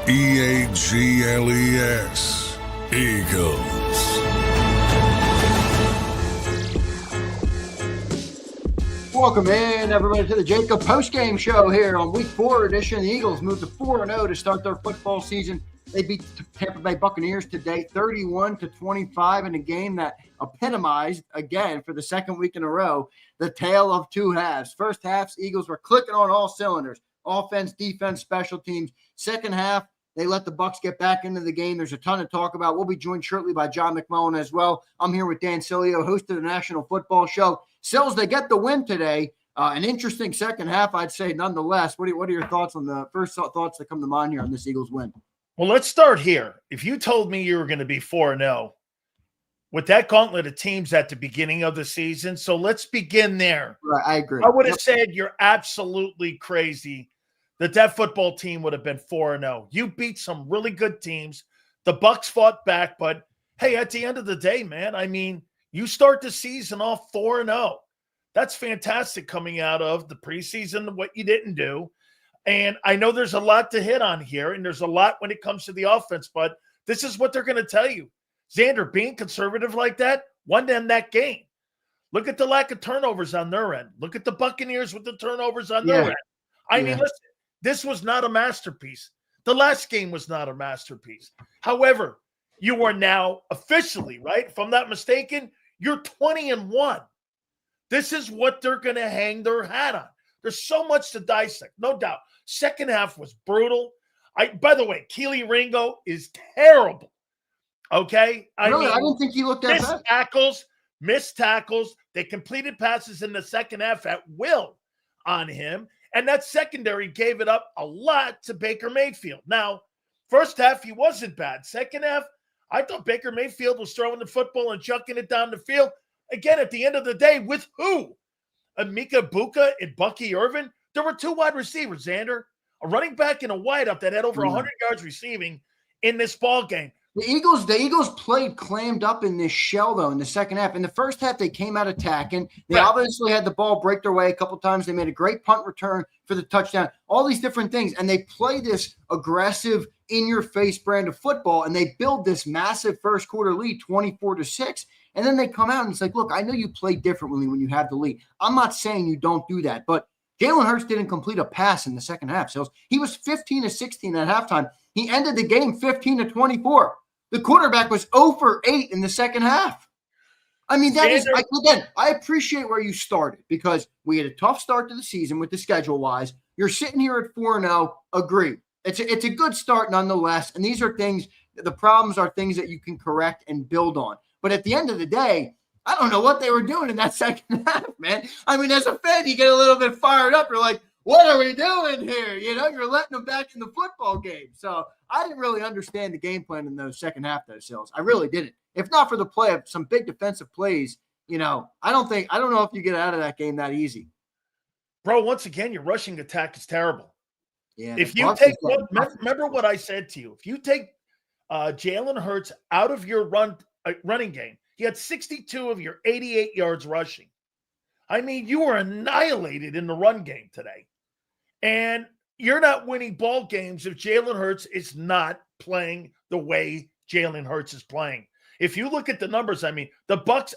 Eagles. Eagles. Welcome in, everybody, to the JAKIB Postgame Show here on Week 4 edition. The Eagles moved to 4-0 to start their football season. They beat the Tampa Bay Buccaneers today, 31-25, in a game that epitomized, again, for the second week in a row, the tale of two halves. First half, Eagles were clicking on all cylinders: offense, defense, special teams. Second half, they let the Bucs get back into the game. There's a ton to talk about. We'll be joined shortly by John McMullen as well. I'm here with Dan Sileo, host of the National Football Show. Sills, they get the win today. An interesting second half, I'd say, nonetheless. What are your thoughts on the first thoughts that come to mind here on this Eagles win? Well, let's start here. If you told me you were going to be 4-0 with that gauntlet of teams at the beginning of the season, so let's begin there. Right, I agree. I would have said you're absolutely crazy that football team would have been 4-0. You beat some really good teams. The Bucs fought back, but hey, at the end of the day, man, I mean, you start the season off 4-0. That's fantastic coming out of the preseason, what you didn't do. And I know there's a lot to hit on here, and there's a lot when it comes to the offense, but this is what they're going to tell you. Zander, being conservative like that, won them that game. Look at the lack of turnovers on their end. Look at the Buccaneers with the turnovers on their end. I mean, listen, this was not a masterpiece. The last game was not a masterpiece. However, you are now officially, right, if I'm not mistaken, you're 20-1. This is what they're going to hang their hat on. There's so much to dissect, no doubt. Second half was brutal. By the way, Keely Ringo is terrible. Okay? I didn't think he looked that bad. Missed tackles. They completed passes in the second half at will on him. And that secondary gave it up a lot to Baker Mayfield. Now, first half, he wasn't bad. Second half, I thought Baker Mayfield was throwing the football and chucking it down the field. Again, at the end of the day, with who? Mika Buka and Bucky Irvin. There were two wide receivers, Zander. A running back and a wideout that had over 100 yards receiving in this ball game. The Eagles played clammed up in this shell, though, in the second half. In the first half, they came out attacking. They obviously had the ball break their way a couple times. They made a great punt return for the touchdown, all these different things. And they play this aggressive, in-your-face brand of football, and they build this massive first-quarter lead, 24-6. And then they come out and it's like, look, I know you play differently when you have the lead. I'm not saying you don't do that, but Jalen Hurts didn't complete a pass in the second half. So he was 15-16 at halftime. He ended the game 15-24. The quarterback was 0 for 8 in the second half. I mean, I appreciate where you started because we had a tough start to the season with the schedule-wise. You're sitting here at 4-0. Agree. It's a good start nonetheless. And these are things, the problems are things that you can correct and build on. But at the end of the day, I don't know what they were doing in that second half, man. I mean, as a fan, you get a little bit fired up. You're like, what are we doing here? You know, you're letting them back in the football game. So I didn't really understand the game plan in the second half, though, Sills. I really didn't. If not for the play of some big defensive plays, you know, I don't know if you get out of that game that easy. Bro, once again, your rushing attack is terrible. Yeah. If you take remember what I said to you. If you take Jalen Hurts out of your running game, he had 62 of your 88 yards rushing. I mean, you were annihilated in the run game today. And you're not winning ball games if Jalen Hurts is not playing the way Jalen Hurts is playing. If you look at the numbers, I mean, the Bucs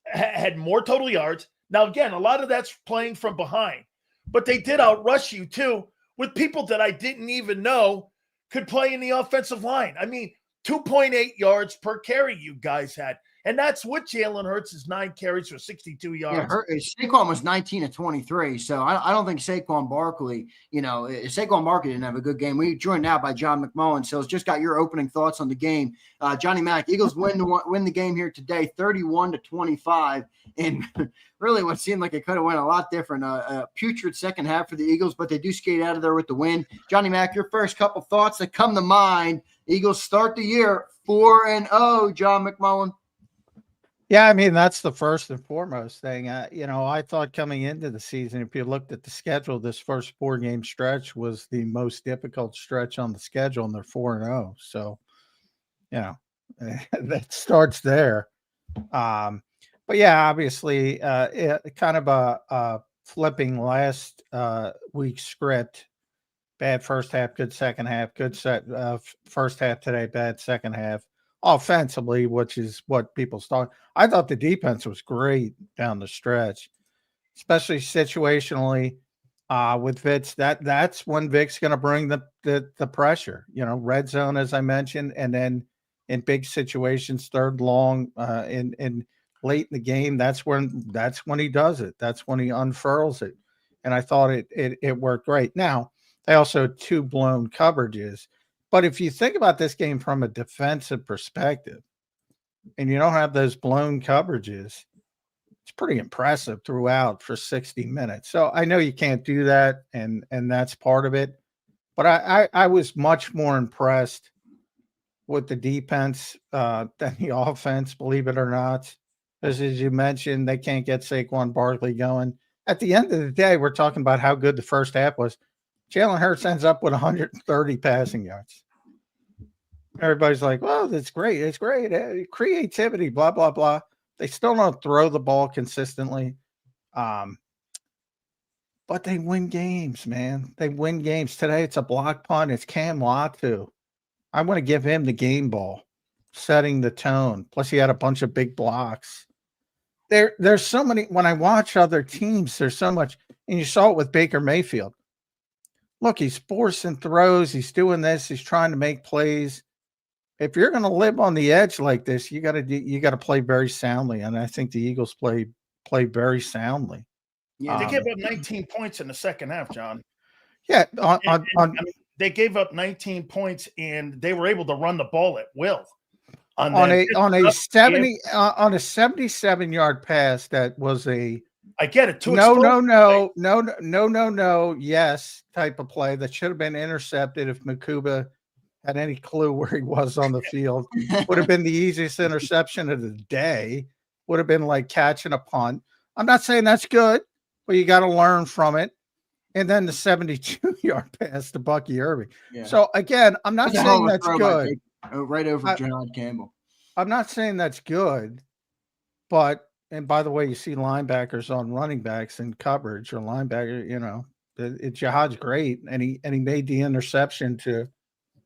had more total yards. Now, again, a lot of that's playing from behind. But they did outrush you, too, with people that I didn't even know could play in the offensive line. I mean, 2.8 yards per carry you guys had. And that's what Jalen Hurts' 9 carries for 62 yards. Yeah, Saquon was 19-23. So I don't think Saquon Barkley, Saquon Barkley didn't have a good game. We joined now by John McMullen. So just got your opening thoughts on the game. Johnny Mack, Eagles win the game here today, 31-25. And really what seemed like it could have went a lot different. A putrid second half for the Eagles, but they do skate out of there with the win. Johnny Mack, your first couple thoughts that come to mind. Eagles start the year 4-0, John McMullen. Yeah, I mean, that's the first and foremost thing. I thought coming into the season, if you looked at the schedule, this first 4-game stretch was the most difficult stretch on the schedule, and they're 4-0. So, that starts there. But yeah, obviously, kind of a flipping last week's script bad first half, good second half, good first half today, bad second half. Offensively, which is what people's talking. I thought the defense was great down the stretch, especially situationally with Vic. That's when Vic's going to bring the pressure. Red zone, as I mentioned, and then in big situations, third long, in late in the game. That's when he does it. That's when he unfurls it. And I thought it worked great. Now, they also had 2 blown coverages. But if you think about this game from a defensive perspective, and you don't have those blown coverages, it's pretty impressive throughout for 60 minutes. So I know you can't do that, and that's part of it. But I was much more impressed with the defense than the offense, believe it or not. As you mentioned, they can't get Saquon Barkley going. At the end of the day, we're talking about how good the first half was. Jalen Hurts ends up with 130 passing yards. Everybody's like, well, that's great. It's great. Creativity, blah, blah, blah. They still don't throw the ball consistently. But they win games, man. They win games. Today it's a block punt. It's Cam Latu. I want to give him the game ball, setting the tone. Plus, he had a bunch of big blocks. There's so many. When I watch other teams, there's so much. And you saw it with Baker Mayfield. Look, he's forcing throws. He's doing this. He's trying to make plays. If you're going to live on the edge like this, you got to play very soundly. And I think the Eagles play very soundly. Yeah, they gave up 19 points in the second half, John. Yeah, they gave up 19 points, and they were able to run the ball at will. On a 77-yard pass that was a I get it. No, yes type of play that should have been intercepted if Makuba had any clue where he was on the field. Would have been the easiest interception of the day. Would have been like catching a punt. I'm not saying that's good, but you got to learn from it. And then the 72-yard pass to Bucky Irving. Yeah. So again, I'm not saying that's good. Right over John Campbell. I'm not saying that's good, but and by the way, you see linebackers on running backs in coverage or linebacker. Jihad's great, and he made the interception to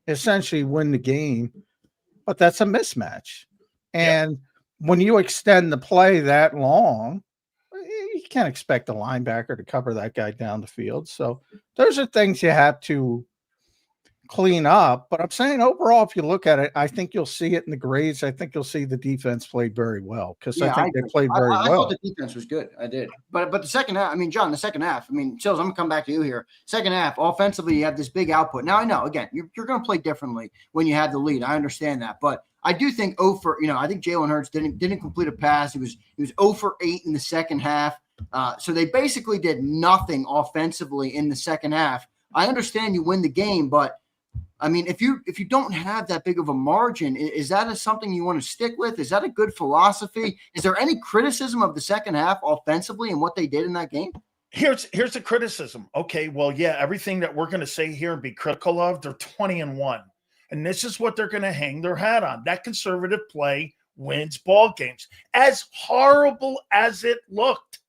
essentially win the game, but that's a mismatch. And when you extend the play that long, you can't expect a linebacker to cover that guy down the field. So those are things you have to clean up. But I'm saying overall, if you look at it, I think you'll see it in the grades. I think you'll see the defense played very well because I think they played very well. I thought the defense was good. I did. But the second half, John, Sills, I'm going to come back to you here. Second half, offensively, you have this big output. Now, I know, again, you're going to play differently when you have the lead. I understand that. But I do think I think Jalen Hurts didn't complete a pass. He was 0 for 8 in the second half. So they basically did nothing offensively in the second half. I understand you win the game, but if you don't have that big of a margin, is that something you want to stick with? Is that a good philosophy? Is there any criticism of the second half offensively and what they did in that game? Here's the criticism. Okay, well, yeah, everything that we're going to say here and be critical of, they're 20-1. And this is what they're going to hang their hat on. That conservative play wins ball games. As horrible as it looked,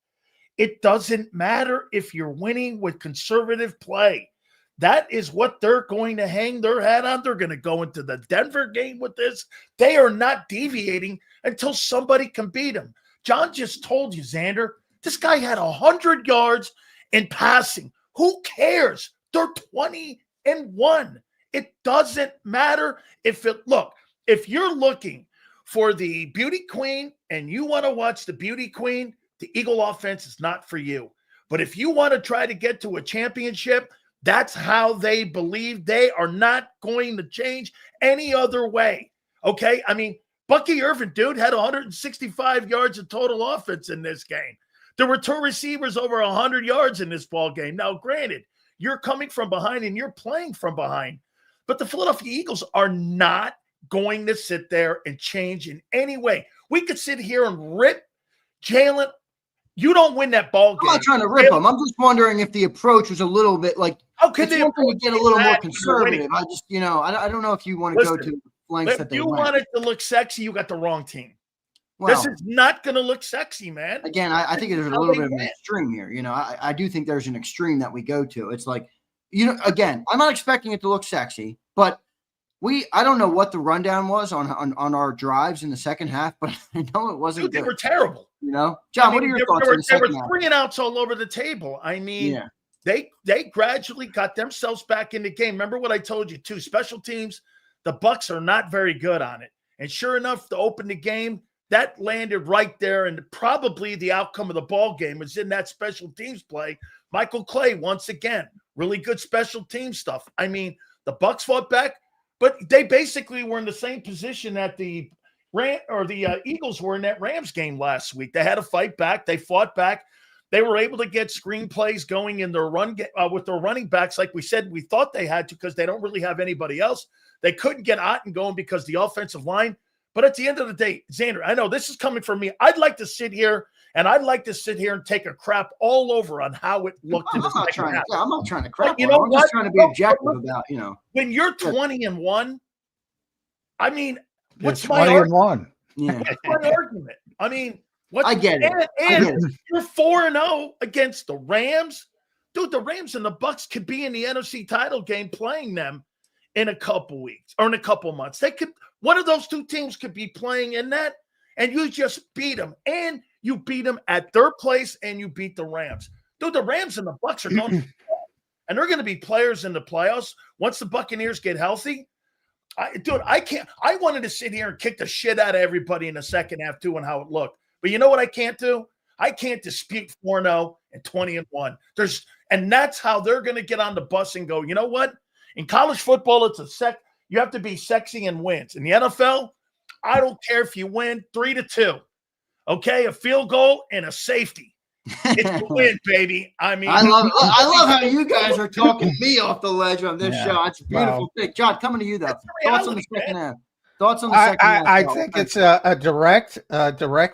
it doesn't matter if you're winning with conservative play. That is what they're going to hang their hat on. They're going to go into the Denver game with this. They are not deviating until somebody can beat them. John just told you, Zander, this guy had 100 yards in passing. Who cares? They're 20-1. It doesn't matter if you're looking for the beauty queen and you want to watch the beauty queen, the Eagle offense is not for you. But if you want to try to get to a championship, that's how they believe. They are not going to change any other way. Okay? Bucky Irving, dude, had 165 yards of total offense in this game. There were 2 receivers over 100 yards in this ball game. Now, granted, you're coming from behind and you're playing from behind. But the Philadelphia Eagles are not going to sit there and change in any way. We could sit here and rip Jalen. You don't win that ball game. I'm not trying to rip him. I'm just wondering if the approach was a little bit like, how could they get a little more conservative? I just, I don't know if you want to go to lengths that they want. If you want it to look sexy, you got the wrong team. Well, this is not going to look sexy, man. Again, I think there's a little bit of an extreme here. I do think there's an extreme that we go to. It's like, again, I'm not expecting it to look sexy, but I don't know what the rundown was on our drives in the second half, but I know it wasn't Dude, good. they were terrible. John, what are your thoughts on the second half? They were 3 and outs all over the table. I mean, they gradually got themselves back in the game. Remember what I told you too? Special teams, the Bucs are not very good on it. And sure enough, to open the game, that landed right there. And probably the outcome of the ball game was in that special teams play. Michael Clay, once again, really good special team stuff. I mean, the Bucs fought back, but they basically were in the same position that the Eagles were in that Rams game last week. They had to fight back. They fought back. They were able to get screenplays going in their with their running backs, like we said, we thought they had to because they don't really have anybody else. They couldn't get Anton going because the offensive line. But at the end of the day, Zander, I know this is coming from me. I'd like to sit here and take a crap all over on how it looked in the second half. I'm not trying to crap. You know I'm just trying to be objective about, when you're 20-1. I mean, what's my argument? Yeah. What's my argument? I mean, I get it. And you're 4-0 against the Rams. Dude, the Rams and the Bucs could be in the NFC title game playing them in a couple weeks or in a couple months. One of those two teams could be playing in that, and you just beat them. And you beat them at their place, and you beat the Rams. Dude, the Rams and the Bucs are going to and they're going to be players in the playoffs once the Buccaneers get healthy. I wanted to sit here and kick the shit out of everybody in the second half, too, and how it looked. But you know what I can't do? I can't dispute 4-0 and 20-1. And that's how they're going to get on the bus and go, you know what? In college football, you have to be sexy and wins. In the NFL, I don't care if you win 3-2. Okay, a field goal and a safety. It's a win, baby. I mean, I love how you guys are talking me off the ledge on this show. It's a beautiful thing. John, coming to you though. Thoughts on the second half? I think it's a direct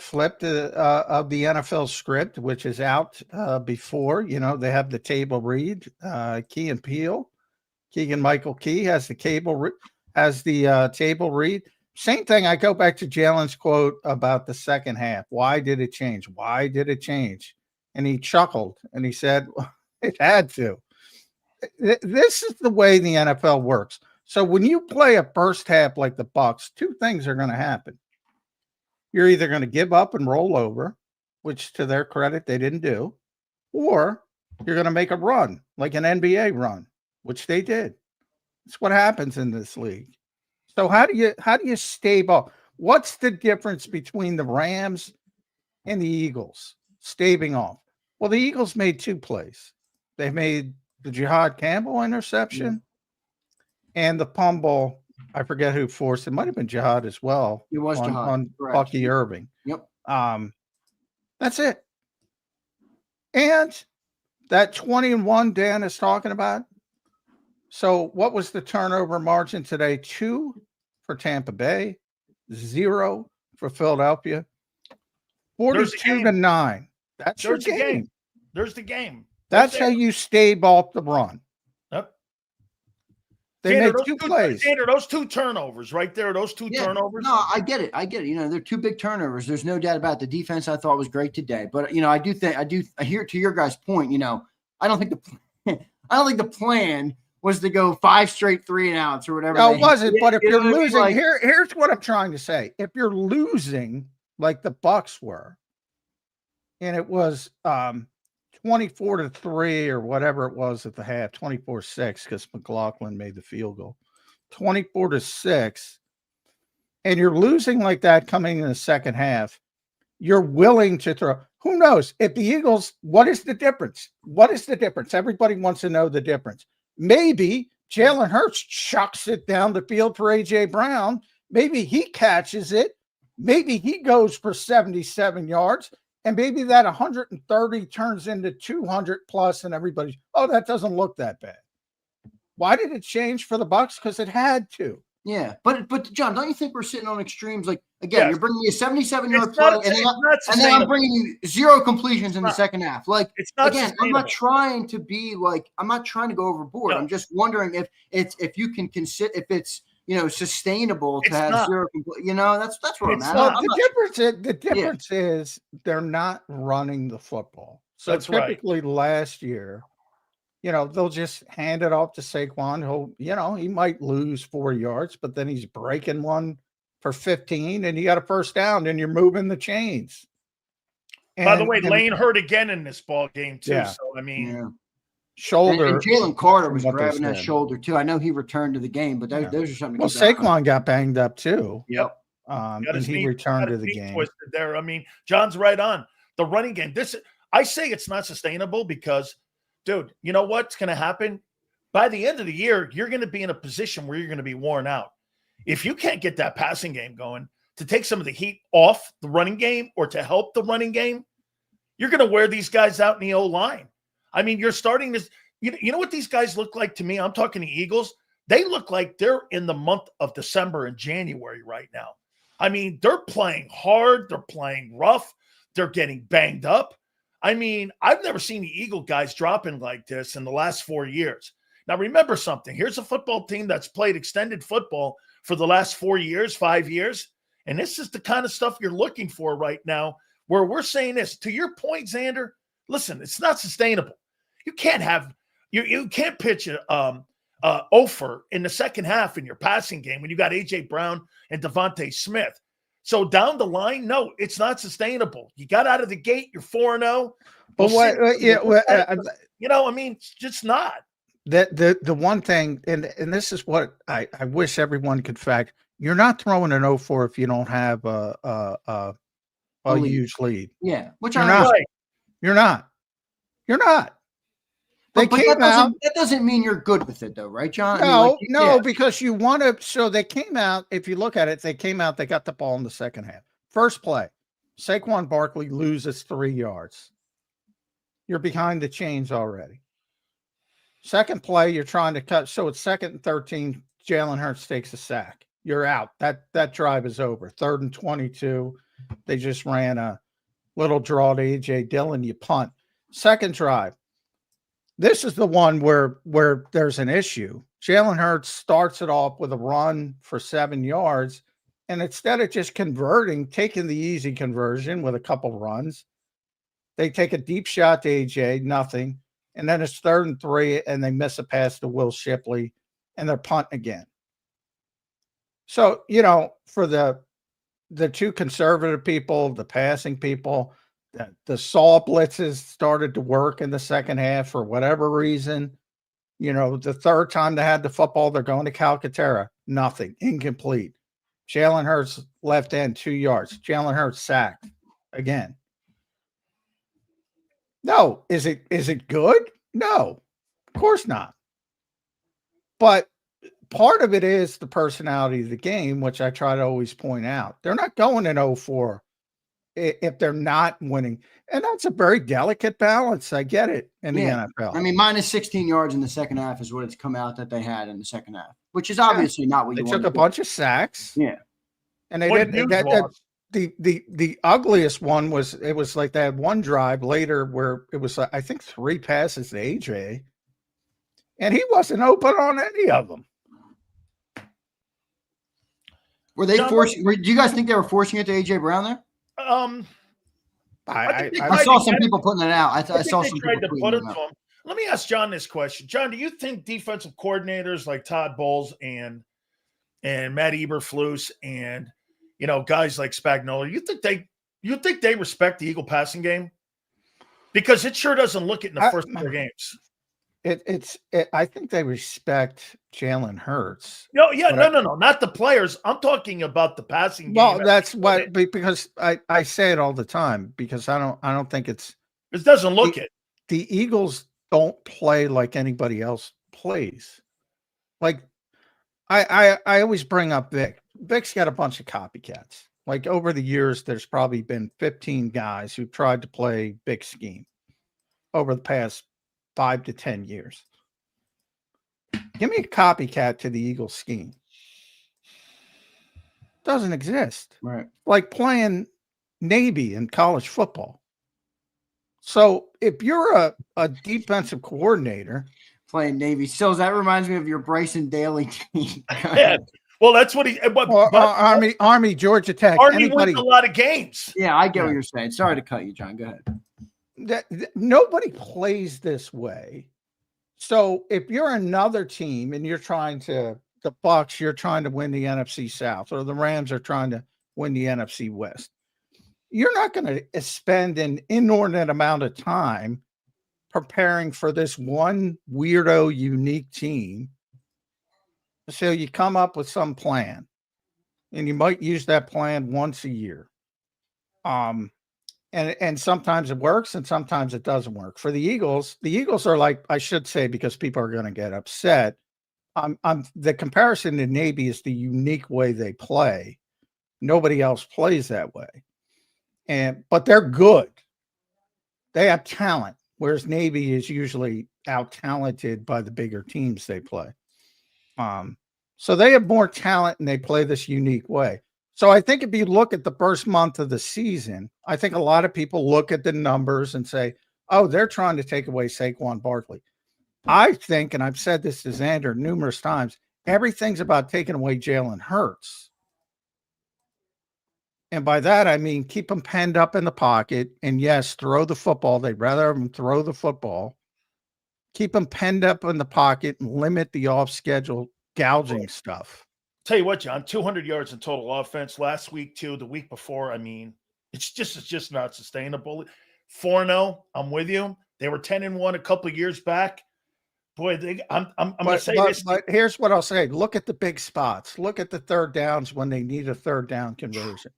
flip of the NFL script, which is out before. They have the table read. Key and Peele, Keegan-Michael Key has the table read. Same thing. I go back to Jalen's quote about the second half. Why did it change? Why did it change? And he chuckled and he said, it had to. This is the way the NFL works. So when you play a first half like the Bucs, two things are going to happen. You're either going to give up and roll over, which to their credit, they didn't do, or you're going to make a run, like an NBA run, which they did. That's what happens in this league. So how do you stave off? What's the difference between the Rams and the Eagles staving off? Well, the Eagles made 2 plays. They made the Jihad Campbell interception and the fumble. I forget who forced it. Might have been Jihad as well. It was Jihad on Bucky Irving. Yep. That's it. And that 20-1 Dan is talking about. So what was the turnover margin today? 2 for Tampa Bay, 0 for Philadelphia, 42-9. That's your game. There's the game. That's how you stave off the run. Yep. They made 2 plays. Zander, those 2 turnovers right there, turnovers. No, I get it. They're 2 big turnovers. There's no doubt about it. The defense I thought was great today. But I hear to your guys' point, I don't think the plan was to go 5 straight 3-and-outs or whatever. No, it wasn't. But if you're losing, here's what I'm trying to say. If you're losing like the Bucs were, and it was 24-3 or whatever it was at the half, 24-6 because McLaughlin made the field goal, 24-6, and you're losing like that coming in the second half, you're willing to throw. Who knows? If the Eagles, what is the difference? What is the difference? Everybody wants to know the difference. Maybe Jalen Hurts chucks it down the field for A.J. Brown. Maybe he catches it. Maybe he goes for 77 yards. And maybe that 130 turns into 200 plus and everybody's, that doesn't look that bad. Why did it change for the Bucs? Because it had to. Yeah, but John, don't you think we're sitting on extremes? Like, again, you're bringing me a 77-yard play, and then I'm bringing you 0 completions in the second half. Like, again, I'm not trying to be like, I'm not trying to go overboard. No. I'm just wondering if you can consider if it's sustainable to have 0 completions. That's where I'm at. The difference is they're not running the football. So typically last year, they'll just hand it off to Saquon. He might lose 4 yards, but then he's breaking one for 15 and you got a first down and you're moving the chains. By the way, Lane hurt again in this ball game too. Yeah. So, I mean, shoulder. And Jalen Carter was grabbing that shoulder too. I know he returned to the game, but those are something. Well, Saquon got banged up too. Yep. And he returned to the game. Twisted there. I mean, John's right on. The running game. I say it's not sustainable because, dude, you know what's going to happen? By the end of the year, you're going to be in a position where you're going to be worn out. If you can't get that passing game going to take some of the heat off the running game or to help the running game, you're going to wear these guys out in the O-line. I mean, you're starting this. You know what these guys look like to me? I'm talking the Eagles. They look like they're in the month of December and January right now. I mean, they're playing hard. They're playing rough. They're getting banged up. I mean, I've never seen the Eagle guys dropping like this in the last 4 years. Now, remember something. Here's a football team that's played extended football for the last 4 years, 5 years. And this is the kind of stuff you're looking for right now, where we're saying this. To your point, Zander, listen, it's not sustainable. You can't have you can't pitch Ofer in the second half in your passing game when you got A.J. Brown and DeVonta Smith. So down the line, no, it's not sustainable. You got out of the gate, you're 4-0. But I mean, it's just not. The one thing, and this is what I wish everyone could fact. You're not throwing an 0-4 if you don't have a huge lead. Yeah, which you're not. Right. You're not. You're not. But that doesn't mean you're good with it, though, right, John? No, because you want to. So they came out. If you look at it, they came out. They got the ball in the second half. First play, Saquon Barkley loses 3 yards. You're behind the chains already. Second play, you're trying to cut. So it's 2nd and 13. Jalen Hurts takes a sack. You're out. That drive is over. 3rd and 22. They just ran a little draw to A.J. Dillon. You punt. Second drive. This is the one where there's an issue. Jalen Hurts starts it off with a run for 7 yards, and instead of just taking the easy conversion with a couple runs, they take a deep shot to AJ, nothing, and then it's 3rd and 3, and they miss a pass to Will Shipley, and they're punting again. So, for the two conservative people, the passing people, the saw blitzes started to work in the second half for whatever reason. The third time they had the football, they're going to Calcaterra. Nothing. Incomplete. Jalen Hurts left end 2 yards. Jalen Hurts sacked again. No. Is it good? No. Of course not. But part of it is the personality of the game, which I try to always point out. They're not going in 0-4. If they're not winning. And that's a very delicate balance. I get it in the NFL. I mean, minus 16 yards in the second half is what it's come out that they had in the second half, which is obviously not what you want. They took a bunch of sacks. Yeah. And they didn't. The ugliest one was, it was like they had one drive later where it was, I think, 3 passes to AJ. And he wasn't open on any of them. Were they forcing? Do you guys think they were forcing it to AJ Brown there? I saw some people putting it out. I saw some people putting it out. Let me ask John this question. John, do you think defensive coordinators like Todd Bowles and Matt Eberflus and guys like Spagnuolo, you think they respect the Eagle passing game? Because it sure doesn't look it in the first 4 games. I think they respect Jalen Hurts. No, not the players. I'm talking about the passing game. Well, that's what, because I say it all the time, because I don't think it doesn't look it. The Eagles don't play like anybody else plays. Like I always bring up Vic. Vic's got a bunch of copycats. Like over the years, there's probably been 15 guys who tried to play Vic's scheme over the past 5 to 10 years. Give me a copycat to the Eagles scheme. Doesn't exist. Right. Like playing Navy in college football. So if you're a defensive coordinator playing Navy, so that reminds me of your Bryson Daly team. Yeah. Well, that's what he. Army, Georgia Tech. Army wins a lot of games. Yeah, I get what you're saying. Sorry to cut you, John. Go ahead. Nobody plays this way. So if you're another team and you're trying to, the Bucs, you're trying to win the NFC South, or the Rams are trying to win the NFC West, you're not going to spend an inordinate amount of time preparing for this one weirdo, unique team. So you come up with some plan, and you might use that plan once a year. And sometimes it works and sometimes it doesn't work. For the Eagles are like, I should say, because people are going to get upset. The comparison to Navy is the unique way they play. Nobody else plays that way. But they're good. They have talent, whereas Navy is usually out-talented by the bigger teams they play. So they have more talent and they play this unique way. So I think if you look at the first month of the season, I think a lot of people look at the numbers and say, oh, they're trying to take away Saquon Barkley. I think, and I've said this to Zander numerous times, everything's about taking away Jalen Hurts. And by that, I mean, keep him penned up in the pocket. And yes, throw the football. They'd rather have him throw the football. Keep him penned up in the pocket and limit the off-schedule gouging stuff. Tell you what, John, 200 yards in total offense last week, too. The week before, I mean, it's just not sustainable. 4-0, I'm with you. They were 10-1 a couple of years back. Boy, I'm going to say this. But here's what I'll say. Look at the big spots. Look at the third downs when they need a third down conversion.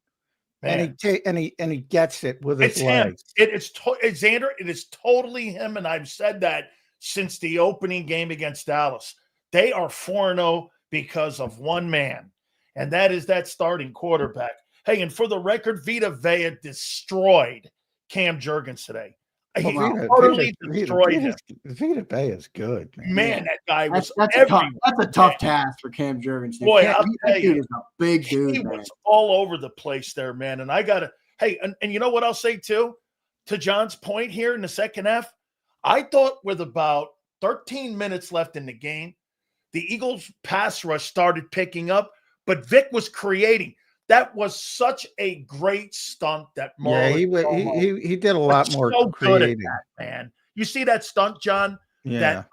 Man. And he gets it with his legs. It's Zander, it is totally him, and I've said that since the opening game against Dallas. They are 4-0 because of one man, and that is that starting quarterback. Hey, and for the record, Vita Vea destroyed Cam Jurgens today. He totally destroyed him. Vita Vea is good, man. Man, that guy was that's a tough task for Cam Jurgens. Boy, I'll tell you, is a big dude. He was all over the place there, man. And I gotta, hey, and you know what I'll say too, to John's point here in the second half, I thought with about 13 minutes left in the game, the Eagles' pass rush started picking up, but Vic was creating. That was such a great stunt that Morrow. Yeah, he did a lot more creating. That, man. You see that stunt, John? Yeah.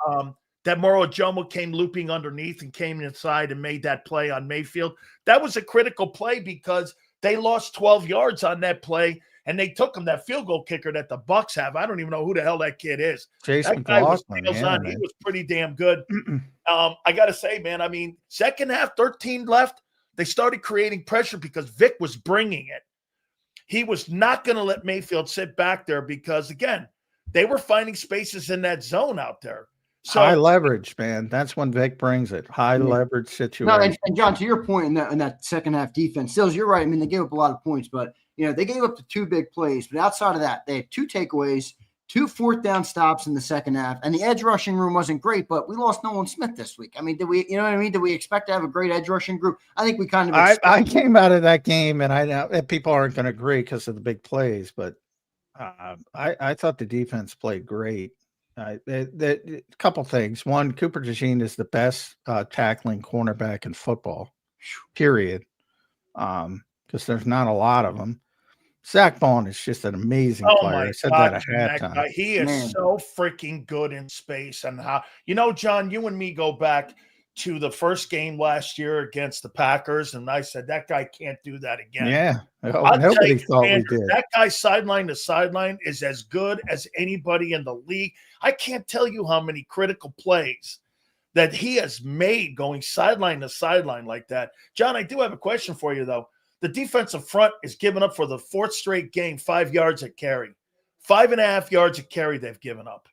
That Morrow Jomo came looping underneath and came inside and made that play on Mayfield. That was a critical play because they lost 12 yards on that play, and they took him that field goal kicker that the Bucs have. I don't even know who the hell that kid is. Jason McLaughlin. He was pretty damn good. I got to say, man, I mean, second half, 13 left. They started creating pressure because Vic was bringing it. He was not going to let Mayfield sit back there because, again, they were finding spaces in that zone out there. So, high leverage, man. That's when Vic brings it. High leverage situation. No, and John, to your point in that second half defense, Sills, you're right. I mean, they gave up a lot of points, but they gave up the two big plays. But outside of that, they had two takeaways, 2 fourth down stops in the second half, and the edge rushing room wasn't great, but we lost Nolan Smith this week. I mean, did we, you know what I mean? Did we expect to have a great edge rushing group? I think we kind of I came out of that game, and I know people aren't going to agree because of the big plays, but I thought the defense played great. A couple things. One, Cooper DeJean is the best tackling cornerback in football, period, because there's not a lot of them. Zach Bond is just an amazing player. I said that at halftime. He is so freaking good in space. And how, John, you and me go back to the first game last year against the Packers, and I said, that guy can't do that again. Yeah. Nobody thought we did. That guy sideline to sideline is as good as anybody in the league. I can't tell you how many critical plays that he has made going sideline to sideline like that. John, I do have a question for you, though. The defensive front is giving up for the fourth straight game 5 yards at carry. 5.5 yards at carry they've given up.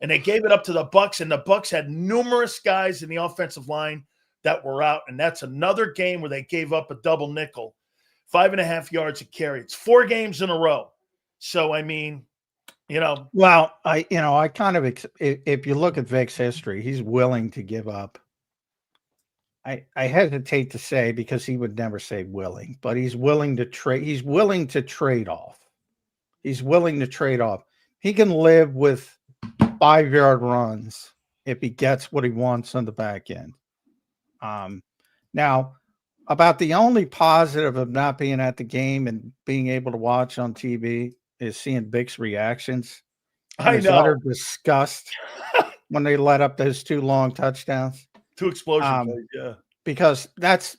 And they gave it up to the Bucs, and the Bucs had numerous guys in the offensive line that were out, and that's another game where they gave up a double nickel. 5.5 yards at carry. It's 4 games in a row. So, I mean, Well, I kind of, if you look at Vic's history, he's willing to give up. I hesitate to say because he would never say willing, but he's willing to trade. He's willing to trade off. He's willing to trade off. He can live with 5-yard runs if he gets what he wants on the back end. Now, about the only positive of not being at the game and being able to watch on TV is seeing Vic's reactions. I his know. utter disgust when they let up those 2 long touchdowns. 2 explosion plays, yeah. Because that's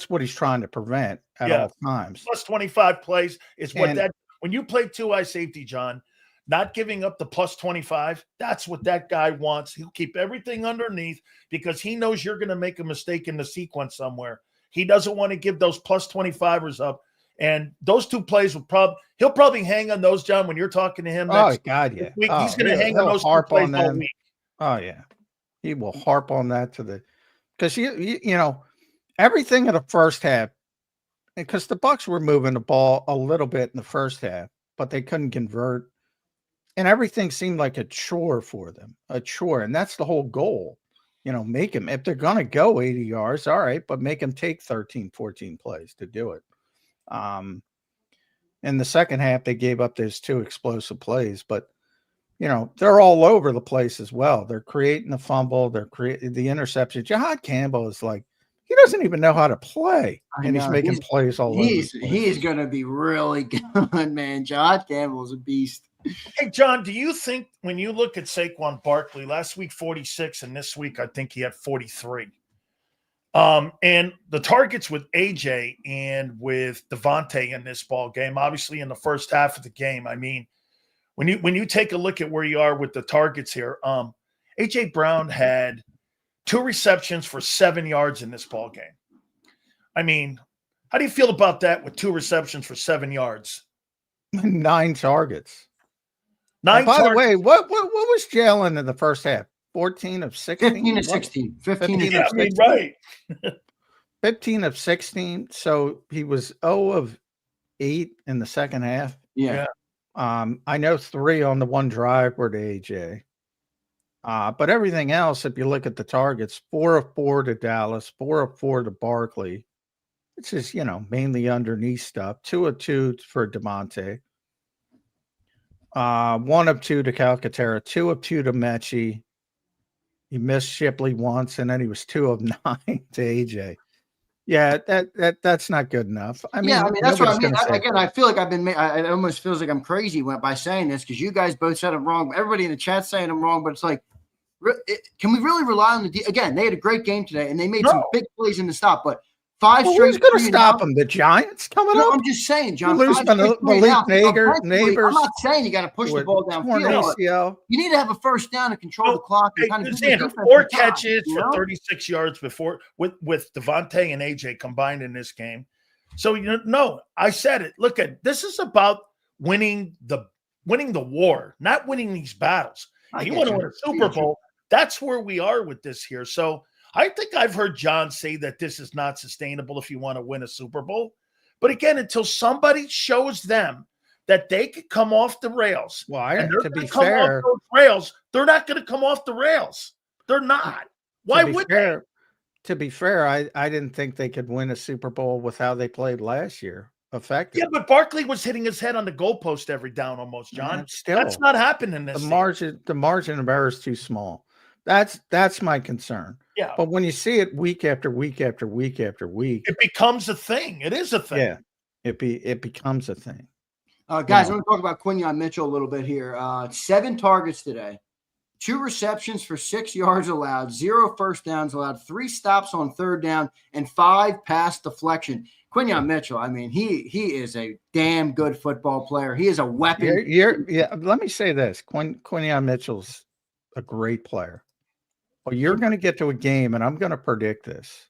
what he's trying to prevent at all times. Plus 25 plays is what when you play 2-eye safety, John, not giving up the plus 25, that's what that guy wants. He'll keep everything underneath because he knows you're going to make a mistake in the sequence somewhere. He doesn't want to give those plus 25ers up. And those 2 plays he'll probably hang on those, John, when you're talking to him next week. He's going to hang on those 2 plays all week. Oh, yeah. He will harp on that because you know, everything in the first half, because the Bucs were moving the ball a little bit in the first half, but they couldn't convert. And everything seemed like a chore for them, And that's the whole goal. You know, make them, if they're going to go 80 yards, all right, but make them take 13, 14 plays to do it. In the second half, they gave up those 2 explosive plays, but, you know, they're all over the place as well. They're creating the fumble. They're creating the interception. JaKib Campbell is like, he doesn't even know how to play, and he's making plays all over. He's going to be really good, man. JaKib Campbell's a beast. Hey, John, do you think when you look at Saquon Barkley, last week 46, and this week I think he had 43. And the targets with AJ and with DeVonta in this ball game, obviously in the first half of the game. I mean, when you take a look at where you are with the targets here, AJ Brown had 2 receptions for 7 yards in this ball game. I mean, how do you feel about that with 2 receptions for 7 yards? 9 targets. By the way, what was Jalen in the first half? 14 of 16? 15 of 16. 15 of 16. I mean, right. 15 of 16. So he was 0 of 8 in the second half. Yeah. I know 3 on the one drive were to AJ. But everything else, if you look at the targets, 4 of 4 to Dallas, 4 of 4 to Barkley. It's just, you know, mainly underneath stuff. 2 of 2 for DeVonta. 1 of 2 to Calcaterra, 2 of 2 to Mechie. He missed Shipley once, and then he was 2 of 9 to AJ. Yeah, that's not good enough. I mean, that's what I mean. Again, I feel like it almost feels like I'm crazy by saying this because you guys both said I'm wrong. Everybody in the chat saying I'm wrong, but it's like, can we really rely on again? They had a great game today, and they made some big plays in the stop, but 5 straight. Who's going to stop them? The Giants coming up? I'm just saying, John. Malik Neighbors. I'm not saying you got to push the ball downfield. You need to have a first down to control the clock. And 4 catches for 36 yards before with DeVonta and AJ combined in this game. So I said it. Look at this is about winning the war, not winning these battles. You want to win a Super Bowl. That's where we are with this here. So I think I've heard John say that this is not sustainable if you want to win a Super Bowl. But again, until somebody shows them that they could come off the rails. Well, to be fair, they're not going to come off the rails. They're not. Why would they? To be fair, I didn't think they could win a Super Bowl with how they played last year. Effective. Yeah, but Barkley was hitting his head on the goalpost every down almost, John. That's not happening this season. The margin of error is too small. That's my concern. Yeah. But when you see it week after week after week after week, it becomes a thing. It is a thing. Yeah. It becomes a thing. Guys, I want to talk about Quinyon Mitchell a little bit here. 7 targets today, 2 receptions for 6 yards allowed, 0 first downs allowed, 3 stops on third down, and 5 pass deflection. Quinyon Mitchell, I mean, he is a damn good football player. He is a weapon. Let me say this. Quinyon Mitchell's a great player. Well, you're going to get to a game, and I'm going to predict this,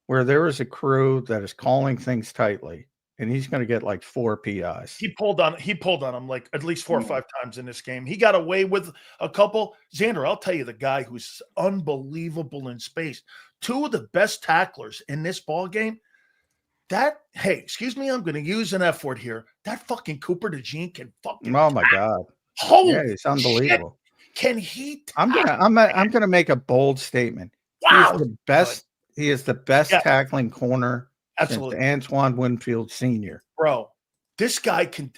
where there is a crew that is calling things tightly, and he's going to get like 4 PIs. He pulled on him like at least 4 or 5 times in this game. He got away with a couple. Zander, I'll tell you the guy who's unbelievable in space. 2 of the best tacklers in this ball game. Excuse me, I'm going to use an F word here. That fucking Cooper DeJean can fucking. Oh my God! Holy it's unbelievable. Can he? I'm gonna make a bold statement. Wow, he's the best. He is the best tackling corner. Absolutely, since Antoine Winfield Sr. Bro, this guy can.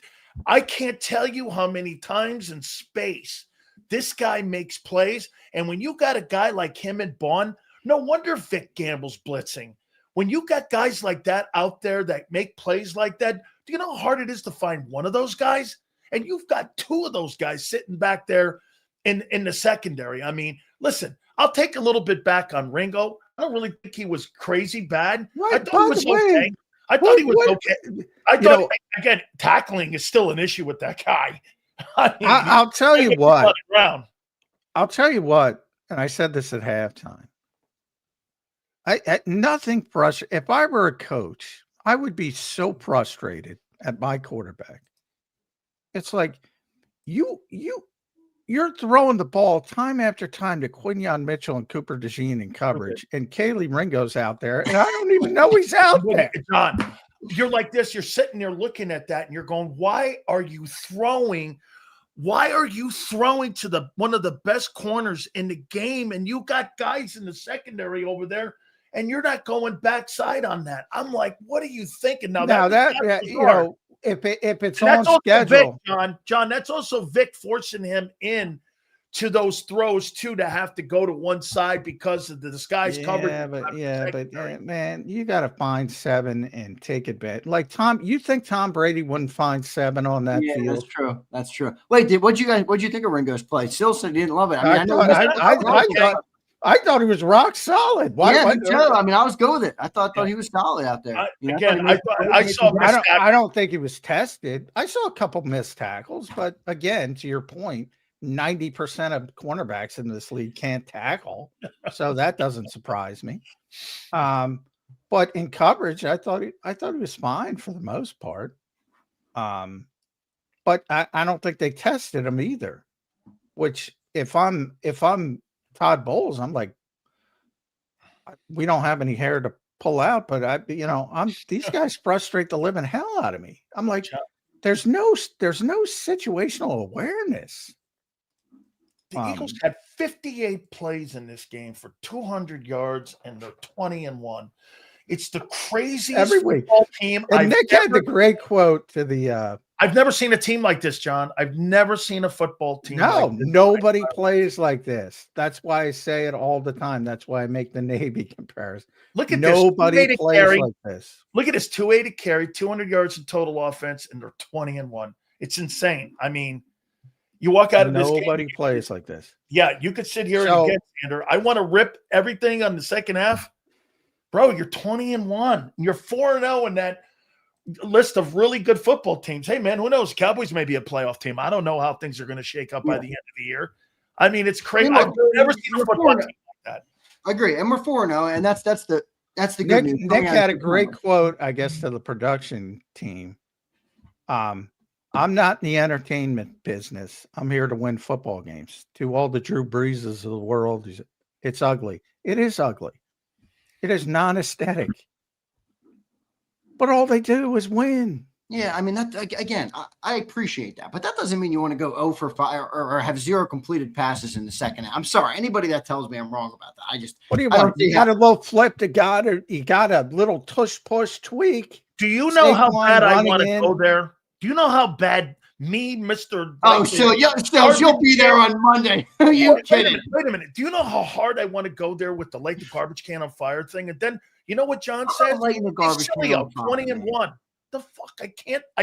I can't tell you how many times in space this guy makes plays. And when you got a guy like him and Bond, no wonder Vic Gamble's blitzing. When you got guys like that out there that make plays like that, do you know how hard it is to find one of those guys? And you've got 2 of those guys sitting back there in the secondary. I mean, listen, I'll take a little bit back on Ringo. I don't really think he was crazy bad. Right, I thought he was okay. I thought he was okay. I thought, again, tackling is still an issue with that guy. I mean, I'll tell you what. I'll tell you what, and I said this at halftime. Nothing frustrating. If I were a coach, I would be so frustrated at my quarterback. It's like you're throwing the ball time after time to Quinyon Mitchell and Cooper DeJean in coverage, and Kaylee Ringo's out there, and I don't even know he's out there. John, you're like this. You're sitting there looking at that, and you're going, "Why are you throwing? Why are you throwing to one of the best corners in the game? And you got guys in the secondary over there, and you're not going backside on that." I'm like, "What are you thinking now?" If it's on schedule, Vic, John, that's also Vic forcing him in to those throws too, to have to go to one side because of the disguise coverage. But man, you got to find 7 and take it back. Like Tom, you think Tom Brady wouldn't find 7 on that field? That's true. That's true. Wait, what'd you think of Ringo's play? Still said he didn't love it. I thought he was rock solid. Me too. I mean, I was good with it. I thought he was solid out there. I don't think he was tested. I saw a couple missed tackles, but again, to your point, 90% of cornerbacks in this league can't tackle, so that doesn't surprise me. But in coverage, I thought he was fine for the most part. But I don't think they tested him either. Which, if I'm Todd Bowles, I'm like, we don't have any hair to pull out, but these guys frustrate the living hell out of me. I'm like, there's no situational awareness. The Eagles had 58 plays in this game for 200 yards, and they're 20-1. It's the craziest football team. And Nick had the great quote to the. I've never seen a team like this, John. I've never seen a football team. No, like this. Nobody plays like this. That's why I say it all the time. That's why I make the Navy comparison. Look at nobody this. Plays like this. Look at this 280 carry, 200 yards in total offense, and they're 20-1. It's insane. I mean, you walk out of this game. Nobody plays like this. Yeah, you could sit here and get Zander. I want to rip everything on the second half. Bro, you're 20-1. You're 4-0 in that list of really good football teams. Hey, man, who knows? Cowboys may be a playoff team. I don't know how things are going to shake up by the end of the year. I mean, it's crazy. I've never seen a football team like that. I agree, and we're 4-0, and that's the good news. Nick had a great quote, I guess, to the production team. I'm not in the entertainment business. I'm here to win football games. To all the Drew Breeses of the world, it's ugly. It is ugly. It is non-aesthetic. But all they do is win. Yeah, I mean, that again, I appreciate that. But that doesn't mean you want to go 0 for 5 or have 0 completed passes in the second half. I'm sorry. Anybody that tells me I'm wrong about that, what do you want? You got a little flip to God, or you got a little tush-push tweak. Do you know how bad I want to go there? Do you know how bad me, Mr. You'll be there on Monday. Are you kidding? Wait a minute. Do you know how hard I want to go there with the light the garbage can on fire thing? And then you know what John said? Lighting the garbage can on fire. 20-1. The fuck? I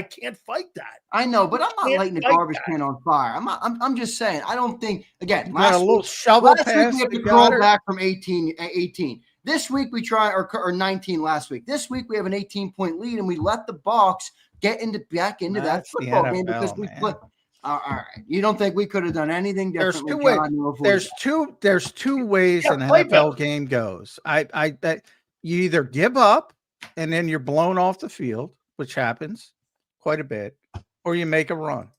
can't fight that. I know, but I'm not lighting the garbage can on fire. I'm just saying. I don't think last week we had to crawl back from 18. This week we try or 19 last week. This week we have an 18-point lead, and we let the Bucs get back into that football game because we put. All right, you don't think we could have done anything differently? There's two ways an NFL game goes. That you either give up and then you're blown off the field, which happens quite a bit, or you make a run.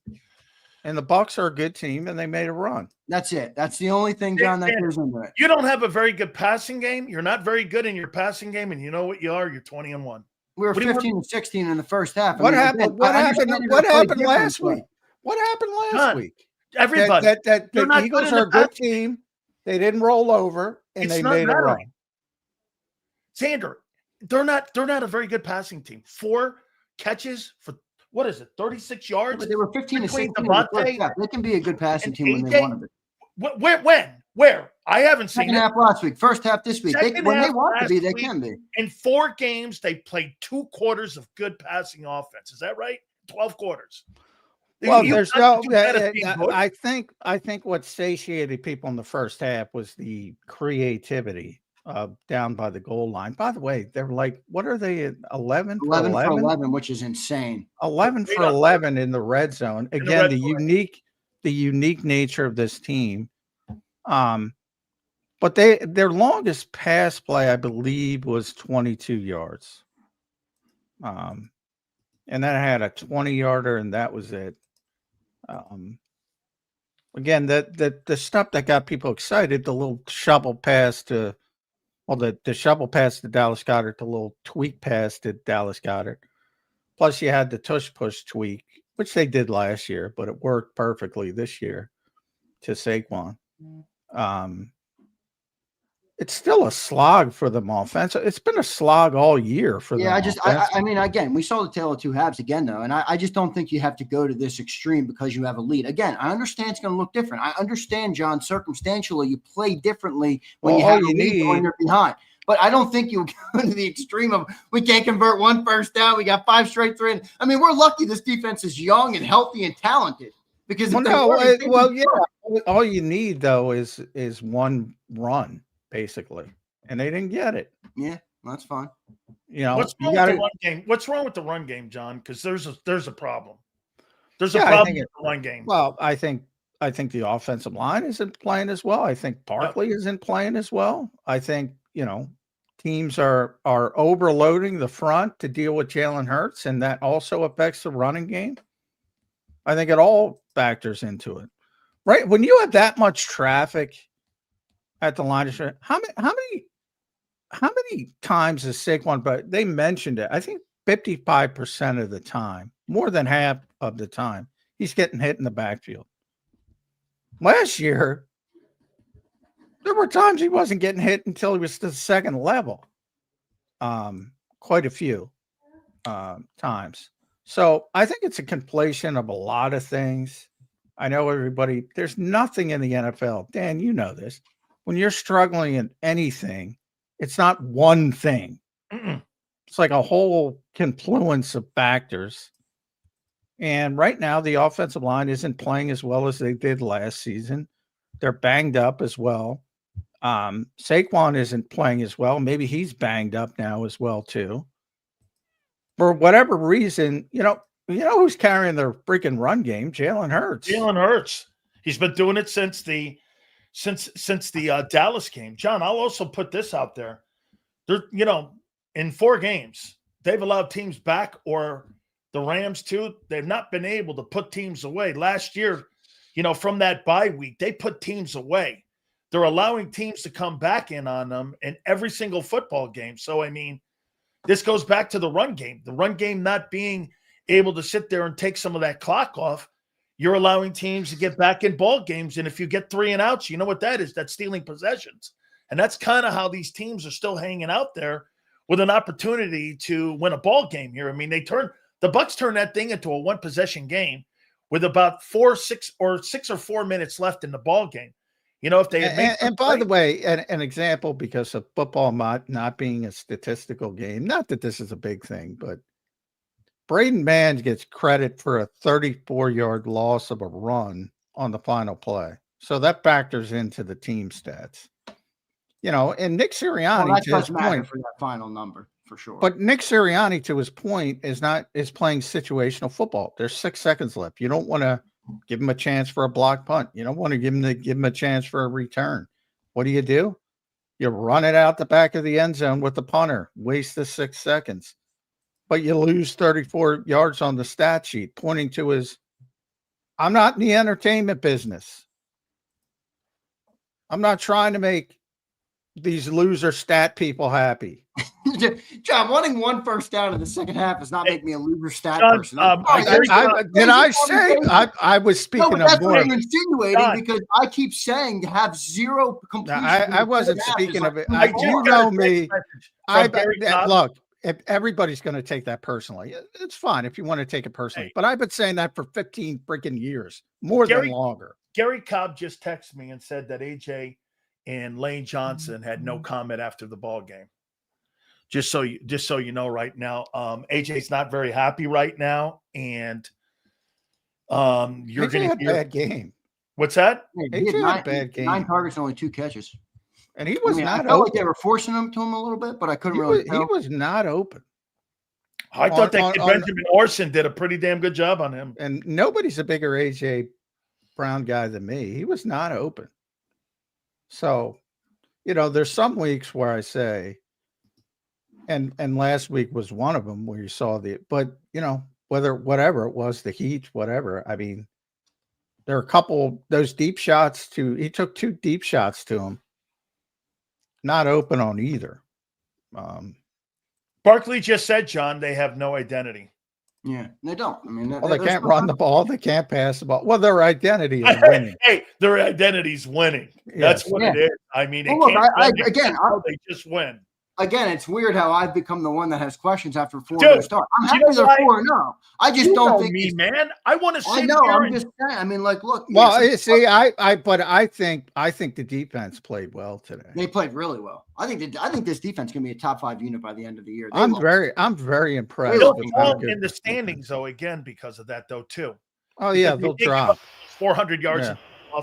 And the Bucs are a good team, and they made a run. That's it. That's the only thing, John, that goes into it. You don't have a very good passing game. You're not very good in your passing game, and you know what you are? You're 20-1. We were 15-16 in the first half. What happened last week? What happened last week? Everybody. The Eagles are a good team. They didn't roll over, and they made a run. Zander, they're not a very good passing team. 4 catches for what is it? 36 yards. But they were 15-16. DeVonta. They can be a good passing team when they want to be. Where? I haven't seen Second half last week. First half this week. When they want to be, they can be. In 4 games, they played 2 quarters of good passing offense. Is that right? 12 quarters. Well, You there's have no. to do that as being good. I think what satiated people in the first half was the creativity down by the goal line. By the way, they're like, what are they at 11 for 11 for 11? 11, which is insane. 11 for 11 in the red zone. Again, the unique nature of this team. But their longest pass play, I believe, was 22 yards. And then I had a 20-yarder, and that was it. Again, the stuff that got people excited, the little shovel pass to, well, the shovel pass to Dallas Goedert, the little tweak pass to Dallas Goedert. Plus, you had the tush push tweak, which they did last year, but it worked perfectly this year to Saquon. It's still a slog for them offense. It's been a slog all year for them. I mean, again, we saw the tale of two halves again, though, and I just don't think you have to go to this extreme because you have a lead. Again, I understand it's going to look different. I understand, John, circumstantially, you play differently when you have a lead or when you're behind. But I don't think you go to the extreme of we can't convert one first down. We got 5 straight through. I mean, we're lucky this defense is young and healthy and talented because all you need though is one run basically, and they didn't get it. Yeah, that's fine. What's wrong with the run game? What's wrong with the run game, John? Because there's a problem. There's a problem with the run game. Well, I think the offensive line isn't playing as well. I think Barkley isn't playing as well. I think teams are overloading the front to deal with Jalen Hurts, and that also affects the running game. I think it all factors into it. Right? When you have that much traffic at the line of scrimmage, how many times is Saquon, but they mentioned it, I think 55% of the time, more than half of the time, he's getting hit in the backfield. Last year, there were times he wasn't getting hit until he was to the second level. Quite a few times. So I think it's a conflation of a lot of things. I know everybody, there's nothing in the NFL. Dan, you know this. When you're struggling in anything, it's not one thing. It's like a whole confluence of factors. And right now, the offensive line isn't playing as well as they did last season. They're banged up as well. Saquon isn't playing as well. Maybe he's banged up now as well, too. For whatever reason, who's carrying their freaking run game? Jalen Hurts. Jalen Hurts. He's been doing it since the Dallas game. John, I'll also put this out there. In 4 games, they've allowed teams back, or the Rams too. They've not been able to put teams away. Last year, from that bye week, they put teams away. They're allowing teams to come back in on them in every single football game. So, I mean, this goes back to the run game. The run game not being able to sit there and take some of that clock off. You're allowing teams to get back in ball games. And if you get 3 and outs, you know what that is? That's stealing possessions. And that's kind of how these teams are still hanging out there with an opportunity to win a ball game here. I mean, the Bucs turned that thing into a 1-possession game with about 6 or 4 minutes left in the ball game. If they had made and by the way, an example, because of football not being a statistical game, not that this is a big thing, but Braden Mann gets credit for a 34-yard loss of a run on the final play. So that factors into the team stats. And Nick Sirianni, to his point, for that final number for sure. But Nick Sirianni, to his point, is playing situational football. There's 6 seconds left. You don't want to give him a chance for a block punt. You don't want to give him a chance for a return. What do? You run it out the back of the end zone with the punter, waste the 6 seconds, but you lose 34 yards on the stat sheet, pointing to his, I'm not in the entertainment business. I'm not trying to make these loser stat people happy. John, wanting 1 first down in the second half does not make me a loser stat person. I was speaking of that's more. what you're insinuating, because I keep saying to have 0 completion. I wasn't speaking of it. You know me. Look, if everybody's going to take that personally, it's fine if you want to take it personally. But I've been saying that for 15 freaking years, than longer. Gary Cobb just texted me and said that AJ and Lane Johnson had no comment after the ball game. Just so you know right now, AJ's not very happy right now, and You're AJ going had to a hear bad game, what's that? Yeah, he AJ had a bad game. 9 targets and only 2 catches. and he I was mean, I not felt open. like they were forcing him to him a little bit, but I couldn't really tell. He was not open. I thought that kid Benjamin Orson did a pretty damn good job on him. And nobody's a bigger AJ Brown guy than me. He was not open. So, there's some weeks where I say, and last week was one of them where you saw but whatever it was, the heat, whatever. I mean, there are a couple those deep shots he took 2 deep shots to him. Not open on either. Barkley just said, John, they have no identity. Yeah, they don't. I mean, they can't run the ball. They can't pass the ball. Well, their identity is winning. Hey, their identity's winning. That's what it is. I mean, they just win. Again, it's weird how I've become the one that has questions after 4-0 start. I'm happy they're 4-0. I just don't think me, man. I want to see. I know. I'm just saying. I mean, look. Well, I think the defense played well today. They played really well. I think this defense can be a top 5 unit by the end of the year. I'm very impressed. They'll fall in the standings though again because of that though too. Oh yeah, they'll drop 400 yards. Yeah.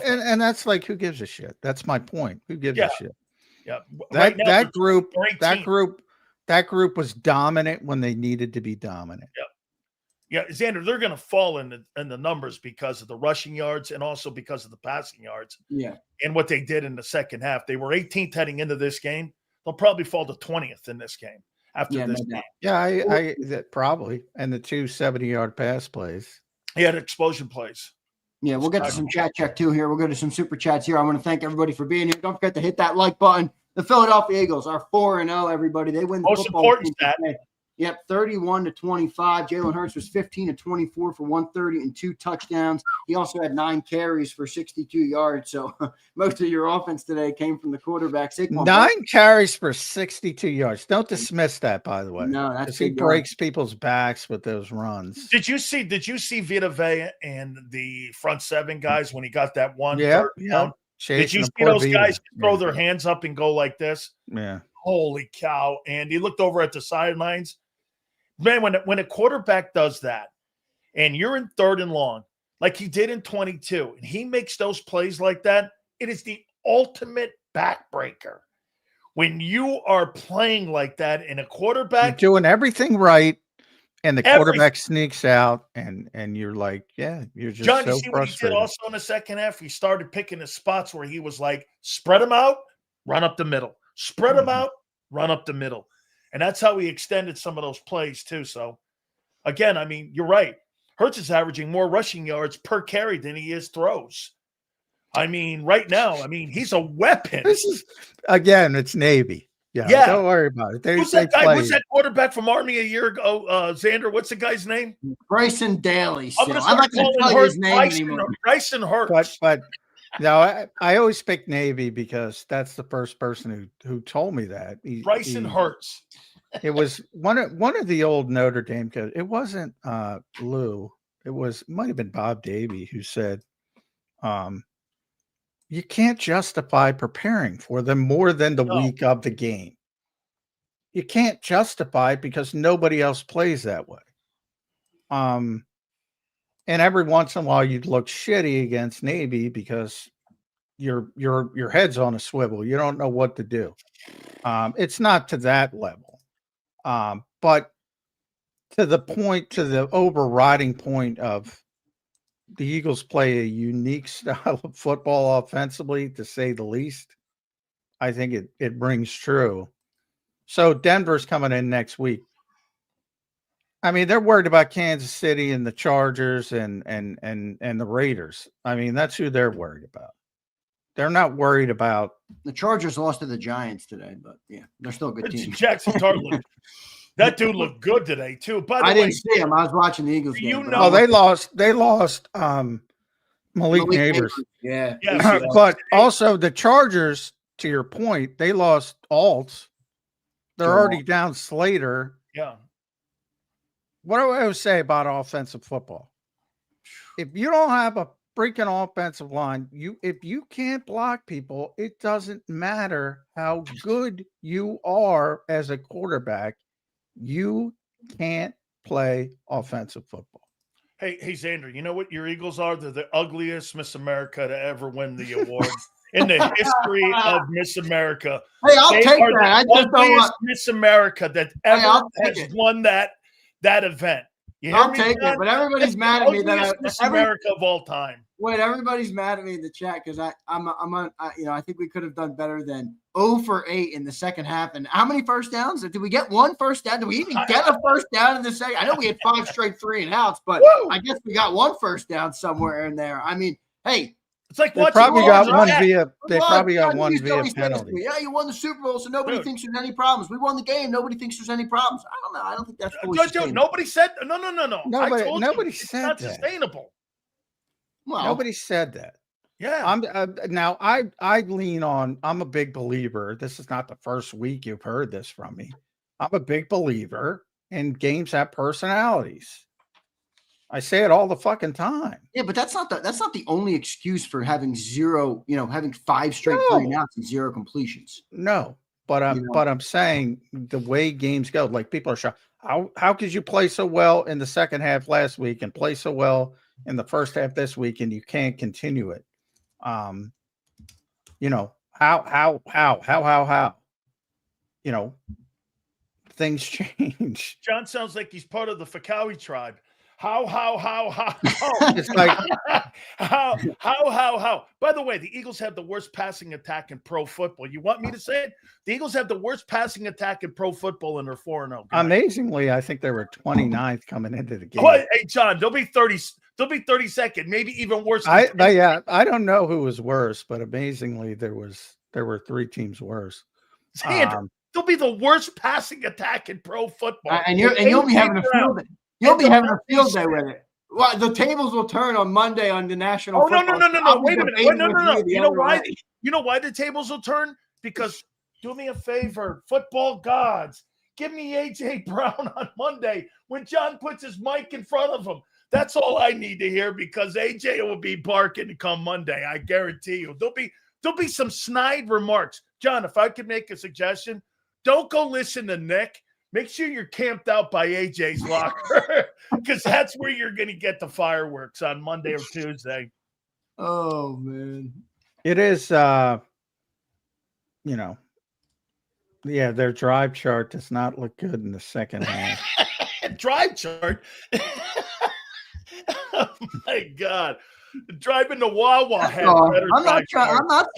And that's like, who gives a shit? That's my point. Who gives a shit? Yeah, that group was dominant when they needed to be dominant. Yeah, Zander, they're going to fall in the numbers because of the rushing yards and also because of the passing yards. Yeah, and what they did in the second half. They were 18th heading into this game. They'll probably fall to 20th in this game after this game. Yeah, I probably, and the 2 70-yard pass plays. He had explosion plays. Yeah, we'll get to some chat check too here. We'll go to some super chats here. I want to thank everybody for being here. Don't forget to hit that like button. The Philadelphia Eagles are 4-0, everybody. They win the most football important stat. Yep, 31-25. Jalen Hurts was 15-24 for 130 and 2 touchdowns. He also had 9 carries for 62 yards. So most of your offense today came from the quarterback. 9 carries for 62 yards. Don't dismiss that, by the way. No, that's he breaks people's backs with those runs. Did you see Vita Vea and the front 7 guys when he got that one? Yeah. Did you see those guys throw their hands up and go like this? Yeah. Holy cow. And he looked over at the sidelines. Man, when a quarterback does that and you're in 3rd and long, like he did in 22, and he makes those plays like that, it is the ultimate backbreaker. When you are playing like that in a quarterback. You're doing everything right, and the quarterback sneaks out, and you're like, yeah, you're just John, so you see frustrated. What he did also in the second half? He started picking the spots where he was like, spread them out, run up the middle. Spread them out, run up the middle. And that's how he extended some of those plays too. So, again, I mean, you're right. Hurts is averaging more rushing yards per carry than he is throws. I mean, right now, he's a weapon. This is, again, it's Navy. Yeah. Don't worry about it. Who's that quarterback from Army a year ago? Zander, what's the guy's name? Bryson Daly. I'm going to start calling Hurts Bryson Hurts. But no, I always pick Navy because that's the first person who told me that. Bryson Hurts. It was one of the old Notre Dame coaches. It wasn't Lou. It might have been Bob Davie who said, you can't justify preparing for them more than the week of the game. You can't justify it because nobody else plays that way. And every once in a while you'd look shitty against Navy because your head's on a swivel. You don't know what to do. It's not to that level. But to the overriding point of the Eagles play a unique style of football offensively, to say the least. I think it rings true. So Denver's coming in next week. I mean, they're worried about Kansas City and the Chargers and the Raiders. I mean, that's who they're worried about. They're not worried about the Chargers. Lost to the Giants today, but yeah, they're still a good team. Jackson Tartlett. That dude looked good today too. By the way, I didn't see him. I was watching the Eagles game. They lost Malik Neighbors. Yeah. But also the Chargers, to your point, they lost Alt. They're already down Slater. Yeah. What do I always say about offensive football? If you don't have a freaking offensive line, if you can't block people, it doesn't matter how good you are as a quarterback. You can't play offensive football. Hey, Xander, you know what your Eagles are? They're the ugliest Miss America to ever win the award in the history of Miss America. Hey, I'll They take are that. the ugliest Miss America that ever I'll take has it. won that event. You hear I'll me, take John? it, but everybody's That's mad the at me that ugliest Miss America of all time. Wait, everybody's mad at me in the chat because I'm on. I think we could have done better than 0 for 8 in the second half. And how many first downs? Did we get one first down? Did we even get a first down in the second? I know we had 5 straight 3 and outs, but I guess we got one first down somewhere in there. I mean, hey, it's like they probably got one via. They probably got one via penalty. Yeah, you won the Super Bowl, so nobody thinks there's any problems. We won the game. Nobody thinks there's any problems. I don't know. I don't think that's fully sustainable. Nobody said no. Nobody said not sustainable. Well, nobody said that. Yeah. Now I lean on. I'm a big believer. This is not the first week you've heard this from me. I'm a big believer in games have personalities. I say it all the fucking time. Yeah, but that's not the only excuse for having zero, having 5 straight 3 and outs and 0 completions. No, but I'm saying the way games go, like people are shocked. How could you play so well in the second half last week and play so well in the first half this week and you can't continue it? How? Things change. John sounds like he's part of the Fakawi tribe. How? It's like how? By the way, the Eagles have the worst passing attack in pro football. You want me to say it? The Eagles have the worst passing attack in pro football, and they're 4-0. Amazingly, I think they were 29th coming into the game. Hey, John, they'll be 30. They'll be 32nd, maybe even worse. I don't know who was worse, but amazingly, there were 3 teams worse. They'll be the worst passing attack in pro football, and you'll be having a field day. You'll be having a field day with it. Well, the tables will turn on Monday on the national. No! Wait a minute! No! You know why? You know why the tables will turn? Because do me a favor, football gods, give me AJ Brown on Monday when John puts his mic in front of him. That's all I need to hear because AJ will be barking come Monday. I guarantee you. There'll be some snide remarks. John, if I could make a suggestion, don't go listen to Nick. Make sure you're camped out by AJ's locker because that's where you're going to get the fireworks on Monday or Tuesday. Oh, man. It is, their drive chart does not look good in the second half. Drive chart? Oh, my God. Driving to Wawa. I'm not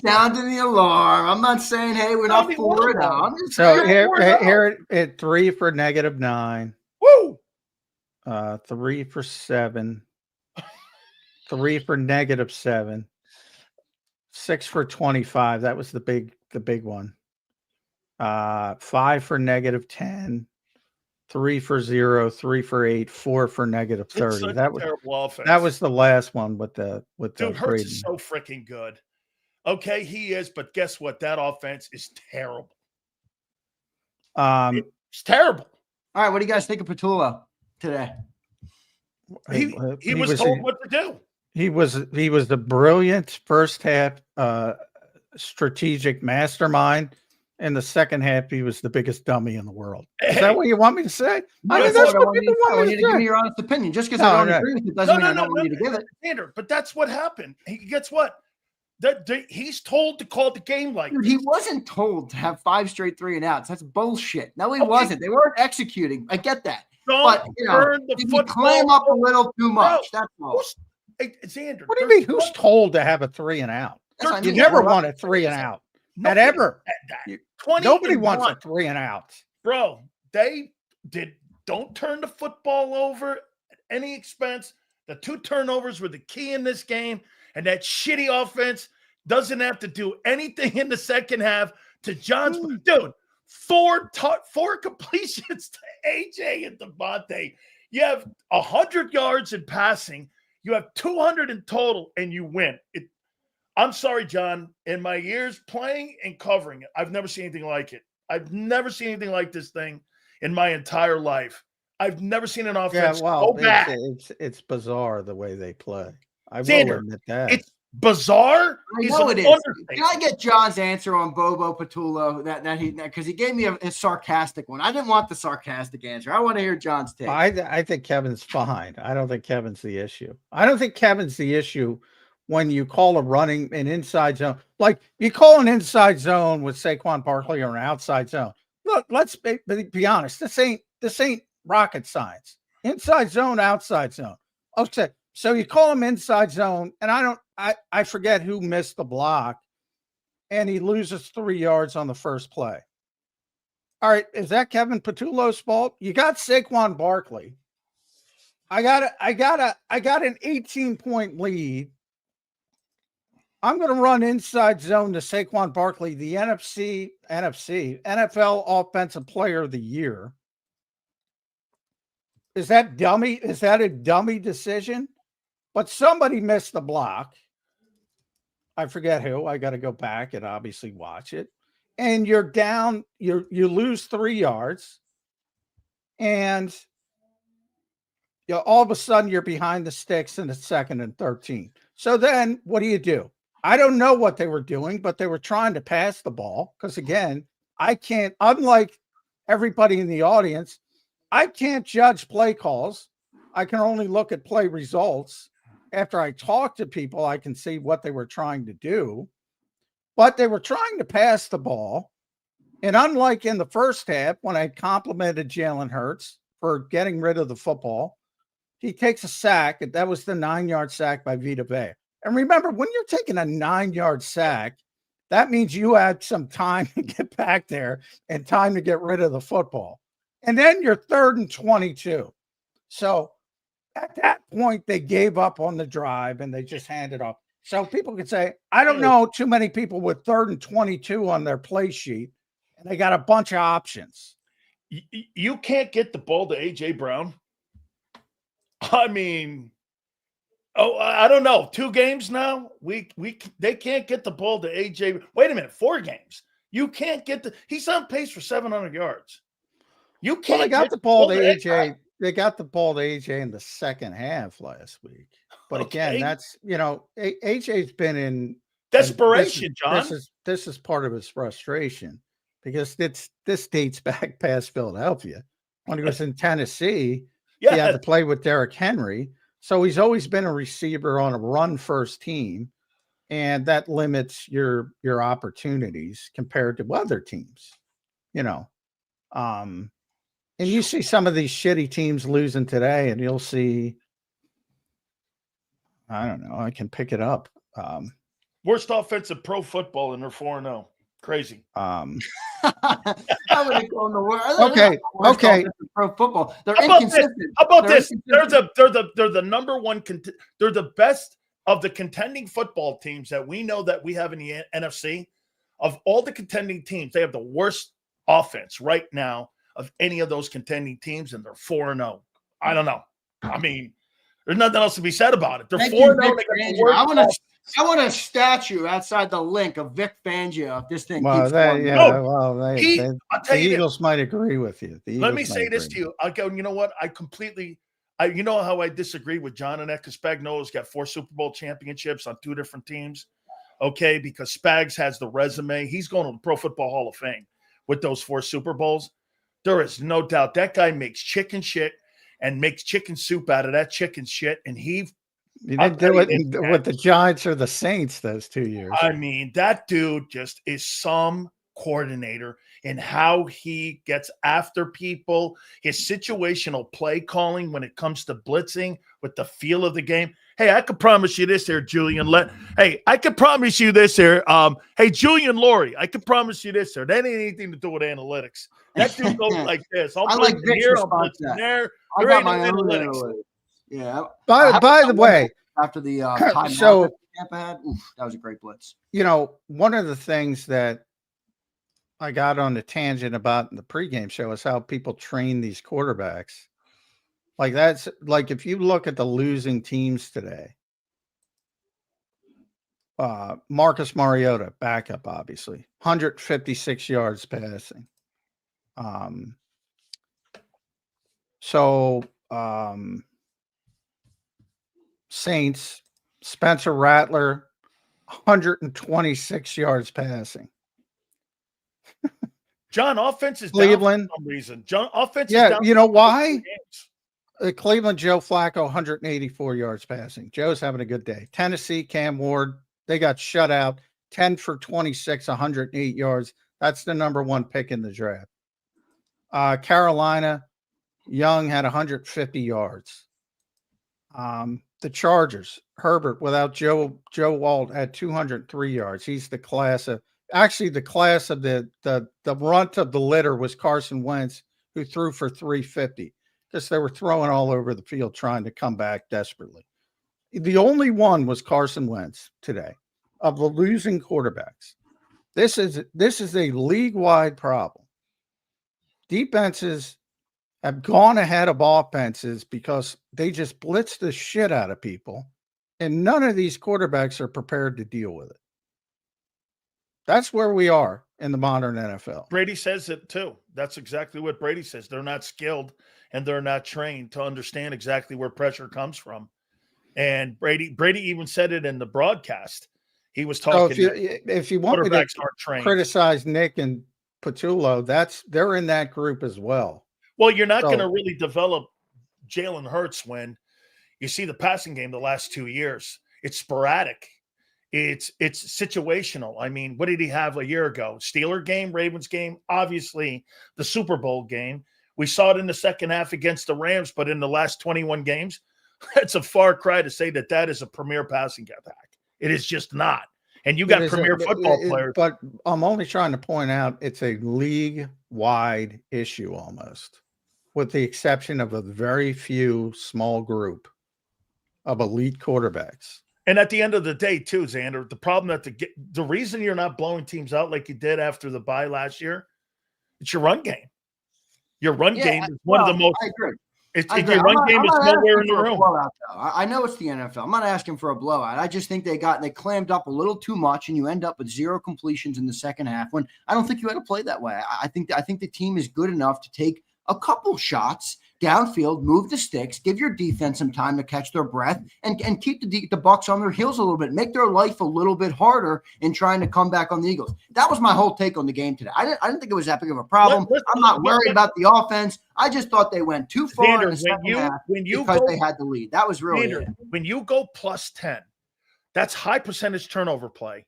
sounding the alarm. I'm not saying, hey, we're not 4-0. I'm just so here at 3 for -9. Woo! 3 for 7. 3 for -7. 6 for 25. That was the big one. 5 for -10. 3 for 0, 3 for 8, 4 for -30. That was the last one with the dude. Hurts is so freaking good. Okay, he is, but guess what? That offense is terrible. It's terrible. All right, what do you guys think of Petula today? He was told what to do. He was the brilliant first half strategic mastermind. In the second half, he was the biggest dummy in the world. Is that what you want me to say? That's what people want you to give me your honest opinion. Just because I don't agree with it doesn't mean I don't want you to give it. Andrew, but that's what happened. Guess what? He's told to call the game like Dude, he wasn't told to have 5 straight 3 and outs. That's bullshit. No, he wasn't. They weren't executing. I get that. But did he clam up a little too much? That's all. Xander, what do you mean? Who's told to have a 3 and out? You never want a 3 and out. Not ever. Nobody wants a 3 and out. Bro, don't turn the football over at any expense. The 2 turnovers were the key in this game, and that shitty offense doesn't have to do anything in the second half to John's. Dude, 4 completions to AJ and DeVonta. You have 100 yards in passing. You have 200 in total, and you win. I'm sorry, John. In my years playing and covering it, I've never seen anything like it. I've never seen anything like this thing in my entire life. I've never seen an offense go bad. It's bizarre the way they play. I will Xander, admit that. bizarre I is know an it is. understatement. Can I get John's answer on Bobo Patullo? Because he gave me a sarcastic one. I didn't want the sarcastic answer. I want to hear John's take. I think Kevin's fine. I don't think Kevin's the issue. I don't think Kevin's the issue when you call an inside zone. Like you call an inside zone with Saquon Barkley or an outside zone. Look, let's be honest. This ain't rocket science. Inside zone, outside zone. Okay. So you call him inside zone, and I forget who missed the block, and he loses 3 yards on the first play. All right, is that Kevin Patullo's fault? You got Saquon Barkley. I got an 18-point lead. I'm going to run inside zone to Saquon Barkley, the NFL Offensive Player of the Year. Is that dummy? Is that a dummy decision? But somebody missed the block. I forget who. I got to go back and obviously watch it. And you're down, you lose 3 yards. And all of a sudden you're behind the sticks in the 2nd and 13. So then what do? I don't know what they were doing, but they were trying to pass the ball. Because again, I can't, unlike everybody in the audience, I can't judge play calls. I can only look at play results. After I talk to people, I can see what they were trying to do. But they were trying to pass the ball. And unlike in the first half, when I complimented Jalen Hurts for getting rid of the football, he takes a sack. And that was the 9-yard sack by Vita Vea. And remember, when you're taking a 9-yard sack, that means you had some time to get back there and time to get rid of the football. And then you're 3rd and 22. So at that point, they gave up on the drive and they just handed off. So people could say, I don't know too many people with 3rd and 22 on their play sheet, and they got a bunch of options. You can't get the ball to A.J. Brown. I mean, I don't know. 2 games now? They can't get the ball to A.J. Wait a minute, 4 games. You can't get he's on pace for 700 yards. You can't they got the ball to A.J. They got the ball to AJ in the second half last week. But again, that's, AJ's been in desperation, John. This is part of his frustration because this dates back past Philadelphia. When he was in Tennessee, he had to play with Derrick Henry. So he's always been a receiver on a run-first team, and that limits your opportunities compared to other teams, And you see some of these shitty teams losing today, and you'll see, I don't know, I can pick it up. Worst offensive pro football, and they're 4-0. Crazy. I wouldn't call them the worst. Okay. Pro football. They're inconsistent. How about this? They're the number one. They're the best of the contending football teams that we know that we have in the NFC. Of all the contending teams, they have the worst offense right now of any of those contending teams, and they're 4-0. I don't know. I mean, there's nothing else to be said about it. They're 4-0. I want a statue outside the link of Vic Fangio if this thing keeps going. The Eagles might agree with you. Let me say this to you. I'll go, you know what? You know how I disagree with John and that, because Spagnuolo's got 4 Super Bowl championships on 2 different teams. Okay, because Spags has the resume. He's going to the Pro Football Hall of Fame with those 4 Super Bowls. There is no doubt that guy makes chicken shit and makes chicken soup out of that chicken shit. And he didn't do it with the Giants or the Saints those 2 years. I mean, that dude just is some coordinator in how he gets after people, his situational play calling when it comes to blitzing with the feel of the game. Hey, I could promise you this here, Julian. I could promise you this here. Hey, Julian Laurie, I could promise you this here. That ain't anything to do with analytics. That dude goes like this. I like Vic's response to that. There ain't no analytics. Yeah. By the way, after the time so Tampa had, that was a great blitz. One of the things that I got on the tangent about in the pregame show is how people train these quarterbacks. Like that's like if you look at the losing teams today, Marcus Mariota, backup, obviously, 156 yards passing. Saints, Spencer Rattler, 126 yards passing. John, offense is Cleveland, down for some reason. John, offense is yeah, down. you know why? Games. Cleveland, Joe Flacco, 184 yards passing. Joe's having a good day. Tennessee, Cam Ward, they got shut out. 10 for 26, 108 yards. That's the number one pick in the draft. Carolina, Young had 150 yards. The Chargers, Herbert without Joe Walt had 203 yards. He's the class of the runt of the litter was Carson Wentz, who threw for 350 because they were throwing all over the field trying to come back desperately. The only one was Carson Wentz today of the losing quarterbacks. This is a league-wide problem. Defenses have gone ahead of offenses because they just blitz the shit out of people, and none of these quarterbacks are prepared to deal with it. That's where we are in the modern NFL. Brady says it too. That's exactly what Brady says. They're not skilled and they're not trained to understand exactly where pressure comes from. And Brady even said it in the broadcast. He was talking. So if you want me to criticize Nick and Patullo, they're in that group as well. Well, you're not going to really develop Jalen Hurts when you see the passing game the last 2 years. It's sporadic. It's situational. I mean, what did he have a year ago? Steeler game, Ravens game, obviously the Super Bowl game. We saw it in the second half against the Rams, but in the last 21 games, it's a far cry to say that is a premier passing attack. It is just not. And you got premier football players. But I'm only trying to point out it's a league-wide issue almost, with the exception of a very few small group of elite quarterbacks. And at the end of the day, too, Zander, the problem that the reason you're not blowing teams out like you did after the bye last year, it's your run game. Your run game is one of the most. I agree. Your run game is nowhere in the room. I know it's the NFL. I'm not asking for a blowout. I just think they clammed up a little too much, and you end up with 0 completions in the second half. When I don't think you had to play that way. I think the team is good enough to take a couple shots downfield, move the sticks, give your defense some time to catch their breath, and keep the Bucs on their heels a little bit, make their life a little bit harder in trying to come back on the Eagles. That was my whole take on the game today. I didn't think it was that big of a problem. I'm not worried about the offense. I just thought they went too far in the second half because they had the lead. That was really it. When you go plus 10, that's high percentage turnover play.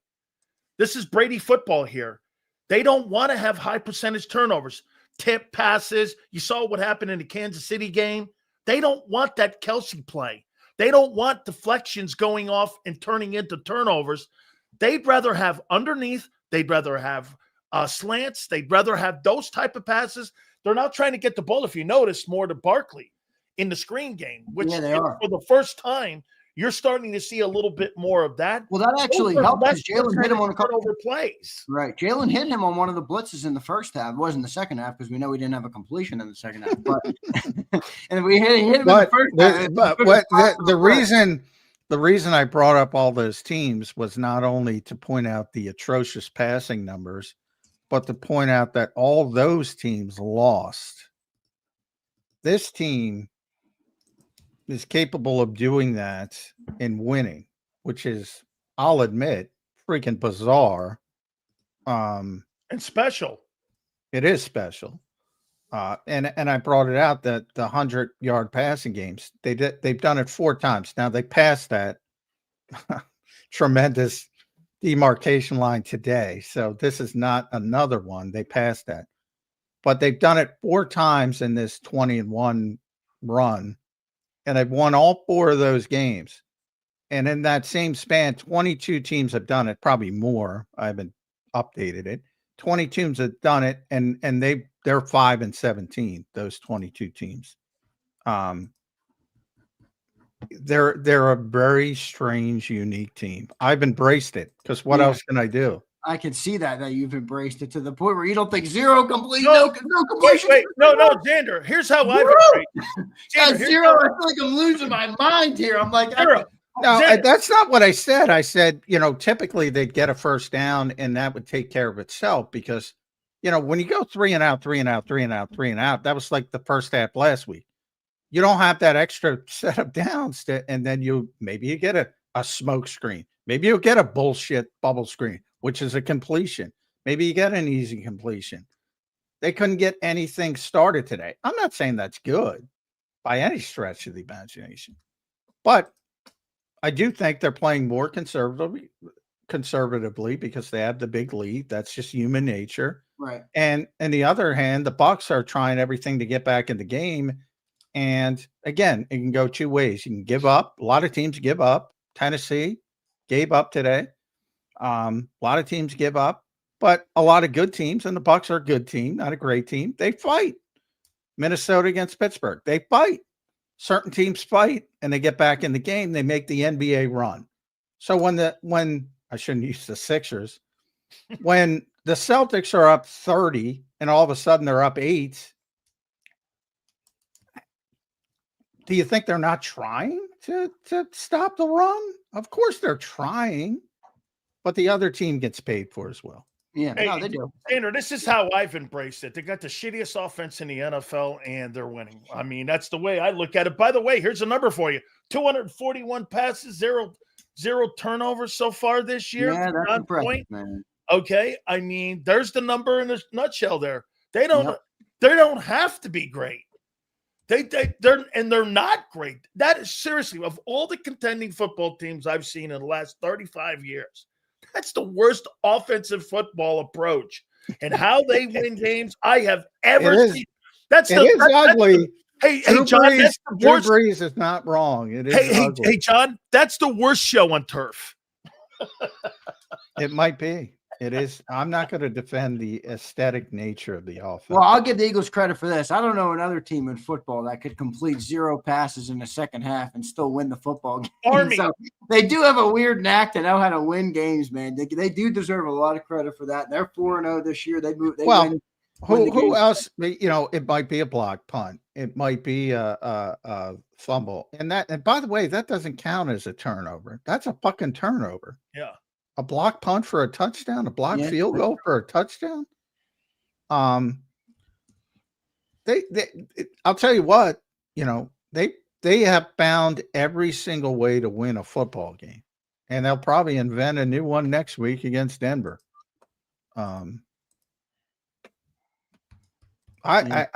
This is Brady football here. They don't want to have high percentage turnovers. Tip passes. You saw what happened in the Kansas City game. They don't want that Kelsey play. They don't want deflections going off and turning into turnovers. They'd rather have underneath. They'd rather have slants. They'd rather have those type of passes. They're not trying to get the ball, if you notice, more to Barkley in the screen game, which they are. For the first time, you're starting to see a little bit more of that. Well, that actually helped because Jalen hit him on a couple of plays. Right. Jalen hit him on one of the blitzes in the first half. It wasn't the second half because we know he didn't have a completion in the second half. But and we hit him in the first half. The reason I brought up all those teams was not only to point out the atrocious passing numbers, but to point out that all those teams lost. This team is capable of doing that and winning, which is, I'll admit, freaking bizarre. And special. It is special. And I brought it out that the 100-yard passing games, they've done it 4 times. Now they passed that tremendous demarcation line today. So this is not another one. They passed that. But they've done it 4 times in this 20-1 run. And they've won all 4 of those games. And in that same span, 22 teams have done it, probably more. I haven't updated it. 20 teams have done it, and they're 5-17, those 22 teams. They're a very strange, unique team. I've embraced it because what else can I do? I can see that you've embraced it to the point where you don't think 0 complete, no completion. Wait, no, Zander. Here's how I've embraced it. 0. I feel like I'm losing my mind here. I'm like, no, that's not what I said. I said, typically they'd get a first down and that would take care of itself because, when you go 3 and out, 3 and out, 3 and out, 3 and out, that was like the first half last week. You don't have that extra set of downs and then maybe you get a smoke screen. Maybe you'll get a bullshit bubble screen, which is a completion. Maybe you get an easy completion. They couldn't get anything started today. I'm not saying that's good by any stretch of the imagination, but I do think they're playing more conservatively because they have the big lead. That's just human nature. Right. And on the other hand, the Bucs are trying everything to get back in the game. And again, it can go two ways. You can give up. A lot of teams give up. Tennessee gave up today. A lot of teams give up, but a lot of good teams, and the Bucs are a good team, not a great team. They fight. Minnesota against Pittsburgh, they fight. Certain teams fight, and they get back in the game. They make the NBA run. So when I shouldn't use the Sixers, when the Celtics are up 30 and all of a sudden they're up 8, do you think they're not trying to stop the run? Of course they're trying, but the other team gets paid for as well. Yeah, hey, no, they do. Zander, this is how I've embraced it. They got the shittiest offense in the NFL, and they're winning. I mean, that's the way I look at it. By the way, here's a number for you: 241 passes, zero turnovers so far this year. Yeah, that's impressive, man. Okay, I mean, there's the number in a nutshell. There, they don't have to be great. They're not great. That is seriously, of all the contending football teams I've seen in the last 35 years, that's the worst offensive football approach. And how they win games I have ever seen. That's ugly. Hey, John, that's the worst. Drew Brees is not wrong. It is ugly. Hey, John, that's the worst show on turf. It might be. It is. I'm not going to defend the aesthetic nature of the offense. Well, I'll give the Eagles credit for this. I don't know another team in football that could complete 0 passes in the second half and still win the football game. Army. So they do have a weird knack to know how to win games, man. They do deserve a lot of credit for that. They're 4-0 this year. They win. Who else? You know, it might be a block punt. It might be a fumble. And by the way, that doesn't count as a turnover. That's a fucking turnover. Yeah. A block punt for a touchdown, a block field goal for a touchdown. I'll tell you what, you know, they have found every single way to win a football game, and they'll probably invent a new one next week against Denver. I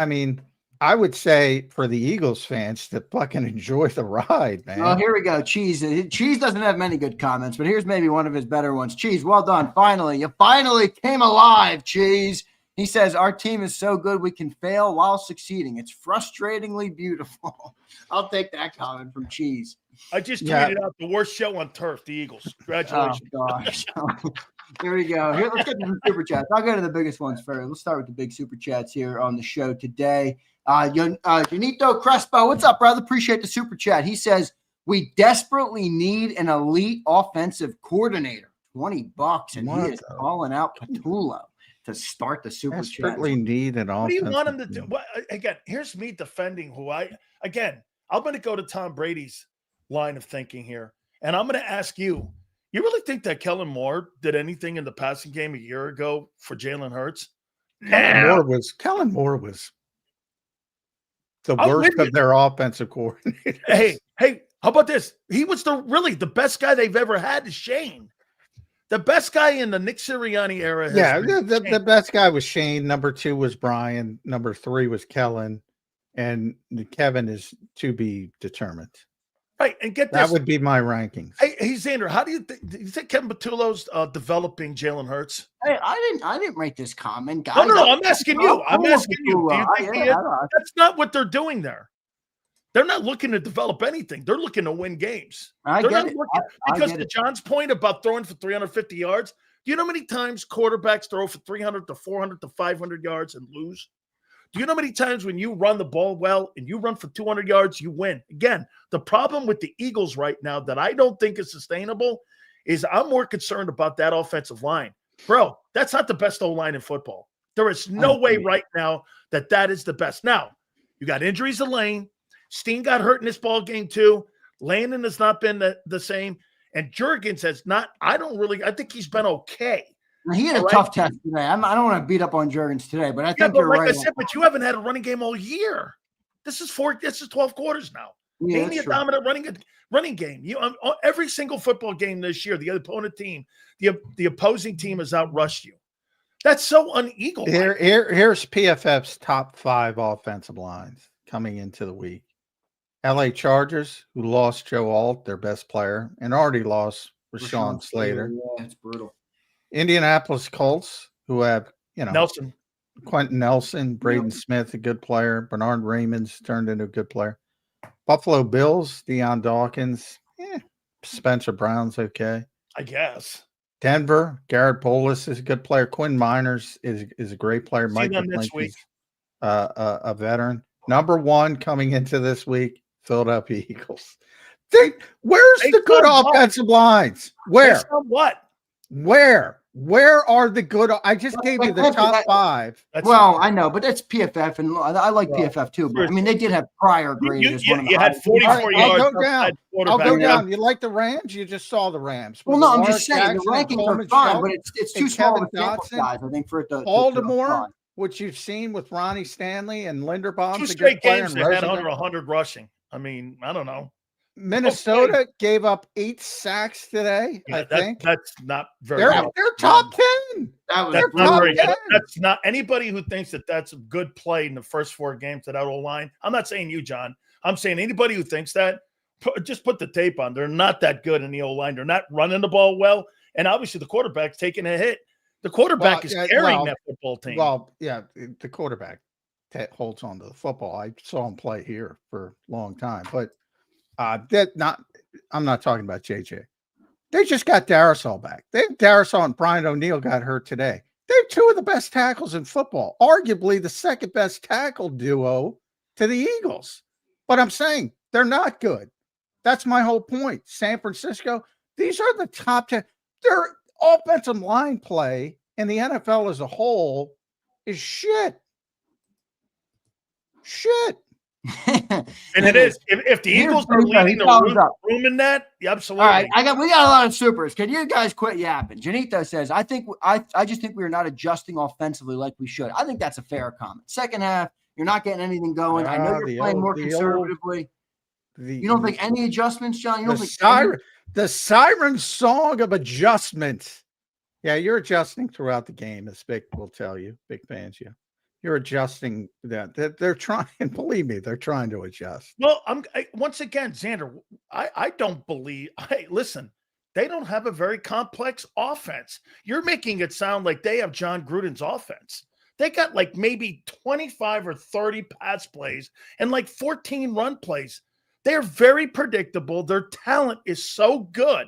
mean, I would say for the Eagles fans to fucking enjoy the ride, man. Oh, here we go. Cheese doesn't have many good comments, but here's maybe one of his better ones. Cheese, well done. Finally, you finally came alive, Cheese. He says, our team is so good we can fail while succeeding. It's frustratingly beautiful. I'll take that comment from Cheese. I just tweeted out the worst show on turf, the Eagles. Congratulations. Oh, gosh. Here we go. Here, let's get to the super chats. I'll go to the biggest ones first. Let's start with the big super chats here on the show today. Junito Crespo, what's up, brother? Appreciate the super chat. He says, we desperately need an elite offensive coordinator. $20, and he is calling out Patullo to start the super chat. Desperately need an offensive. What do you want him to do? What, again, here's me defending I'm going to go to Tom Brady's line of thinking here, and I'm going to ask you, you really think that Kellen Moore did anything in the passing game a year ago for Jalen Hurts? Kellen Moore was the worst of their offensive coordinators. Hey, how about this? He was really the best guy they've ever had is Shane. The best guy in the Nick Sirianni era. The best guy was Shane. Number 2 was Brian. Number 3 was Kellen. And Kevin is to be determined. Right, and get this. That would be my rankings. Hey, Zander, how do you think Kevin Patullo's developing Jalen Hurts? Hey, I didn't write this comment, guys. No, I'm asking you. I'm asking you. Do you think he is? That's not what they're doing there. They're not looking to develop anything. They're looking to win games. Because to John's point about throwing for 350 yards, do you know how many times quarterbacks throw for 300 to 400 to 500 yards and lose? Do you know how many times when you run the ball well and you run for 200 yards, you win? Again, the problem with the Eagles right now that I don't think is sustainable is I'm more concerned about that offensive line. Bro, that's not the best O-line in football. There is no way right now that is the best. Now, you got injuries to Lane. Steen got hurt in this ball game too. Landon has not been the same. And Jurgens has not – I think he's been okay. He had a tough test today. I don't want to beat up on Jurgens today, but I think you're right. I said, but you haven't had a running game all year. This is 12 quarters now. Yeah, Name me a dominant running game. Every single football game this year, the opponent team, the opposing team has outrushed you. That's so uneagle. Here's PFF's top 5 offensive lines coming into the week. LA Chargers, who lost Joe Alt, their best player, and already lost Rashawn Slater. Yeah, it's brutal. Indianapolis Colts, who have, Nelson. Quentin Nelson, Braden Smith, a good player. Bernard Raymond's turned into a good player. Buffalo Bills, Deion Dawkins. Spencer Brown's okay, I guess. Denver, Garrett Bowles is a good player. Quinn Miners is a great player. Mike McGlinchey's a veteran. Number 1 coming into this week, Philadelphia Eagles. Where's the good offensive lines? Where? What? Where are the good? I just gave you the top 5. I know, but that's PFF, and I like PFF too. But I mean, they did have prior grade. You had 44 yards. I'll go down. You like the Rams? You just saw the Rams. Well, no, I'm just saying the rankings are fine, but it's too small of a sample size, I think, for it to. Baltimore, which you've seen with Ronnie Stanley and Linderbaum. 2 straight games that had under 100 rushing. I mean, I don't know. Minnesota gave up 8 sacks today. I think that's not very. They're top 10. That's not very good. That's not anybody who thinks that that's a good play in the first 4 games to that old line. I'm not saying you, John. I'm saying anybody who thinks that, just put the tape on. They're not that good in the old line. They're not running the ball well, and obviously the quarterback's taking a hit. The quarterback is carrying that football team. Well, yeah, the quarterback holds on to the football. I saw him play here for a long time, but. I'm not talking about JJ. They just got Darrisaw back. Darrisaw and Brian O'Neill got hurt today. They're 2 of the best tackles in football, arguably the second best tackle duo to the Eagles. But I'm saying they're not good. That's my whole point. San Francisco, these are the top 10. Their offensive line play in the NFL as a whole is shit. And it is. If the Eagles are leading the room in that, absolutely. All right, we got a lot of supers. Can you guys quit yapping? Janito says, I just think we're not adjusting offensively like we should. I think that's a fair comment. Second half, you're not getting anything going. I know you're playing more conservatively. You don't think any adjustments, John? You don't think the siren song of adjustments. Yeah, you're adjusting throughout the game, as Vic will tell you. Vic Fangio. You're adjusting that. They're trying, believe me, they're trying to adjust. Well, once again, Zander, I don't believe. Hey, listen, they don't have a very complex offense. You're making it sound like they have John Gruden's offense. They got like maybe 25 or 30 pass plays and like 14 run plays. They're very predictable. Their talent is so good.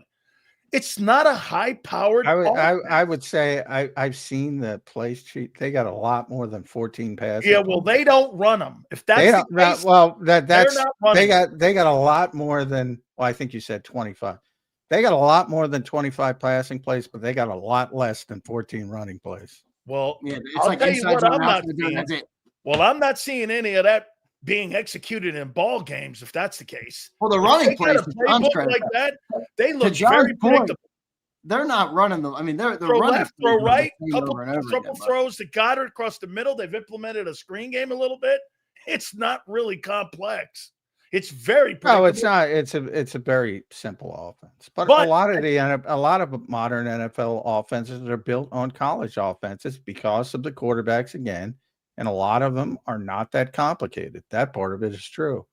It's not a high-powered. I would say I've seen the play sheet. They got a lot more than 14 passes. Yeah, well, they don't run them. If that's the case, they got a lot more than. Well, I think you said 25. They got a lot more than 25 passing plays, but they got a lot less than 14 running plays. Well, yeah, it's I'll like tell you what I'm not seeing. That's it. Well, I'm not seeing any of that being executed in ball games, if that's the case. Well, the running plays like that, they look very predictable. They're not running them. I mean, they're throw running left, throw right, couple throws to Goddard across the middle. They've implemented a screen game a little bit. It's not really complex. It's very predictable. No, it's not. It's a very simple offense. But a lot of modern NFL offenses are built on college offenses because of the quarterbacks again. And a lot of them are not that complicated. That part of it is true.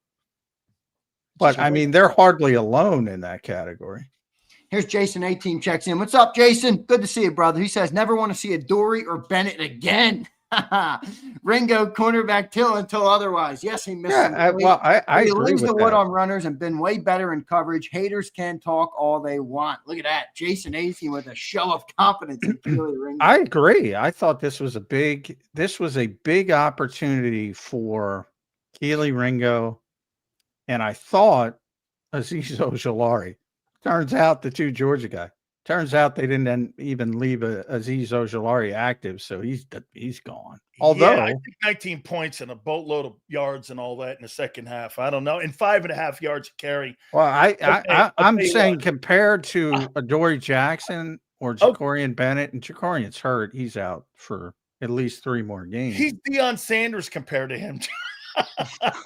But, I mean, they're hardly alone in that category. Here's Jason 18 checks in. What's up, Jason? Good to see you, brother. He says, never want to see a Dory or Bennett again. Ringo, cornerback Till until otherwise. Yes, he missed him. I he agree leaves with the wood that. on runners and been way better in coverage. Haters can talk all they want. Look at that. Jason 18 with a show of confidence in Keely Ringo. I agree. I thought this was a big opportunity for Keely Ringo. And I thought Azeez Ojulari. Turns out the 2 Georgia guy. Turns out they didn't even leave Azeez Ojulari active, so he's gone. Although I think 19 points and a boatload of yards and all that in the second half. I don't know. And 5.5 yards of carry. Well, I'm saying compared to Adoree Jackson or Jacorian Bennett, and Jacorian's hurt, he's out for at least 3 more games. He's Deion Sanders compared to him.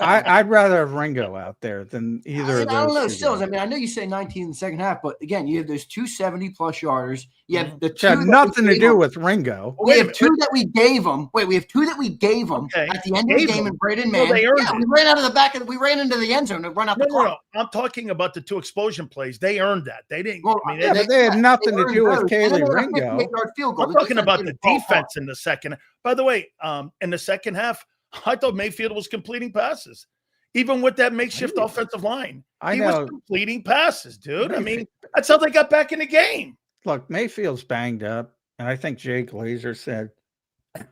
I'd rather have Ringo out there than either of those. I don't know, two Sills. guys. I mean, I know you say 19 in the second half, but again, you have those 270-plus yarders. You have the Which had two nothing to do with Ringo. We have two that we gave them. We have two that we gave them at the end of the game in Braden Mann. Well, they earned it. We ran out of the back we ran into the end zone and run out the clock. No. I'm talking about the two explosion plays. They earned that. They didn't. Well, I mean, Yeah, but they had nothing to do with Kaylee Ringo. I'm talking about the defense in the second. By the way, in the second half, I thought Mayfield was completing passes. Even with that makeshift offensive line, he was completing passes, dude. I mean, that's how they got back in the game. Look, Mayfield's banged up, and I think Jay Glazer said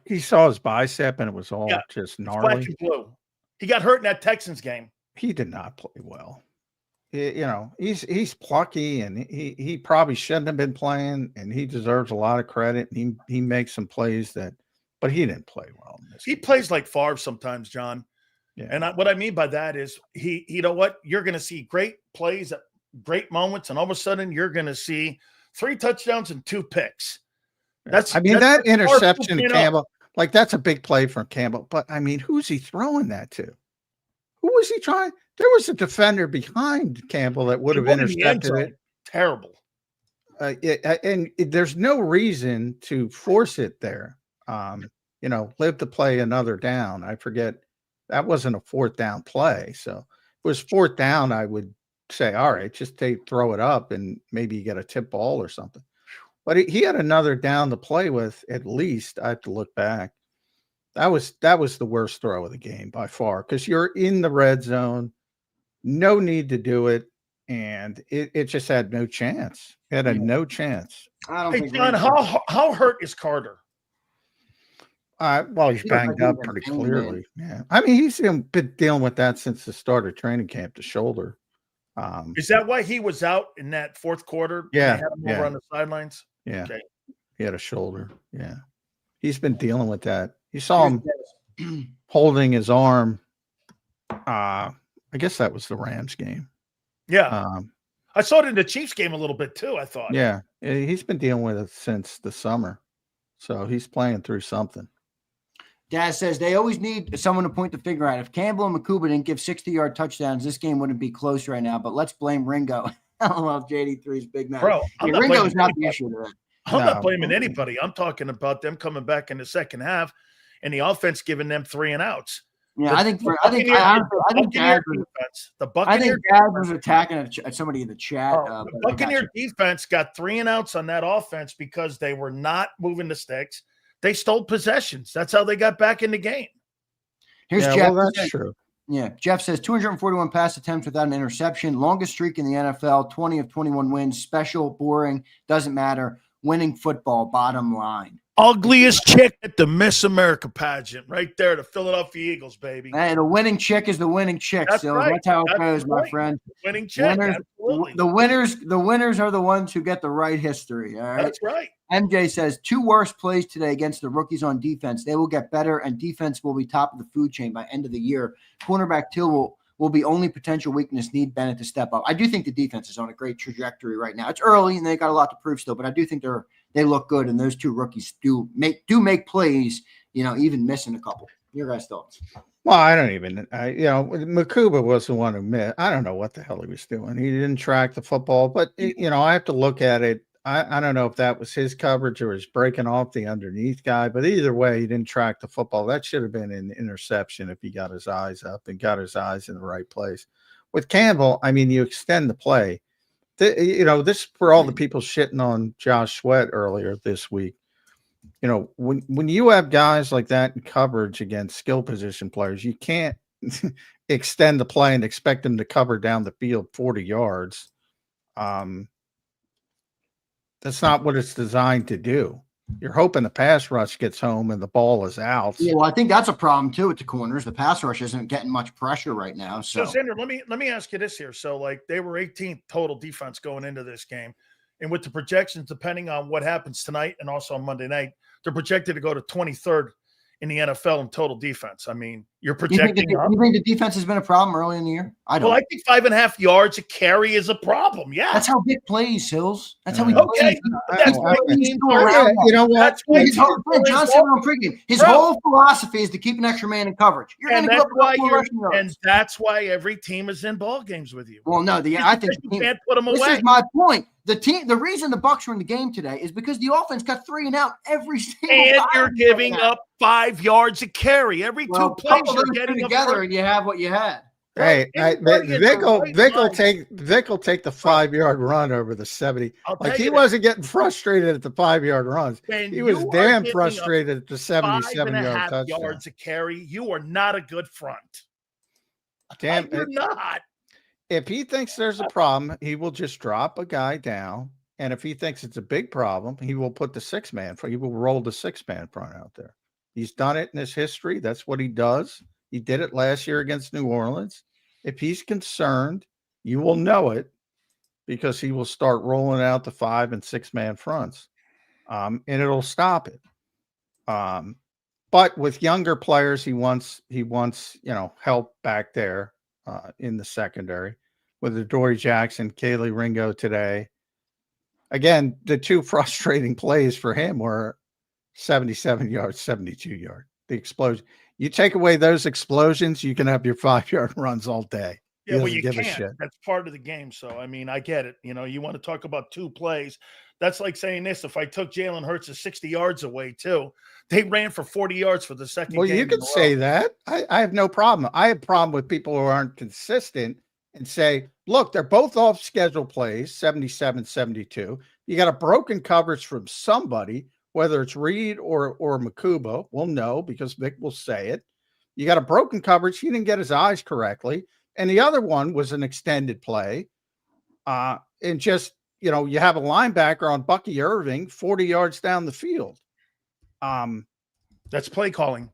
he saw his bicep and it was all just gnarly. Black and blue. He got hurt in that Texans game. He did not play well. He's plucky, and he probably shouldn't have been playing, and he deserves a lot of credit. He makes some plays but he didn't play well. He plays like Favre sometimes, John. Yeah. And what I mean by that is you know what? You're going to see great plays at great moments, and all of a sudden you're going to see 3 touchdowns and 2 picks. That's that interception to Campbell, like that's a big play from Campbell. But I mean, who's he throwing that to? Who was he trying? There was a defender behind Campbell that would have intercepted it. Terrible. And there's no reason to force it there. Live to play another down. I forget. That wasn't a 4th down play. So if it was 4th down, I would say, all right, just throw it up and maybe you get a tip ball or something. But he had another down to play with at least. I have to look back. That was the worst throw of the game by far, because you're in the red zone. No need to do it. And it just had no chance. It had no chance. Hey, John, how hurt is Carter? Well, he's banged up pretty clearly. Yeah, I mean, he's been dealing with that since the start of training camp, the shoulder. Is that why he was out in that 4th quarter? Yeah, they had him over on the sidelines. Yeah, okay. He had a shoulder. Yeah, he's been dealing with that. You saw him holding his arm. I guess that was the Rams game. Yeah, I saw it in the Chiefs game a little bit too. I thought. Yeah, he's been dealing with it since the summer, so he's playing through something. Dad says they always need someone to point the finger at. If Campbell and McCuba didn't give 60-yard touchdowns, this game wouldn't be close right now. But let's blame Ringo. I love JD3's big man. Bro, Ringo's not the issue there. I'm not blaming anybody. I'm talking about them coming back in the second half and the offense giving them 3 and outs. Yeah, I think Dad was attacking at somebody in the chat. The Buccaneer defense got 3 and outs on that offense because they were not moving the sticks. They stole possessions. That's how they got back in the game. Here's Jeff. Well, that's true. Yeah, Jeff says 241 pass attempts without an interception. Longest streak in the NFL, 20 of 21 wins. Special, boring, doesn't matter. Winning football, bottom line. Ugliest chick at the Miss America pageant, right there, the Philadelphia Eagles, baby. Hey, the winning chick is the winning chick. That's right. That's how it goes, my friend. Winning chick. The winners are the ones who get the right history. All right. That's right. MJ says 2 worst plays today against the rookies on defense. They will get better, and defense will be top of the food chain by end of the year. Cornerback Till will be only potential weakness. Need Bennett to step up. I do think the defense is on a great trajectory right now. It's early and they got a lot to prove still, but I do think they look good, and those 2 rookies do make plays. Even missing a couple. Your guys' thoughts? Well, I don't even. Makuba was the one who missed. I don't know what the hell he was doing. He didn't track the football, but I have to look at it. I don't know if that was his coverage or his breaking off the underneath guy, but either way, he didn't track the football. That should have been an interception if he got his eyes up and got his eyes in the right place. With Campbell, I mean, you extend the play. This for all the people shitting on Josh Sweat earlier this week. When you have guys like that in coverage against skill position players, you can't extend the play and expect them to cover down the field 40 yards. That's not what it's designed to do. You're hoping the pass rush gets home and the ball is out. Yeah, well, I think that's a problem too with the corners. The pass rush isn't getting much pressure right now. So Zander, let me ask you this here. So, like, they were 18th total defense going into this game, and with the projections, depending on what happens tonight and also on Monday night, they're projected to go to 23rd in the NFL in total defense. I mean, you're projecting. You think the defense has been a problem early in the year? I don't. Well, I think 5.5 yards a carry is a problem. Yeah. That's how Vic plays, Hills. That's how he Okay. plays. That's why teams are Yeah, you know what? That's why His whole, teams John are said it on pregame. His whole philosophy is to keep an extra man in coverage. You're going to give up a couple of rushing yards. and that's why every team is in ball games with you. Well, no, I think you can't put them this away. is my point. The reason the Bucs are in the game today is because the offense got 3 and out every single And time. you're giving up 5 yards a carry. Every 2 plays you're getting together, and you have what you had. Hey, Vic will take the 5-yard run over the 70. Like he wasn't getting frustrated at the 5-yard runs. He was damn frustrated at the 77-yard touchdown. Yards a carry. You are not a good front. Damn, you're not. If he thinks there's a problem, he will just drop a guy down. And if he thinks it's a big problem, he will put the 6-man front. He will roll the 6-man front out there. He's done it in his history. That's what he does. He did it last year against New Orleans. If he's concerned, you will know it because he will start rolling out the 5- and 6-man fronts, and it'll stop it. But with younger players, he wants help back there in the secondary with Adoree Jackson, Kaylee Ringo today. Again, the 2 frustrating plays for him were 77 yards, 72 yards. The explosion. You take away those explosions, you can have your 5-yard runs all day. Yeah, well, you can't. That's part of the game. So, I mean, I get it. You know, you want to talk about 2 plays. That's like saying this. If I took Jalen Hurts 60 yards away, too, they ran for 40 yards for the second game. Well, you can say that. I have no problem. I have a problem with people who aren't consistent and say, look, they're both off schedule plays, 77, 72. You got a broken coverage from somebody, whether it's Reed or Makuba. We'll know because Vic will say it. You got a broken coverage. He didn't get his eyes correctly. And the other one was an extended play. And just, you have a linebacker on Bucky Irving 40 yards down the field. That's play calling.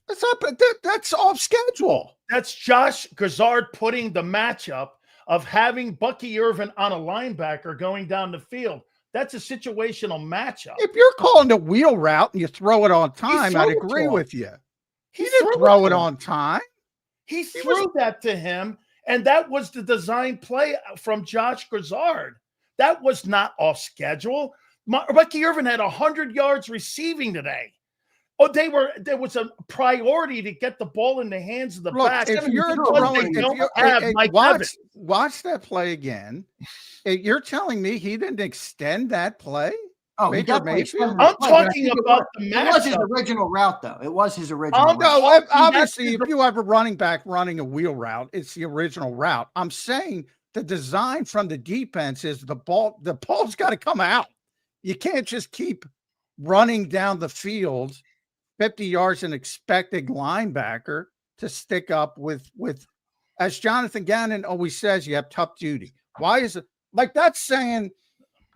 That's off schedule. That's Josh Gazard putting the matchup of having Bucky Irving on a linebacker going down the field. That's a situational matchup. If you're calling a wheel route and you throw it on time, I'd agree with you. He didn't throw it on time. He threw that to him, and that was the design play from Josh Gazard. That was not off schedule. Bucky Irving had 100 yards receiving today. Oh, there was a priority to get the ball in the hands of the backs. If you're watch that play again. You're telling me he didn't extend that play? Oh, Baker Mayfield? I'm talking about the matchup. It was his original route, though. It was his original route. No, obviously, if you have a running back running a wheel route, it's the original route. I'm saying the design from the defense is the ball's got to come out. You can't just keep running down the field 50 yards and expecting linebacker to stick up with, as Jonathan Gannon always says, you have tough duty. Why is it like that's saying,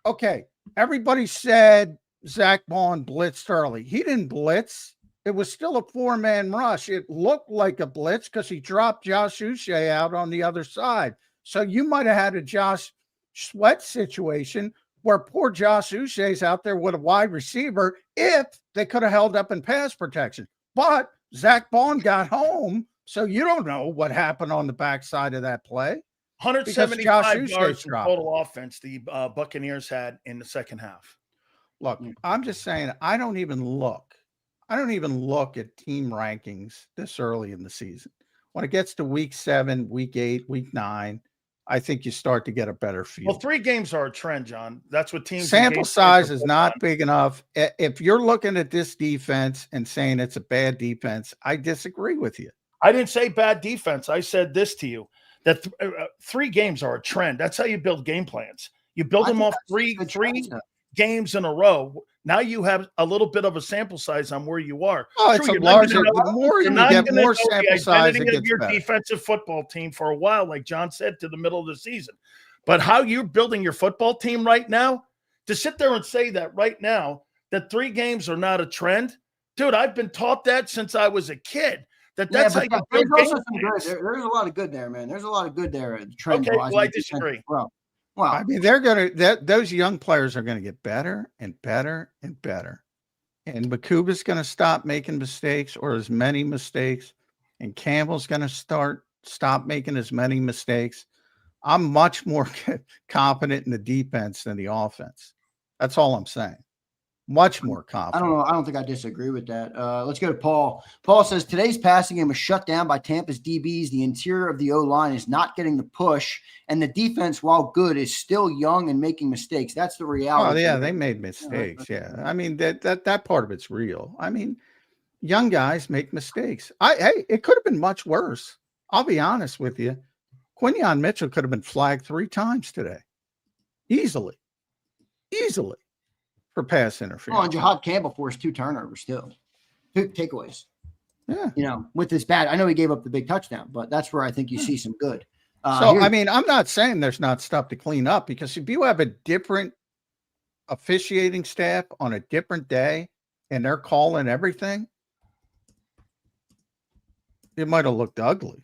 okay, everybody said Zach Bond blitzed early. He didn't blitz. It was still a 4-man rush. It looked like a blitz because he dropped Josh Uche out on the other side. So you might have had a Josh Sweat situation where poor Josh Uche's out there with a wide receiver if they could have held up in pass protection. But Zach Bond got home, so you don't know what happened on the backside of that play. 175 yards in total offense the Buccaneers had in the second half. Look, I'm just saying I don't even look at team rankings this early in the season. When it gets to week 7, week 8, week 9, I think you start to get a better feel. Well, 3 games are a trend, John. That's what teams. Sample size is not big enough. If you're looking at this defense and saying it's a bad defense, I disagree with you. I didn't say bad defense. I said this to you, that 3 games are a trend. That's how you build game plans. You build them off three games in a row. Now you have a little bit of a sample size on where you are. Oh, it's a larger. The more you get, more sample size. It gets your better. Defensive football team for a while, like John said, to the middle of the season. But how you're building your football team right now, to sit there and say that right now, that 3 games are not a trend, dude, I've been taught that since I was a kid. That's how you build game plans. There's a lot of good there, man. There's a lot of good there. Trend okay, well, I disagree. Well, I mean, those young players are going to get better and better and better. And Makuba's going to stop making mistakes or as many mistakes. And Campbell's going to start stop making as many mistakes. I'm much more confident in the defense than the offense. That's all I'm saying. Much more confident. I don't know. I don't think I disagree with that. Let's go to Paul. Paul says today's passing game was shut down by Tampa's DBs. The interior of the O-line is not getting the push, and the defense, while good, is still young and making mistakes. That's the reality. Oh, yeah, they made mistakes. Yeah. I mean, that part of it's real. I mean, young guys make mistakes. Hey, it could have been much worse. I'll be honest with you. Quinyon Mitchell could have been flagged 3 times today. Easily. For pass interference. Oh, and Jahad Campbell forced 2 turnovers still. 2 takeaways. Yeah. You know, with this bad, I know he gave up the big touchdown, but that's where I think you see some good. I mean, I'm not saying there's not stuff to clean up, because if you have a different officiating staff on a different day and they're calling everything, it might have looked ugly.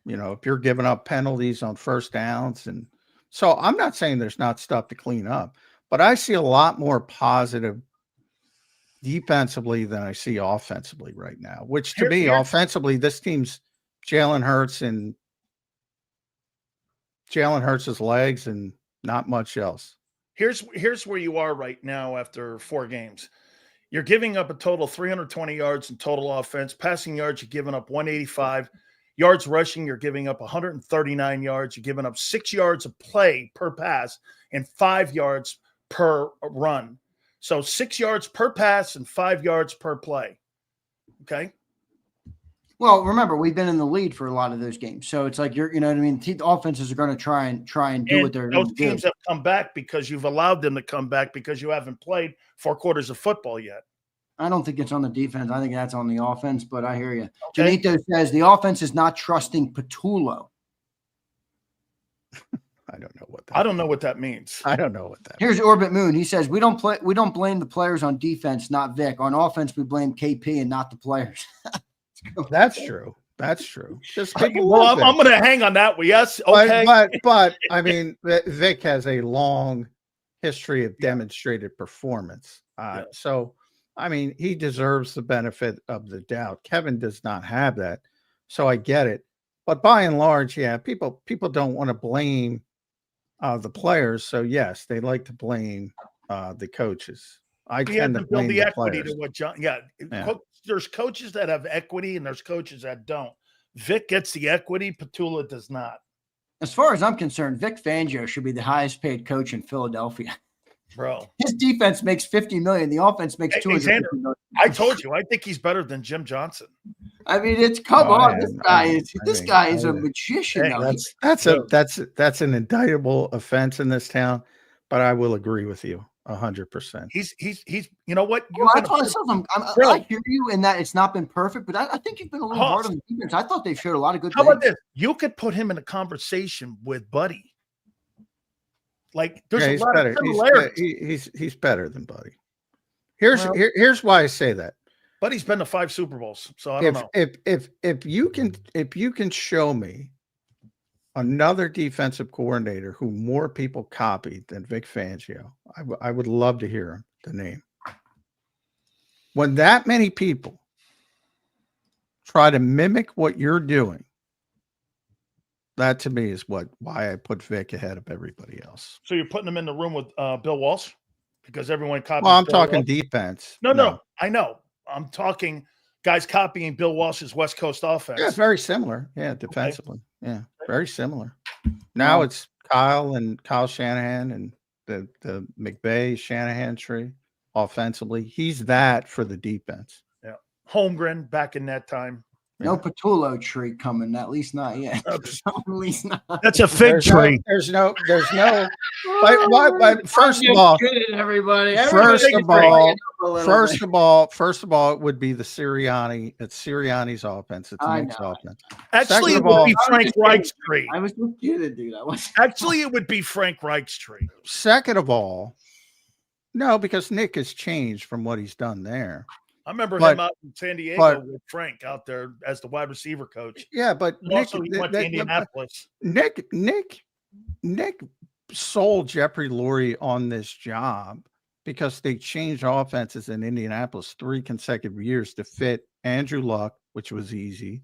You know, if you're giving up penalties on first downs. And so I'm not saying there's not stuff to clean up, but I see a lot more positive defensively than I see offensively right now, which to me, offensively, this team's Jalen Hurts and Jalen Hurts' legs and not much else. Here's where you are right now after 4 games. You're giving up a total of 320 yards in total offense. Passing yards, you're giving up 185. Yards rushing, you're giving up 139 yards. You're giving up 6 yards of play per pass and 5 yards per run. So 6 yards per pass and 5 yards per play. Okay. Well, remember, we've been in the lead for a lot of those games. So it's like, you know what I mean? The offenses are going to try and do what they're going to do. Those teams have come back because you've allowed them to come back because you haven't played 4 quarters of football yet. I don't think it's on the defense. I think that's on the offense, but I hear you. Okay. Janito says the offense is not trusting Patullo. I don't know what that means. I don't know what that means. I don't know what that Here's Orbit Moon. He says we don't blame the players on defense, not Vic. On offense, we blame KP and not the players. That's true. That's true. Just Well, I'm going to hang on that one. Yes. Okay. But I mean, Vic has a long history of demonstrated performance. So, I mean, he deserves the benefit of the doubt. Kevin does not have that. So I get it. But by and large, yeah, people don't want to blame the players. So yes, they like to blame the coaches. I tend to blame the equity players. to what John. Yeah. There's coaches that have equity and there's coaches that don't. Vic gets the equity. Patullo does not. As far as I'm concerned, Vic Fangio should be the highest paid coach in Philadelphia. Bro, his defense makes $50 million. The offense makes $250 million. I told you, I think he's better than Jim Johnson. I mean, it's come on. This guy is a magician. Hey, that's an indictable offense in this town, but I will agree with you 100%. He's you know what? I hear you in that it's not been perfect, but I think you've been a little hard on the defense. I thought they've showed a lot of good things. How about this? You could put him in a conversation with Buddy. Like there's a lot of similarities. He's better than Buddy. Here's why I say that. Buddy's been to 5 Super Bowls, so I don't know. If you can show me another defensive coordinator who more people copied than Vic Fangio, I would love to hear the name. When that many people try to mimic what you're doing, that to me is why I put Vic ahead of everybody else. So you're putting him in the room with Bill Walsh because everyone copies. Well, I'm Bill talking Walsh. Defense. No, I know. I'm talking guys copying Bill Walsh's West Coast offense. Yeah, it's very similar. Yeah, defensively. Okay. Yeah, very similar. Now it's Kyle Shanahan and the McVay Shanahan tree offensively. He's that for the defense. Yeah, Holmgren back in that time. No Patullo tree coming, at least not yet. At least not. That's a fig tree. There's no. But first of all, everybody. First of all, it would be the Sirianni. It's Sirianni's offense. It's Nick's offense. Actually, it would be Frank Reich's tree. I was with you to do that. Actually, it would be Frank Reich's tree. Second of all, no, because Nick has changed from what he's done there. I remember him out in San Diego with Frank out there as the wide receiver coach. Yeah, but Nick went to Indianapolis. Nick sold Jeffrey Lurie on this job because they changed offenses in Indianapolis 3 consecutive years to fit Andrew Luck, which was easy.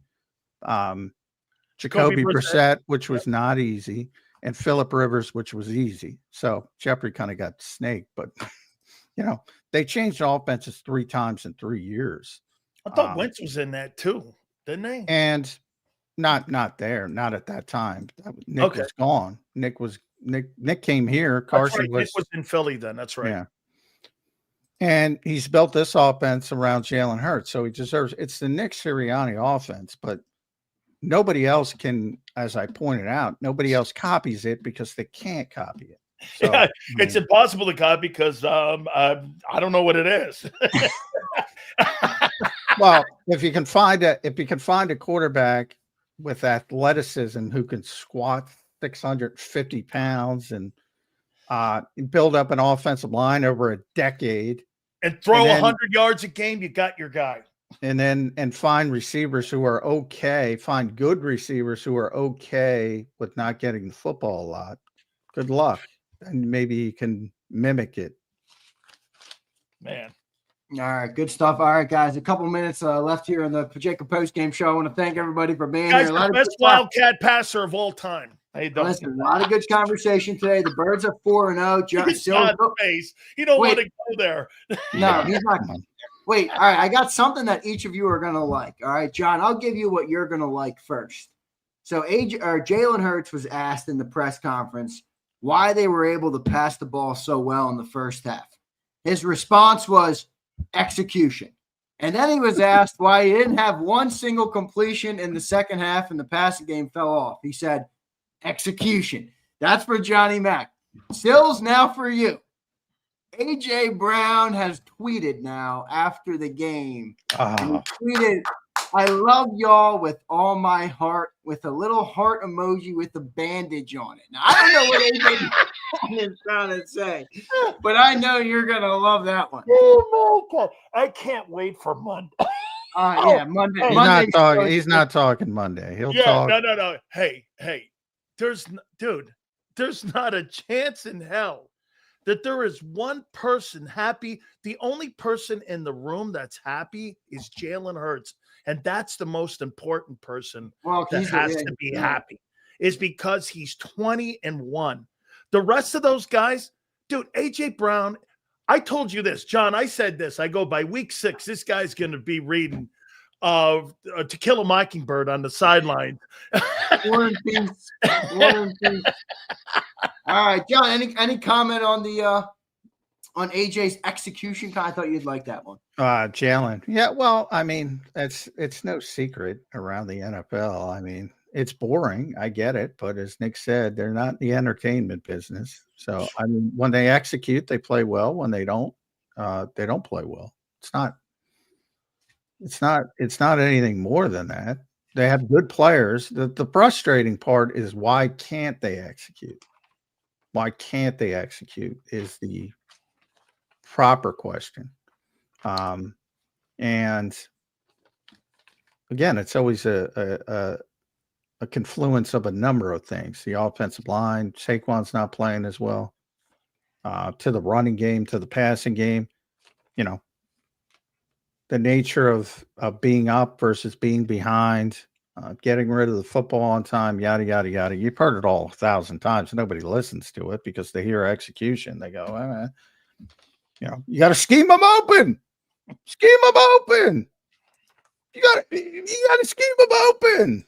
Jacoby Brissett, which was not easy, and Phillip Rivers, which was easy. So Jeffrey kind of got snaked, but they changed offenses 3 times in 3 years. I thought Wentz was in that too, didn't they? And not there, not at that time. Nick was gone. Nick came here. Carson Nick was in Philly then. That's right. Yeah. And he's built this offense around Jalen Hurts, so he deserves. It's the Nick Sirianni offense, but nobody else can, as I pointed out, nobody else copies it because they can't copy it. So, yeah, it's impossible to copy because I don't know what it is. Well, if you can find a quarterback with athleticism who can squat 650 pounds and build up an offensive line over a decade and throw 100 yards a game, you got your guy. And find receivers who are okay, find good receivers who are okay with not getting the football a lot. Good luck. And maybe you can mimic it. Man. All right, good stuff. All right, guys, a couple minutes left here in the JAKIB Postgame Show. I want to thank everybody for being here. The best Wildcat passer of all time. Listen, a lot of good conversation today. The Birds are 4-0. He don't want to go there. No, he's not. Wait, all right, I got something that each of you are going to like. All right, John, I'll give you what you're going to like first. So Jalen Hurts was asked in the press conference why they were able to pass the ball so well in the first half. His response was execution. And then he was asked why he didn't have one single completion in the second half and the passing game fell off. He said, execution. That's for Johnny Mac. Sills, now for you. A.J. Brown has tweeted now after the game. And he tweeted, I love y'all with all my heart, with a little heart emoji with a bandage on it. Now, I don't know what A.J. Brown is trying to say, but I know you're going to love that one. I can't wait for Monday. Monday. He's not talking Monday. He'll talk. No. Hey. There's not a chance in hell that there is one person happy. The only person in the room that's happy is Jalen Hurts. And that's the most important person that has to be happy, is because he's 20-1. The rest of those guys, dude, A.J. Brown, I told you this, John, I said this. I go, by week 6, this guy's going to be reading To Kill a Mockingbird on the sideline. War and peace. All right, John, any comment on the on AJ's execution? I thought you'd like that one. Jalen. Yeah, well, I mean, it's no secret around the NFL. I mean, it's boring. I get it. But as Nick said, they're not in the entertainment business. So, I mean, when they execute, they play well. When they don't play well. It's not anything more than that. They have good players. The frustrating part is, why can't they execute? Why can't they execute is the proper question. And again, it's always a confluence of a number of things. The offensive line, Saquon's not playing as well. To the running game, to the passing game, the nature of being up versus being behind, getting rid of the football on time, yada, yada, yada. You've heard it all 1,000 times. Nobody listens to it because they hear execution. They go, you got to scheme them open. Scheme them open. You got to scheme them open.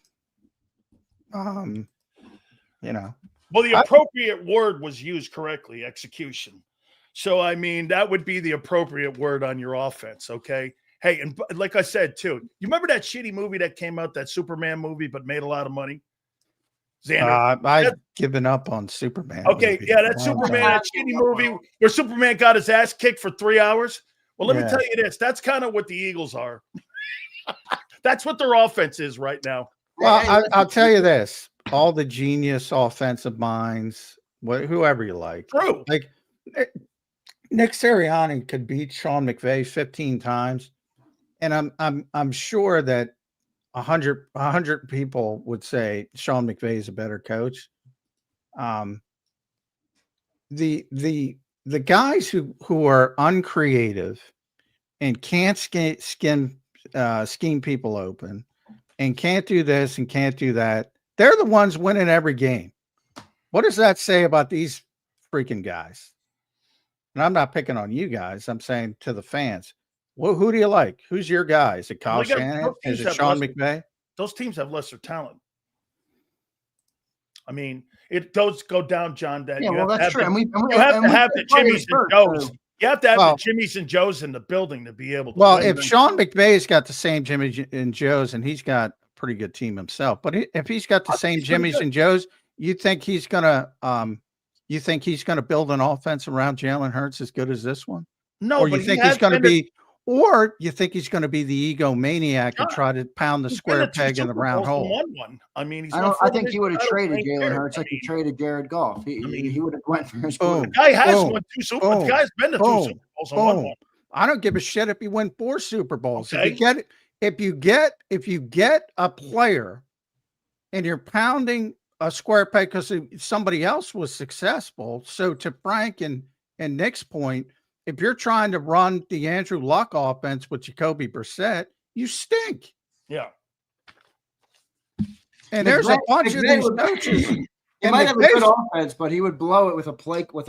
Well, the appropriate word was used correctly, execution. So, I mean, that would be the appropriate word on your offense, okay? Hey, and like I said, too, you remember that shitty movie that came out, that Superman movie, but made a lot of money? Xander? I've given up on Superman. Okay, movie. yeah, that Superman, that shitty movie where Superman got his ass kicked for 3 hours. Well, let me tell you this. That's kind of what the Eagles are. That's what their offense is right now. Well, I'll tell you this. All the genius offensive minds, whoever you like. True. Like, Nick Sirianni could beat Sean McVay 15 times. And I'm sure that 100 people would say Sean McVay is a better coach. The guys who are uncreative and can't scheme people open and can't do this and can't do that, They're the ones winning every game. What does that say about these freaking guys? And I'm not picking on you guys. I'm saying to the fans, well, who do you like? Who's your guy? Is it Kyle Shanahan? Is it Sean McVay? Those teams have lesser talent. I mean, it does go down, John. That yeah, you well, have that's to have true. you have to have the Jimmys and Joes. You have to have the Jimmys and Joes in the building to be able to. Well, if Sean McVay's got the same Jimmy and Joes, and he's got a pretty good team himself, but if he's got the same Jimmys and Joes, you think he's gonna build an offense around Jalen Hurts as good as this one? No, or you think he's going to be, or you think he's going to be the egomaniac and try to pound the square peg in the round hole? I mean, I think he would have traded Jalen Hurts like he traded Jared Goff. He would have went for his boom. The guy has won 2 Super Bowls. The guy's been to 2 Super Bowls and won one. I don't give a shit if he win 4 Super Bowls. Okay. If you get a player and you're pounding a square peg because somebody else was successful. So to Frank and Nick's point, if you're trying to run the Andrew Luck offense with Jacoby Brissett, you stink. Yeah. And there's a bunch of these coaches. He might have a good offense, but he would blow it with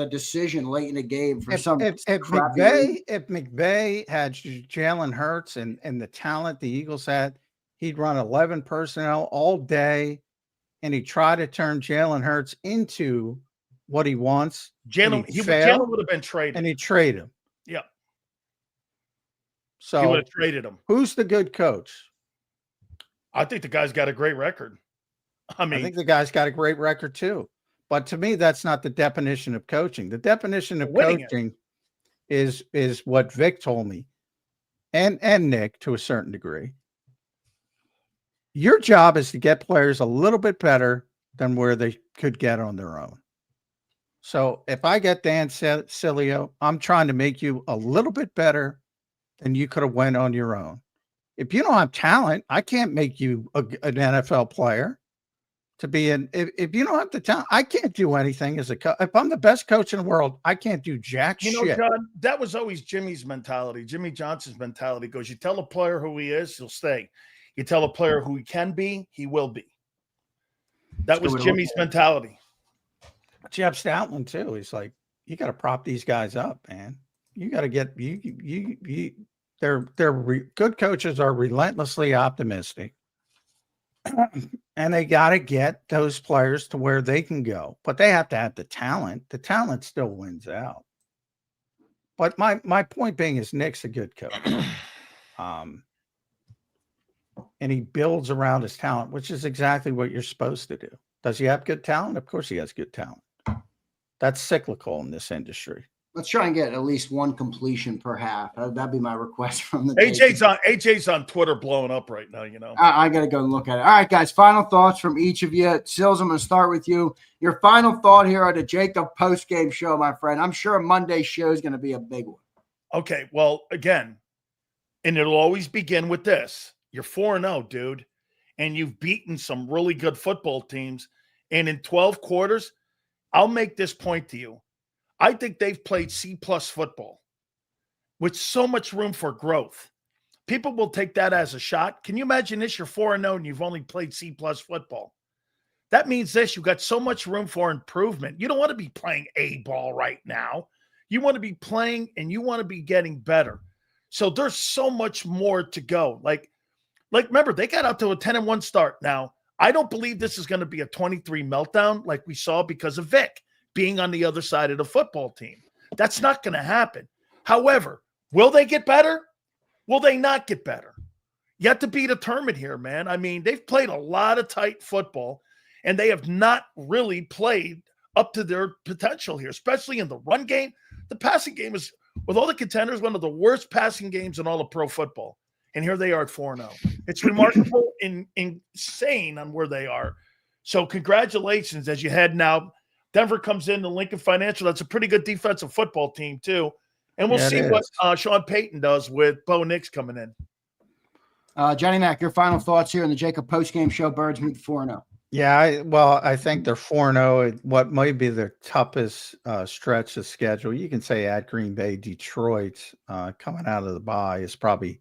a decision late in the game for some. If McVay had Jalen Hurts and the talent the Eagles had, he'd run 11 personnel all day, and he tried to turn Jalen Hurts into what he wants. Jalen would have been traded. And he traded him. Yeah. So he would have traded him. Who's the good coach? I think the guy's got a great record. I think the guy's got a great record too. But to me, that's not the definition of coaching. The definition of coaching is what Vic told me and Nick to a certain degree. Your job is to get players a little bit better than where they could get on their own. So if I get Dan Sileo, I'm trying to make you a little bit better than you could have went on your own. If you don't have talent, I can't make you an NFL player to be in. If you don't have the talent, I can't do anything as a coach. If I'm the best coach in the world, I can't do jack shit. John, that was always Jimmy's mentality. Jimmy Johnson's mentality goes, you tell a player who he is, he'll stay. You tell a player who he can be, he will be. That was Jimmy's mentality. Jeff Stoutland too. He's like, you got to prop these guys up, man. You got to get good coaches are relentlessly optimistic, and they got to get those players to where they can go. But they have to have the talent. The talent still wins out. But my point being is Nick's a good coach, and he builds around his talent, which is exactly what you're supposed to do. Does he have good talent? Of course he has good talent. That's cyclical in this industry. Let's try and get at least one completion per half. That'd be my request from the AJ's on Twitter blowing up right now, you know. I got to go and look at it. All right, guys, final thoughts from each of you. Sills, I'm going to start with you. Your final thought here at the JAKIB Postgame Show, my friend. I'm sure Monday's show is going to be a big one. Okay, well, again, and it'll always begin with this. You're 4-0, dude, and you've beaten some really good football teams. And in 12 quarters, I'll make this point to you. I think they've played C-plus football with so much room for growth. People will take that as a shot. Can you imagine this? You're 4-0 and you've only played C-plus football. That means this. You've got so much room for improvement. You don't want to be playing A ball right now. You want to be playing and you want to be getting better. So there's so much more to go. Like remember, they got out to a 10-1 start. Now, I don't believe this is going to be a 23 meltdown like we saw because of Vic being on the other side of the football team. That's not going to happen. However, will they get better? Will they not get better? You have to be determined here, man. I mean, they've played a lot of tight football, and they have not really played up to their potential here, especially in the run game. The passing game is, with all the contenders, one of the worst passing games in all of pro football. And here they are at 4-0. It's remarkable and insane on where they are. So congratulations as you head now. Denver comes in to Lincoln Financial. That's a pretty good defensive football team, too. And we'll see what Sean Payton does with Bo Nix coming in. Johnny Mac, your final thoughts here in the JAKIB Postgame Show. Birds meet 4-0. Yeah, I think they're 4-0. What might be their toughest stretch of schedule, you can say at Green Bay, Detroit, coming out of the bye is probably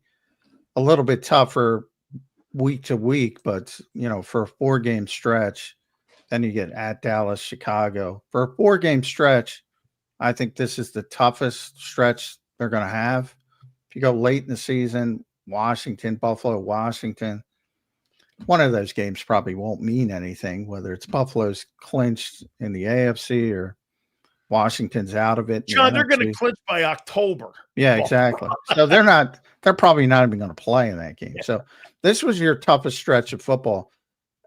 a little bit tougher week to week, but for a 4-game stretch, then you get at Dallas, Chicago. For a 4-game stretch, I think this is the toughest stretch they're going to have. If you go late in the season, Washington, Buffalo, Washington, one of those games probably won't mean anything, whether it's Buffalo's clinched in the AFC or Washington's out of it. John, they're going to clinch by October. Yeah, exactly. So they're probably not even going to play in that game. Yeah. So this was your toughest stretch of football.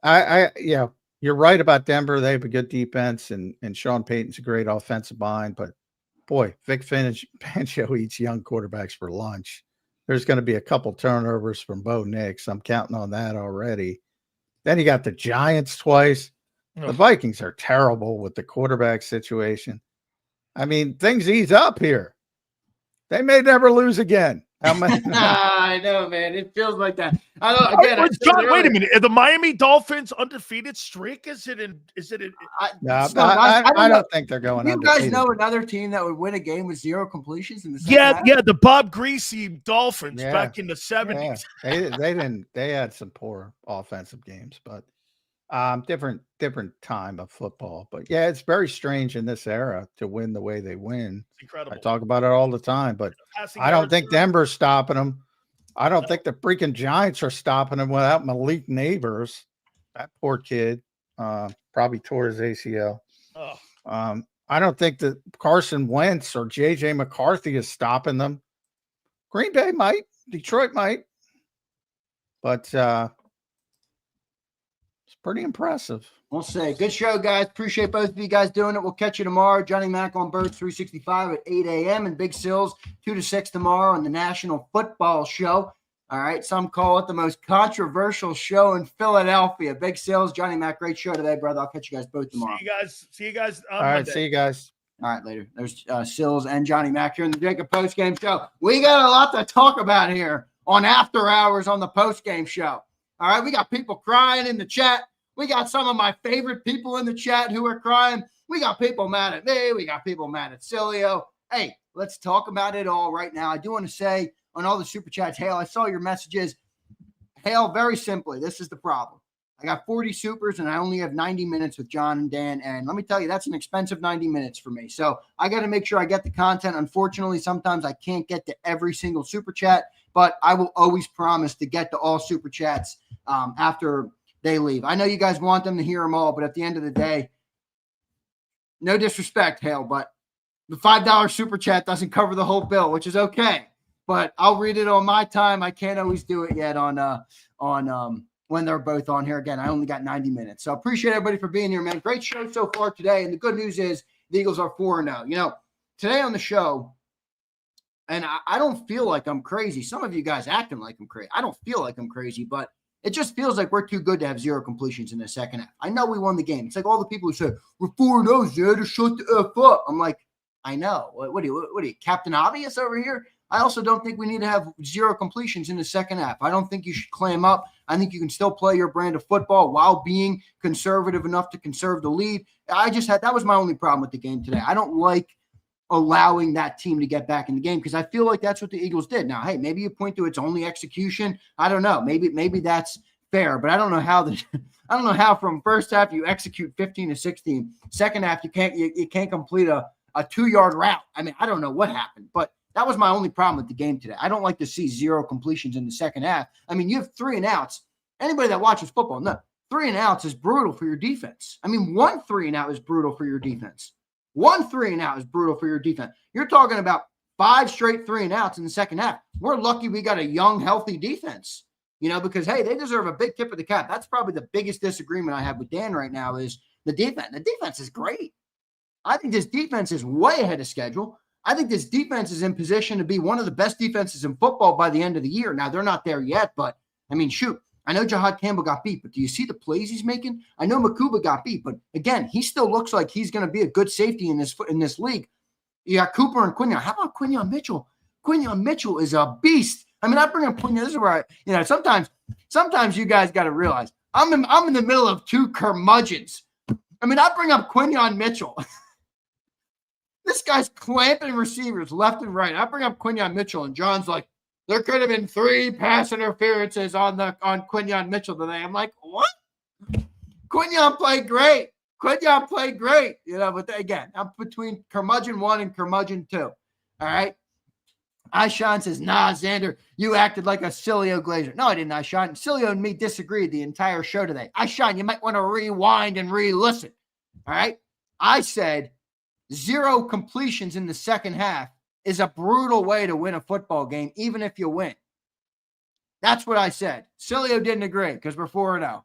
Yeah, you're right about Denver. They have a good defense, and Sean Payton's a great offensive mind. But boy, Vic Fangio eats young quarterbacks for lunch. There's going to be a couple turnovers from Bo Nix. I'm counting on that already. Then you got the Giants twice. The Vikings are terrible with the quarterback situation. I mean, things ease up here. They may never lose again. I know, man. It feels like that. I don't. Again, John, wait a minute. The Miami Dolphins undefeated streak? I don't think they're going. You undefeated. guys know another team that would win a game with 0 completions in the second half? Yeah, the Bob Greasy Dolphins back in the 70s. Yeah. They had some poor offensive games, but different time of football. But yeah, it's very strange in this era to win the way they win. It's incredible. I talk about it all the time, but I don't think Denver's stopping them. I don't think the freaking Giants are stopping them without Malik Neighbors. That poor kid probably tore his ACL. I don't think that Carson Wentz or JJ McCarthy is stopping them. Green Bay might, Detroit might, but it's pretty impressive. We'll say. Good show, guys. Appreciate both of you guys doing it. We'll catch you tomorrow. Johnny Mac on Birds 365 at 8 a.m. and Big Sills 2 to 6 tomorrow on the National Football Show. All right. Some call it the most controversial show in Philadelphia. Big Sills, Johnny Mac, great show today, brother. I'll catch you guys both tomorrow. See you guys. All right. See you guys. All right, later. There's Sills and Johnny Mac here in the JAKIB Postgame Show. We got a lot to talk about here on After Hours on the Postgame Show. All right. We got people crying in the chat. We got some of my favorite people in the chat who are crying. We got people mad at me. We got people mad at Sileo. Hey, let's talk about it all right now. I do want to say on all the super chats, Hale, I saw your messages. Hale, very simply, this is the problem. I got 40 supers and I only have 90 minutes with John and Dan. And let me tell you, that's an expensive 90 minutes for me. So I got to make sure I get the content. Unfortunately, sometimes I can't get to every single super chat, but I will always promise to get to all super chats after they leave. I know you guys want them to hear them all, but at the end of the day, no disrespect, Hale, but the $5 super chat doesn't cover the whole bill, which is okay. But I'll read it on my time. I can't always do it yet on when they're both on here. Again, I only got 90 minutes. So I appreciate everybody for being here, man. Great show so far today. And the good news is the Eagles are 4-0. You know, today on the show, and I don't feel like I'm crazy. Some of you guys acting like I'm crazy. I don't feel like I'm crazy, but it just feels like we're too good to have 0 completions in the second half. I know we won the game. It's like all the people who say, we're 4-0, Zed, shut the F up. I'm like, I know. What are you, Captain Obvious over here? I also don't think we need to have 0 completions in the second half. I don't think you should clam up. I think you can still play your brand of football while being conservative enough to conserve the lead. That was my only problem with the game today. I don't like allowing that team to get back in the game because I feel like that's what the Eagles did. Now, hey, maybe you point to its only execution. I don't know. Maybe that's fair, but I don't know how from first half you execute 15 to 16. Second half you can't complete a 2-yard route. I mean, I don't know what happened, but that was my only problem with the game today. I don't like to see 0 completions in the second half. I mean, you have 3 and outs. Anybody that watches football, no, 3 and outs is brutal for your defense. I mean, 1 3 and out is brutal for your defense. 1 3 and out is brutal for your defense. You're talking about 5 straight 3 and outs in the second half. We're lucky we got a young, healthy defense, because, hey, they deserve a big tip of the cap. That's probably the biggest disagreement I have with Dan right now is the defense. The defense is great. I think this defense is way ahead of schedule. I think this defense is in position to be one of the best defenses in football by the end of the year. Now, they're not there yet, but, I mean, shoot. I know Jahad Campbell got beat, but do you see the plays he's making? I know Makuba got beat, but again, he still looks like he's going to be a good safety in this league. You got Cooper and Quinyon. How about Quinyon Mitchell? Quinyon Mitchell is a beast. I mean, I bring up Quinyon. This is where sometimes you guys got to realize I'm in the middle of 2 curmudgeons. I mean, I bring up Quinyon Mitchell. This guy's clamping receivers left and right. I bring up Quinyon Mitchell, and John's like, there could have been 3 pass interferences on Quinyon Mitchell today. I'm like, what? Quinyon played great. But again, I'm between curmudgeon 1 and curmudgeon 2. All right. Ishan says, nah, Zander, you acted like a Sileo Glazer. No, I didn't, Ishan. Sileo and me disagreed the entire show today. Ishan, you might want to rewind and re-listen. All right. I said 0 completions in the second half is a brutal way to win a football game, even if you win. That's what I said. Sileo didn't agree because we're 4-0.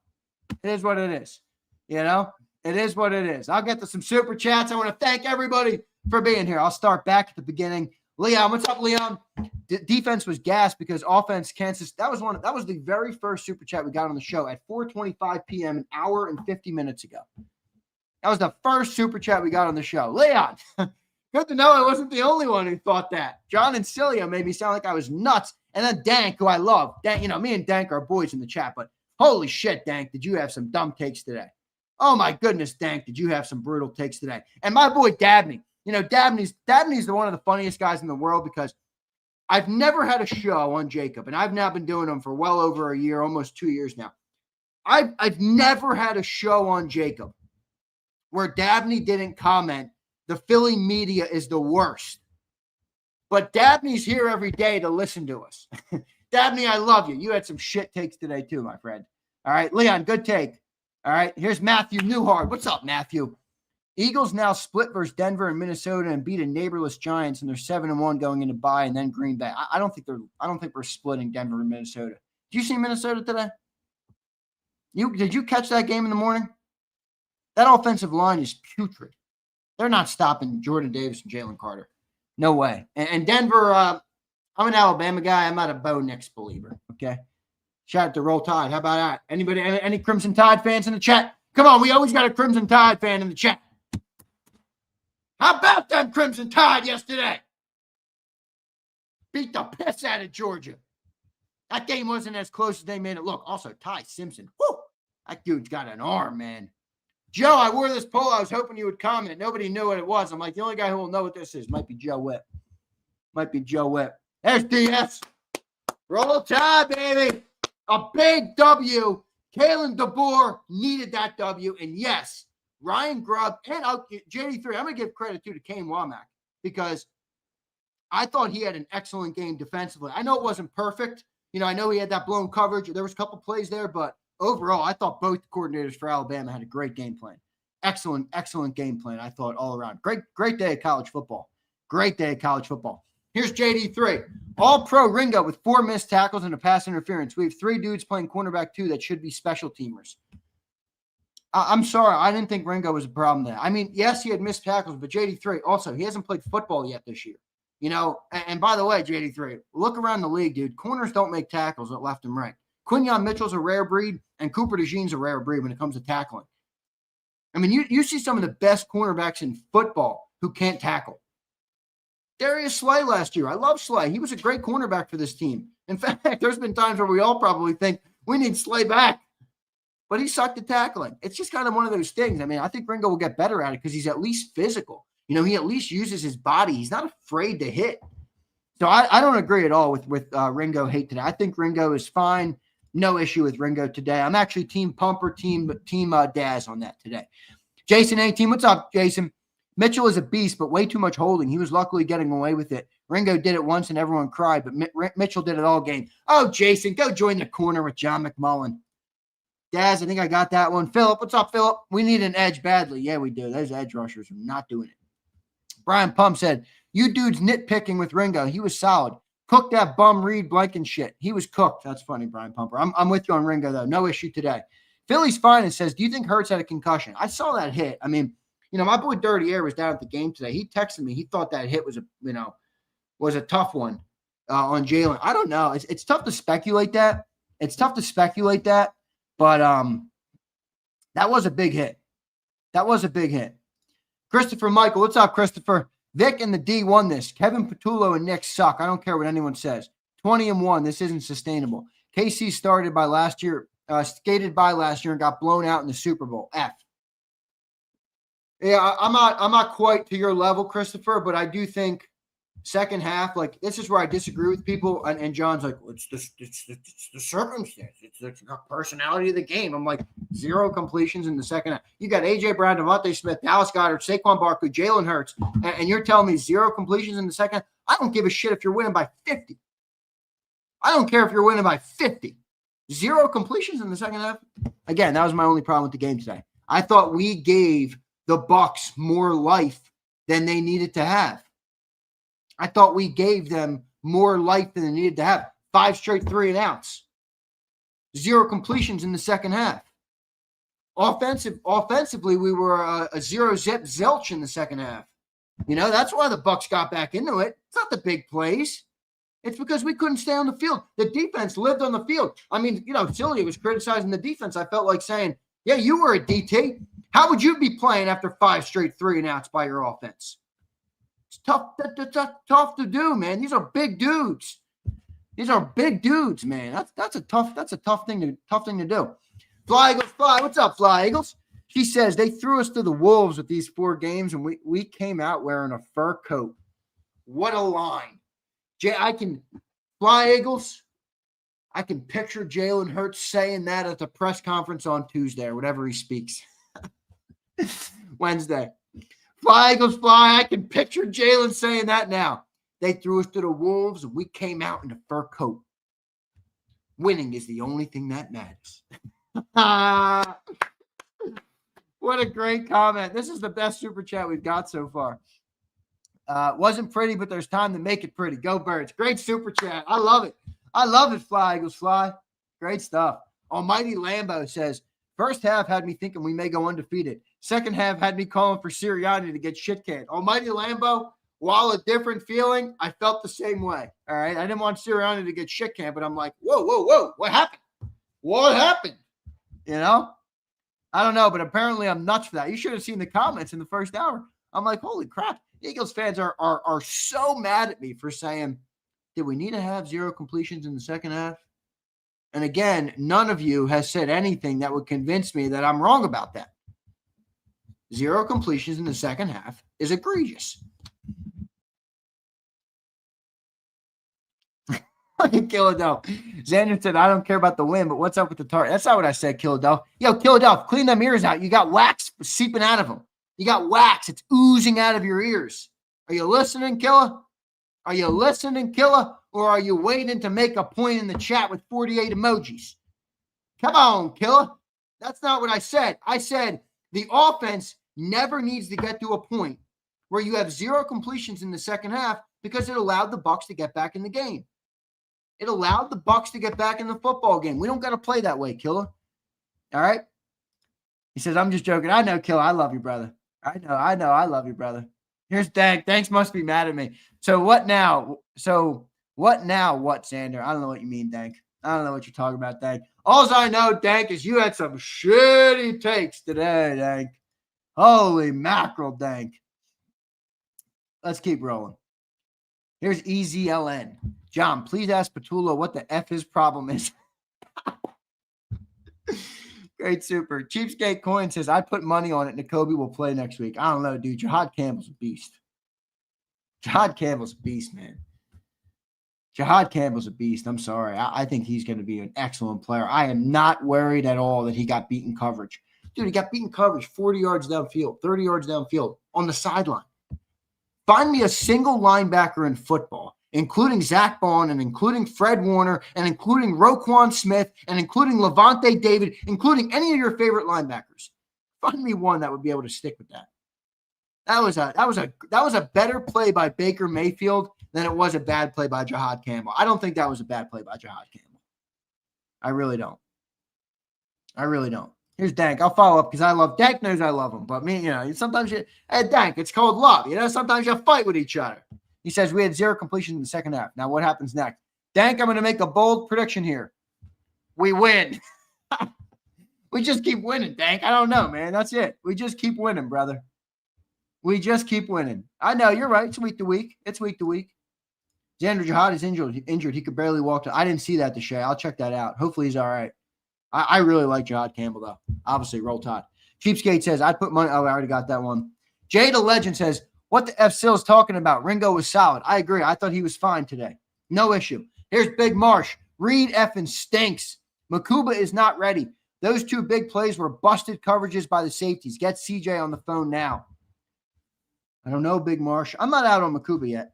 It is what it is. It is what it is. I'll get to some super chats. I want to thank everybody for being here. I'll start back at the beginning. Leon, what's up, Leon? Defense was gassed because offense, Kansas. That was the very first super chat we got on the show at 4:25 p.m., an hour and 50 minutes ago. That was the first super chat we got on the show. Leon, good to know I wasn't the only one who thought that. John and Sileo made me sound like I was nuts. And then Dank, who I love. Dank, me and Dank are boys in the chat, but holy shit, Dank, did you have some dumb takes today? Oh, my goodness, Dank, did you have some brutal takes today? And my boy Dabney. Dabney's one of the funniest guys in the world because I've never had a show on JAKIB, and I've now been doing them for well over a year, almost 2 years now. I've never had a show on JAKIB where Dabney didn't comment, the Philly media is the worst. But Dabney's here every day to listen to us. Dabney, I love you. You had some shit takes today too, my friend. All right, Leon, good take. All right, here's Matthew Newhart. What's up, Matthew? Eagles now split versus Denver and Minnesota and beat a neighborless Giants, and they're 7-1 going into bye, and then Green Bay. I don't think we're splitting Denver and Minnesota. Did you see Minnesota today? Did you catch that game in the morning? That offensive line is putrid. They're not stopping Jordan Davis and Jalen Carter. No way. And Denver, I'm an Alabama guy. I'm not a Bo Nix believer. Okay. Shout out to Roll Tide. How about that? Anybody, any Crimson Tide fans in the chat? Come on, we always got a Crimson Tide fan in the chat. How about them Crimson Tide yesterday? Beat the piss out of Georgia. That game wasn't as close as they made it look. Also, Ty Simpson. Whoo! That dude's got an arm, man. Joe, I wore this polo. I was hoping you would comment. Nobody knew what it was. I'm like, the only guy who will know what this is might be Joe Whipp. There's DS. Roll Tide, baby. A big W. Kalen DeBoer needed that W. And yes, Ryan Grubb and JD3, I'm going to give credit to Kane Womack because I thought he had an excellent game defensively. I know it wasn't perfect. I know he had that blown coverage. There was a couple plays there, but overall, I thought both coordinators for Alabama had a great game plan. Excellent game plan, I thought, all around. Great day of college football. Here's JD3. All-pro Ringo with 4 missed tackles and a pass interference. We have 3 dudes playing cornerback 2 that should be special teamers. I'm sorry. I didn't think Ringo was a problem there. I mean, yes, he had missed tackles, but JD3 also, he hasn't played football yet this year. And by the way, JD3, look around the league, dude. Corners don't make tackles at left and right. Quinyon Mitchell's a rare breed, and Cooper DeJean's a rare breed when it comes to tackling. I mean, you see some of the best cornerbacks in football who can't tackle. Darius Slay last year. I love Slay. He was a great cornerback for this team. In fact, there's been times where we all probably think we need Slay back. But he sucked at tackling. It's just kind of one of those things. I mean, I think Ringo will get better at it because he's at least physical. He at least uses his body. He's not afraid to hit. So I don't agree at all with Ringo hate today. I think Ringo is fine. No issue with Ringo today. I'm actually team Pumper, team Daz on that today. Jason 18, what's up, Jason? Mitchell is a beast, but way too much holding. He was luckily getting away with it. Ringo did it once and everyone cried, but Mitchell did it all game. Oh, Jason, go join the corner with John McMullen. Daz, I think I got that one. Philip, what's up, Philip? We need an edge badly. Yeah, we do. Those edge rushers are not doing it. Brian Pump said, you dudes nitpicking with Ringo. He was solid. Cooked that bum Reed Blankenshit. He was cooked. That's funny, Brian Pumper. I'm with you on Ringo, though. No issue today. Philly's fine and says, do you think Hurts had a concussion? I saw that hit. I mean, my boy Dirty Air was down at the game today. He texted me. He thought that hit was a tough one on Jalen. I don't know. It's tough to speculate that. But that was a big hit. Christopher Michael, what's up, Christopher? Vic and the D won this. Kevin Patullo and Nick suck. I don't care what anyone says. 20-1. This isn't sustainable. KC skated by last year and got blown out in the Super Bowl. F. Yeah, I'm not quite to your level, Christopher, but I do think second half, like this is where I disagree with people. And John's like, well, it's the circumstance. It's the personality of the game. I'm like, 0 completions in the second half. You got A.J. Brown, DeVonta Smith, Dallas Goedert, Saquon Barkley, Jalen Hurts, and you're telling me 0 completions in the second half? I don't give a shit if you're winning by 50. I don't care if you're winning by 50. 0 completions in the second half. Again, that was my only problem with the game today. I thought we gave the Bucs more life than they needed to have. I thought we gave them more life than they needed to have. 5 straight 3-and-outs. 0 completions in the second half. Offensively, we were a 0-zip zilch in the second half. You know, that's why the Bucs got back into it. It's not the big plays. It's because we couldn't stay on the field. The defense lived on the field. I mean, you know, Sileo was criticizing the defense. I felt like saying, yeah, you were a DT. How would you be playing after 5 straight 3-and-outs by your offense? It's tough. That's tough to do, man. These are big dudes. These are big dudes, man. That's a tough thing to do. Fly Eagles, fly. What's up, Fly Eagles? She says they threw us to the wolves with these 4 games, and we came out wearing a fur coat. What a line. Fly Eagles, I can picture Jalen Hurts saying that at the press conference on Tuesday or whatever he speaks. Wednesday. Fly Eagles, fly. I can picture Jalen saying that now. They threw us to the wolves, and we came out in a fur coat. Winning is the only thing that matters. What a great comment. This is the best super chat we've got so far. Wasn't pretty, but there's time to make it pretty. Go Birds. Great super chat. I love it. I love it, Fly Eagles fly. Great stuff. Almighty Lambo says, first half had me thinking we may go undefeated. Second half had me calling for Sirianni to get shit canned. Almighty Lambo, while a different feeling, I felt the same way. All right. I didn't want Sirianni to get shit canned, but I'm like, whoa. What happened? What happened? You know? I don't know, but apparently I'm nuts for that. You should have seen the comments in the first hour. I'm like, holy crap. Eagles fans are so mad at me for saying, did we need to have 0 completions in the second half? And again, none of you has said anything that would convince me that I'm wrong about that. 0 completions in the second half is egregious. Philadelphia. Zander said, I don't care about the win, but what's up with the target? That's not what I said, Philadelphia. Yo, Philadelphia, clean them ears out. You got wax seeping out of them. You got wax. It's oozing out of your ears. Are you listening, Killa? Are you listening, Killa? Or are you waiting to make a point in the chat with 48 emojis? Come on, Killa. That's not what I said. I said the offense never needs to get to a point where you have 0 completions in the second half because it allowed the Bucs to get back in the game. It allowed the Bucs to get back in the football game. We don't got to play that way, Killa. All right? He says, I'm just joking. I know, Killa. I love you, brother. I know. I love you, brother. Here's Dank. Thanks must be mad at me. So what now? What, Zander? I don't know what you mean, Dank. I don't know what you're talking about, Dank. All I know, Dank, is you had some shitty takes today, Dank. Holy mackerel, Dank. Let's keep rolling. Here's EZLN. John, please ask Petula what the F his problem is. Great super. Cheapskate Coin says, I put money on it. Nakobe will play next week. I don't know, dude. Jahad Campbell's a beast. Jahad Campbell's a beast, man. Jahad Campbell's a beast. I'm sorry. I think he's going to be an excellent player. I am not worried at all that he got beaten coverage. Dude, he got beaten coverage 40 yards downfield, 30 yards downfield on the sideline. Find me a single linebacker in football, including Zach Bond and including Fred Warner and including Roquan Smith and including Levante David, including any of your favorite linebackers. Find me one that would be able to stick with that. That was a better play by Baker Mayfield than it was a bad play by Jahad Campbell. I don't think that was a bad play by Jahad Campbell. I really don't. Here's Dank. I'll follow up because Dank knows I love him. But me, sometimes hey, Dank, it's called love. Sometimes you fight with each other. He says we had 0 completion in the second half. Now what happens next? Dank, I'm going to make a bold prediction here. We win. We just keep winning, Dank. I don't know, man. That's it. We just keep winning, brother. We just keep winning. I know, you're right. It's week to week. Zander Jahad is injured. He could barely walk. I didn't see that, Deshae. I'll check that out. Hopefully he's all right. I really like Jahad Campbell, though. Obviously, roll tide. Cheapskate says, I'd put money. Oh, I already got that one. Jay the Legend says, What the F Sil's talking about? Ringo was solid. I agree. I thought he was fine today. No issue. Here's Big Marsh. Reed effing stinks. Makuba is not ready. Those two big plays were busted coverages by the safeties. Get CJ on the phone now. I don't know, Big Marsh. I'm not out on Makuba yet.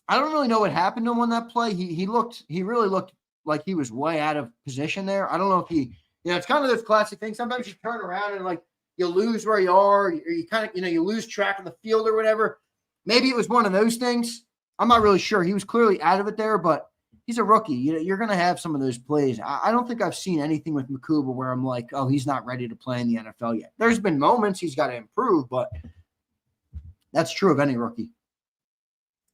I don't really know what happened to him on that play. He really looked like he was way out of position there. I don't know if it's kind of this classic thing. Sometimes you turn around and like you lose where you are, or you kind of, you lose track of the field or whatever. Maybe it was one of those things. I'm not really sure. He was clearly out of it there, but he's a rookie. You're going to have some of those plays. I don't think I've seen anything with Makuba where I'm like, oh, he's not ready to play in the NFL yet. There's been moments he's got to improve, but that's true of any rookie.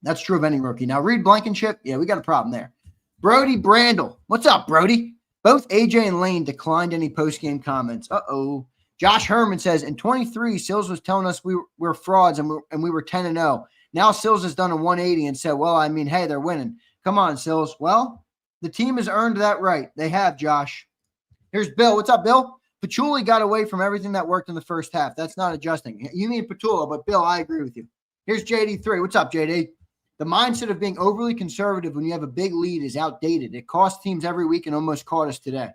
Now, Reed Blankenship, yeah, we got a problem there. Brody Brandel. What's up, Brody? Both AJ and Lane declined any post-game comments. Uh-oh. Josh Herman says, in 23, Sills was telling us we're frauds and we were 10-0. Now Sills has done a 180 and said, well, I mean, hey, they're winning. Come on, Sills. Well, the team has earned that right. They have, Josh. Here's Bill. What's up, Bill? Patchouli got away from everything that worked in the first half. That's not adjusting. You mean Patula, but Bill, I agree with you. Here's JD3. What's up, JD? The mindset of being overly conservative when you have a big lead is outdated. It costs teams every week and almost caught us today.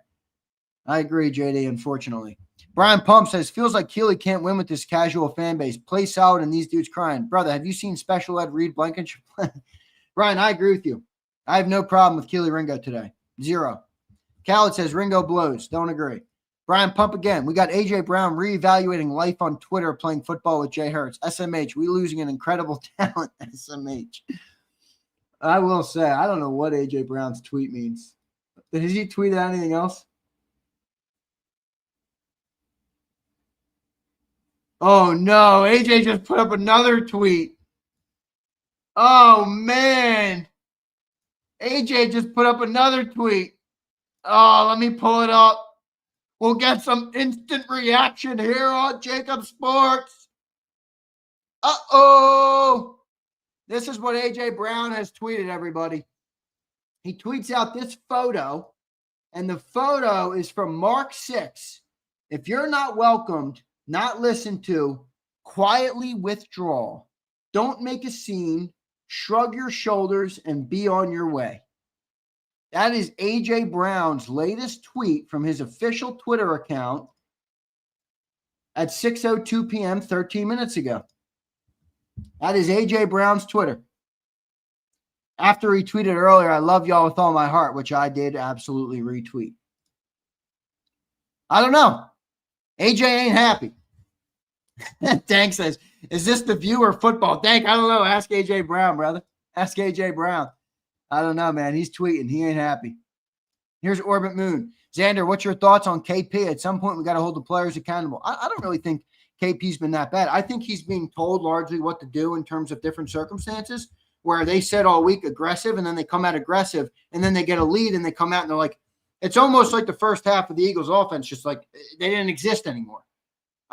I agree, JD, unfortunately. Brian Pump says, feels like Keely can't win with this casual fan base. Play solid and these dudes crying. Brother, have you seen Special Ed Reed Blankenship? Brian, I agree with you. I have no problem with Keely Ringo today. 0. Khaled says, Ringo blows. Don't agree. Brian Pump again. We got A.J. Brown reevaluating life on Twitter playing football with Jay Hurts. SMH, we losing an incredible talent. SMH. I will say, I don't know what A.J. Brown's tweet means. Has he tweeted anything else? Oh, no. A.J. just put up another tweet. Oh, man. A.J. just put up another tweet. Oh, let me pull it up. We'll get some instant reaction here on JAKIB Sports. Uh-oh. This is what A.J. Brown has tweeted, everybody. He tweets out this photo, and the photo is from Mark 6. If you're not welcomed, not listened to, quietly withdraw. Don't make a scene. Shrug your shoulders and be on your way. That is A.J. Brown's latest tweet from his official Twitter account at 6:02 p.m. 13 minutes ago. That is A.J. Brown's Twitter. After he tweeted earlier, I love y'all with all my heart, which I did absolutely retweet. I don't know. A.J. ain't happy. Dank says, is this the View or football? Dank, I don't know. Ask A.J. Brown, brother. Ask A.J. Brown. I don't know, man. He's tweeting. He ain't happy. Here's Orbit Moon. Xander, what's your thoughts on KP? At some point, we got to hold the players accountable. I don't really think KP's been that bad. I think he's being told largely what to do in terms of different circumstances, where they said all week aggressive, and then they come out aggressive, and then they get a lead, and they come out, and they're like, it's almost like the first half of the Eagles' offense, just like they didn't exist anymore.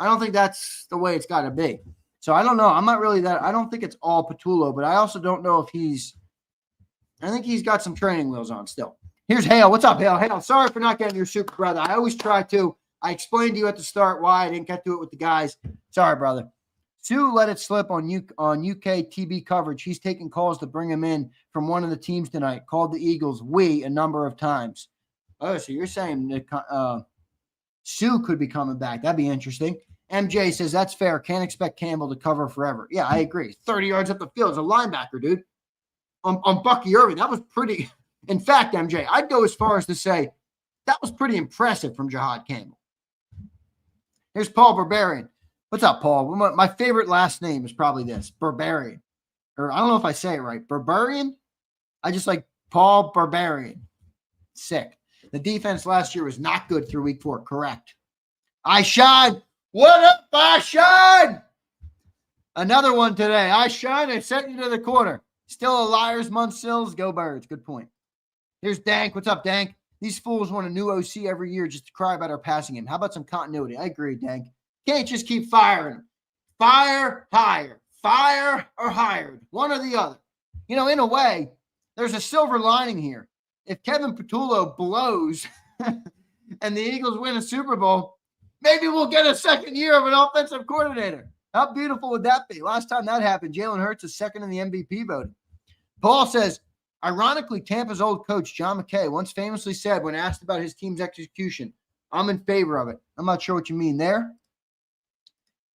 I don't think that's the way it's got to be. So I don't know. I'm not really that. I don't think it's all Patullo, but I also don't know if I think he's got some training wheels on still. Here's Hale. What's up, Hale? Hale, sorry for not getting your super, brother. I always try to. I explained to you at the start why I didn't get to it with the guys. Sorry, brother. Sue let it slip on UK TB coverage. He's taking calls to bring him in from one of the teams tonight. Called the Eagles we a number of times. Oh, so you're saying that Sue could be coming back. That'd be interesting. MJ says, that's fair. Can't expect Campbell to cover forever. Yeah, I agree. 30 yards up the field as a linebacker, dude. On Bucky Irving, that was pretty. In fact, MJ, I'd go as far as to say that was pretty impressive from Jahad Campbell. Here's Paul Barbarian. What's up, Paul? My favorite last name is probably this, Barbarian. Or I don't know if I say it right. Barbarian? I just like Paul Barbarian. Sick. The defense last year was not good through week 4. Correct. I shine. What up, I shine? Another one today. I shine. I sent you to the corner. Still a liar's month, Sills. Go Birds. Good point. Here's Dank. What's up, Dank? These fools want a new OC every year just to cry about our passing game. How about some continuity? I agree, Dank. Can't just keep firing them. Fire, hire. Fire or hired. One or the other. In a way, there's a silver lining here. If Kevin Patullo blows and the Eagles win a Super Bowl, maybe we'll get a second year of an offensive coordinator. How beautiful would that be? Last time that happened, Jalen Hurts is second in the MVP voting. Paul says, ironically, Tampa's old coach, John McKay, once famously said when asked about his team's execution, I'm in favor of it. I'm not sure what you mean there.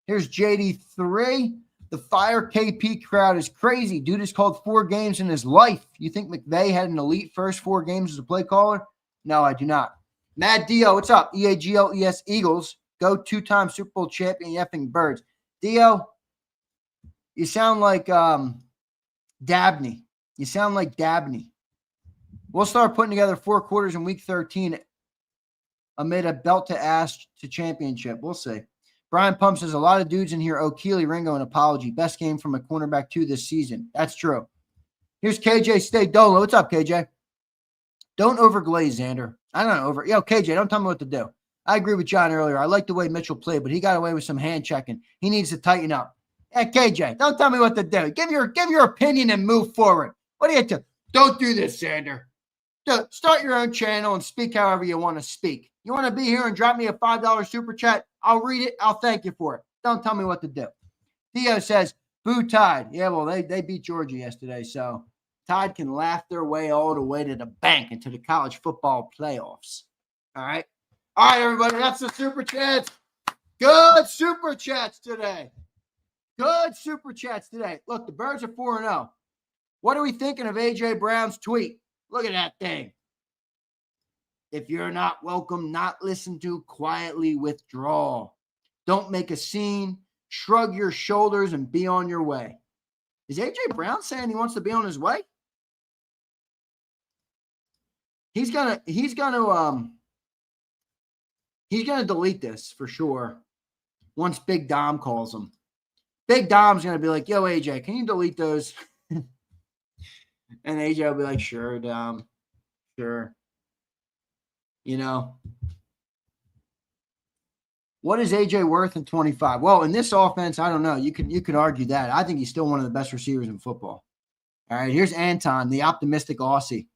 Here's JD3. The Fire KP crowd is crazy. Dude has called 4 games in his life. You think McVay had an elite first 4 games as a play caller? No, I do not. Mad Dio, what's up? EAGLES Eagles. Go 2-time Super Bowl champion, effing Birds. Dio, you sound like Dabney. You sound like Dabney. We'll start putting together 4 quarters in week 13 amid a belt-to-ass to championship. We'll see. Brian Pump says, a lot of dudes in here owe Keely Ringo an apology. Best game from a cornerback 2 this season. That's true. Here's KJ Stay Dolo. What's up, KJ? Don't overglaze, Xander. I don't know. KJ, don't tell me what to do. I agree with John earlier. I like the way Mitchell played, but he got away with some hand checking. He needs to tighten up. Hey, KJ, don't tell me what to do. Give your opinion and move forward. What do you do? Don't do this, Xander. Start your own channel and speak however you want to speak. You want to be here and drop me a $5 super chat? I'll read it. I'll thank you for it. Don't tell me what to do. Theo says, boo Tide. Yeah, well, they beat Georgia yesterday, so Tide can laugh their way all the way to the bank into the college football playoffs. All right? All right, everybody, that's the super chats. Good super chats today. Good super chats today. Look, the Birds are 4-0. What are we thinking of A.J. Brown's tweet? Look at that thing. If you're not welcome, not listened to, quietly withdraw. Don't make a scene. Shrug your shoulders and be on your way. Is A.J. Brown saying he wants to be on his way? He's gonna delete this for sure once Big Dom calls him. Big Dom's gonna be like, yo, AJ, can you delete those? And AJ will be like, sure, Dom. Sure. You know. What is AJ worth in 25? Well, in this offense, I don't know. You could argue that. I think he's still one of the best receivers in football. All right, here's Anton, the optimistic Aussie.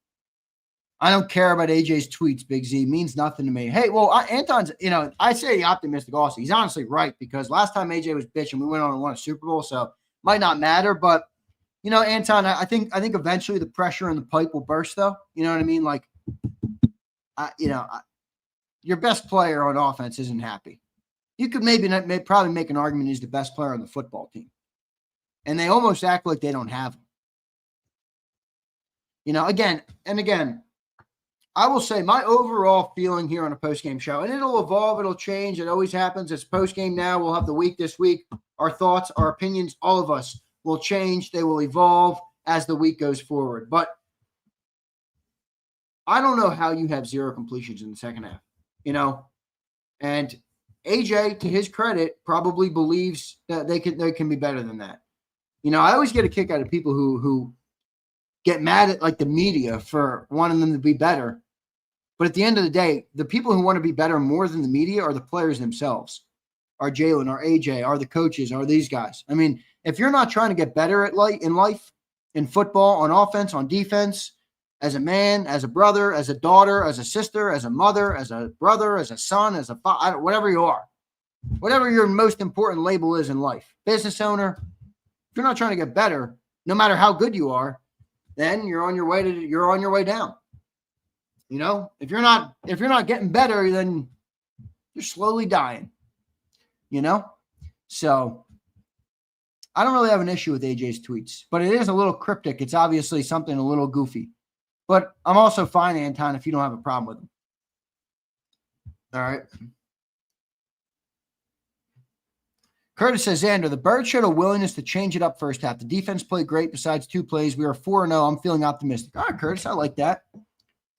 I don't care about AJ's tweets, Big Z. Means nothing to me. Hey, well, Anton's, I say the optimistic Aussie. He's honestly right because last time AJ was bitching, we went on and won a Super Bowl, so might not matter. But, Anton, I think eventually the pressure in the pipe will burst, though. You know what I mean? Like, your best player on offense isn't happy. You could probably make an argument he's the best player on the football team. And they almost act like they don't have him. Again, I will say my overall feeling here on a postgame show, and it'll evolve, it'll change. It always happens. It's postgame now. We'll have the week this week. Our thoughts, our opinions, all of us will change. They will evolve as the week goes forward. But I don't know how you have 0 completions in the second half, and AJ, to his credit, probably believes that they can be better than that. I always get a kick out of people who get mad at like the media for wanting them to be better. But at the end of the day, the people who want to be better more than the media are the players themselves. Are Jalen, are AJ, are the coaches, are these guys. I mean, if you're not trying to get better in life, in football, on offense, on defense, as a man, as a brother, as a daughter, as a sister, as a mother, as a brother, as a son, as a father, whatever you are, whatever your most important label is in life, business owner, if you're not trying to get better, no matter how good you are, then you're on your way down. If you're not getting better, then you're slowly dying. So I don't really have an issue with AJ's tweets, but it is a little cryptic. It's obviously something a little goofy. But I'm also fine, Anton, if you don't have a problem with them. All right. Curtis says, Xander, the Birds showed a willingness to change it up first half. The defense played great besides 2 plays. We are 4-0. I'm feeling optimistic. All right, Curtis, I like that.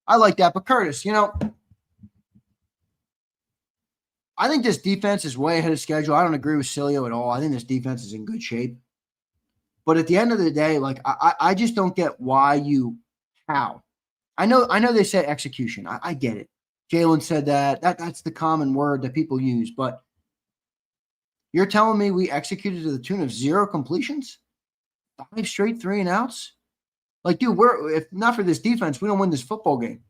But Curtis, I think this defense is way ahead of schedule. I don't agree with Sileo at all. I think this defense is in good shape. But at the end of the day, like I just don't get how. I know they say execution. I get it. Jalen said that's the common word that people use, but you're telling me we executed to the tune of 0 completions? 5 straight 3-and-outs? Like, dude, if not for this defense, we don't win this football game.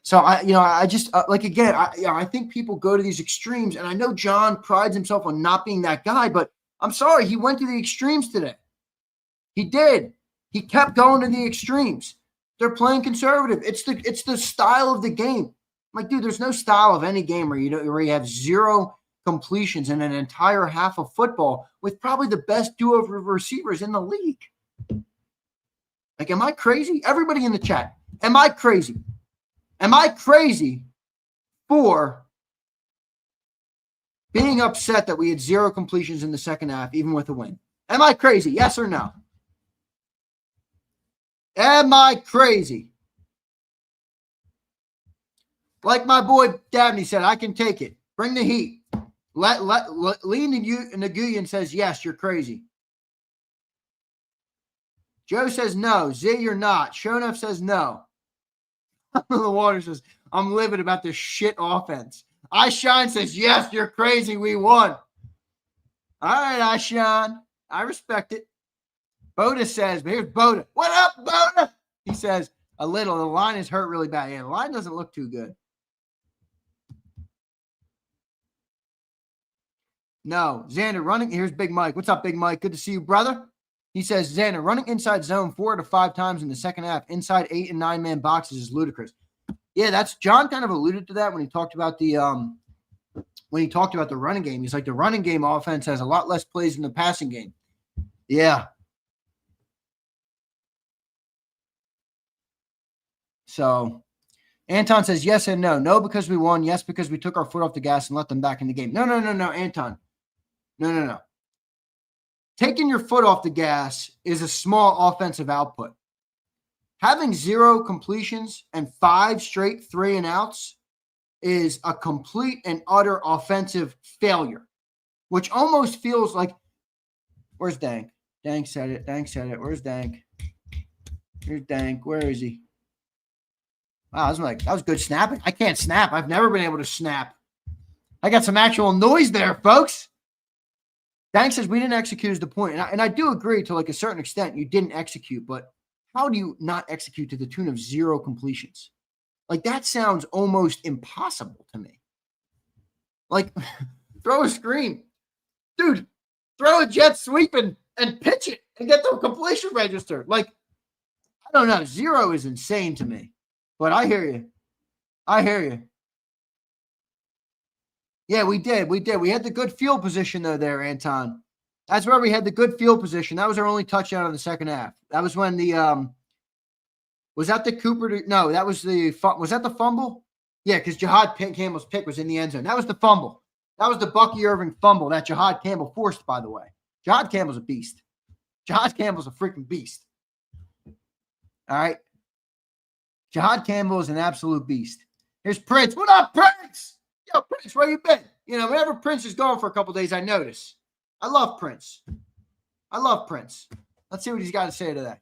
So I just I think people go to these extremes, and I know John prides himself on not being that guy, but I'm sorry, he went to the extremes today. He did. He kept going to the extremes. They're playing conservative. It's the style of the game. I'm like, dude, there's no style of any game where you have 0 completions in an entire half of football with probably the best duo of receivers in the league. Like, am I crazy? Everybody in the chat, am I crazy? Am I crazy for being upset that we had 0 completions in the second half, even with a win? Am I crazy? Yes or no? Am I crazy? Like my boy Dabney said, I can take it. Bring the heat. Lee Nguyen says, yes, you're crazy. Joe says no. Z, you're not. Shonef says no. The Water says, I'm livid about this shit offense. iShine says, yes, you're crazy. We won. All right, iShine. I respect it. Boda says, but here's Boda. What up, Boda? He says, a little. The line is hurt really bad. Yeah, the line doesn't look too good. No. Xander running. Here's Big Mike. What's up, Big Mike? Good to see you, brother. He says, Xander, running inside zone 4 to 5 times in the second half, inside 8 and 9-man boxes is ludicrous. Yeah, that's John kind of alluded to that when he talked about the running game. He's like, the running game offense has a lot less plays than the passing game. Yeah. So Anton says yes and no. No, because we won. Yes, because we took our foot off the gas and let them back in the game. No, Anton. No. Taking your foot off the gas is a small offensive output. Having 0 completions and 5 straight 3-and-outs is a complete and utter offensive failure, which almost feels like, where's Dank? Dank said it. Where's Dank? Here's Dank. Where is he? Wow, that was good snapping. I can't snap. I've never been able to snap. I got some actual noise there, folks. Dank says we didn't execute is the point. And I do agree to like a certain extent you didn't execute, but how do you not execute to the tune of 0 completions? Like, that sounds almost impossible to me. Like, throw a screen. Dude, throw a jet sweep and pitch it and get the completion register. Like, I don't know. 0 is insane to me. But I hear you. Yeah, we did. We had the good field position, though, there, Anton. That's where we had the good field position. That was our only touchdown in the second half. That was when the was that the Cooper? No, that was was that the fumble? Yeah, because Jahad Campbell's pick was in the end zone. That was the fumble. That was the Bucky Irving fumble that Jahad Campbell forced, by the way. Jahad Campbell's a beast. Jahad Campbell's a freaking beast. All right. Jahad Campbell is an absolute beast. Here's Prince. What up, Prince? Yo, Prince, where you been? You know, whenever Prince is gone for a couple days, I notice. I love Prince. Let's see what he's got to say to that.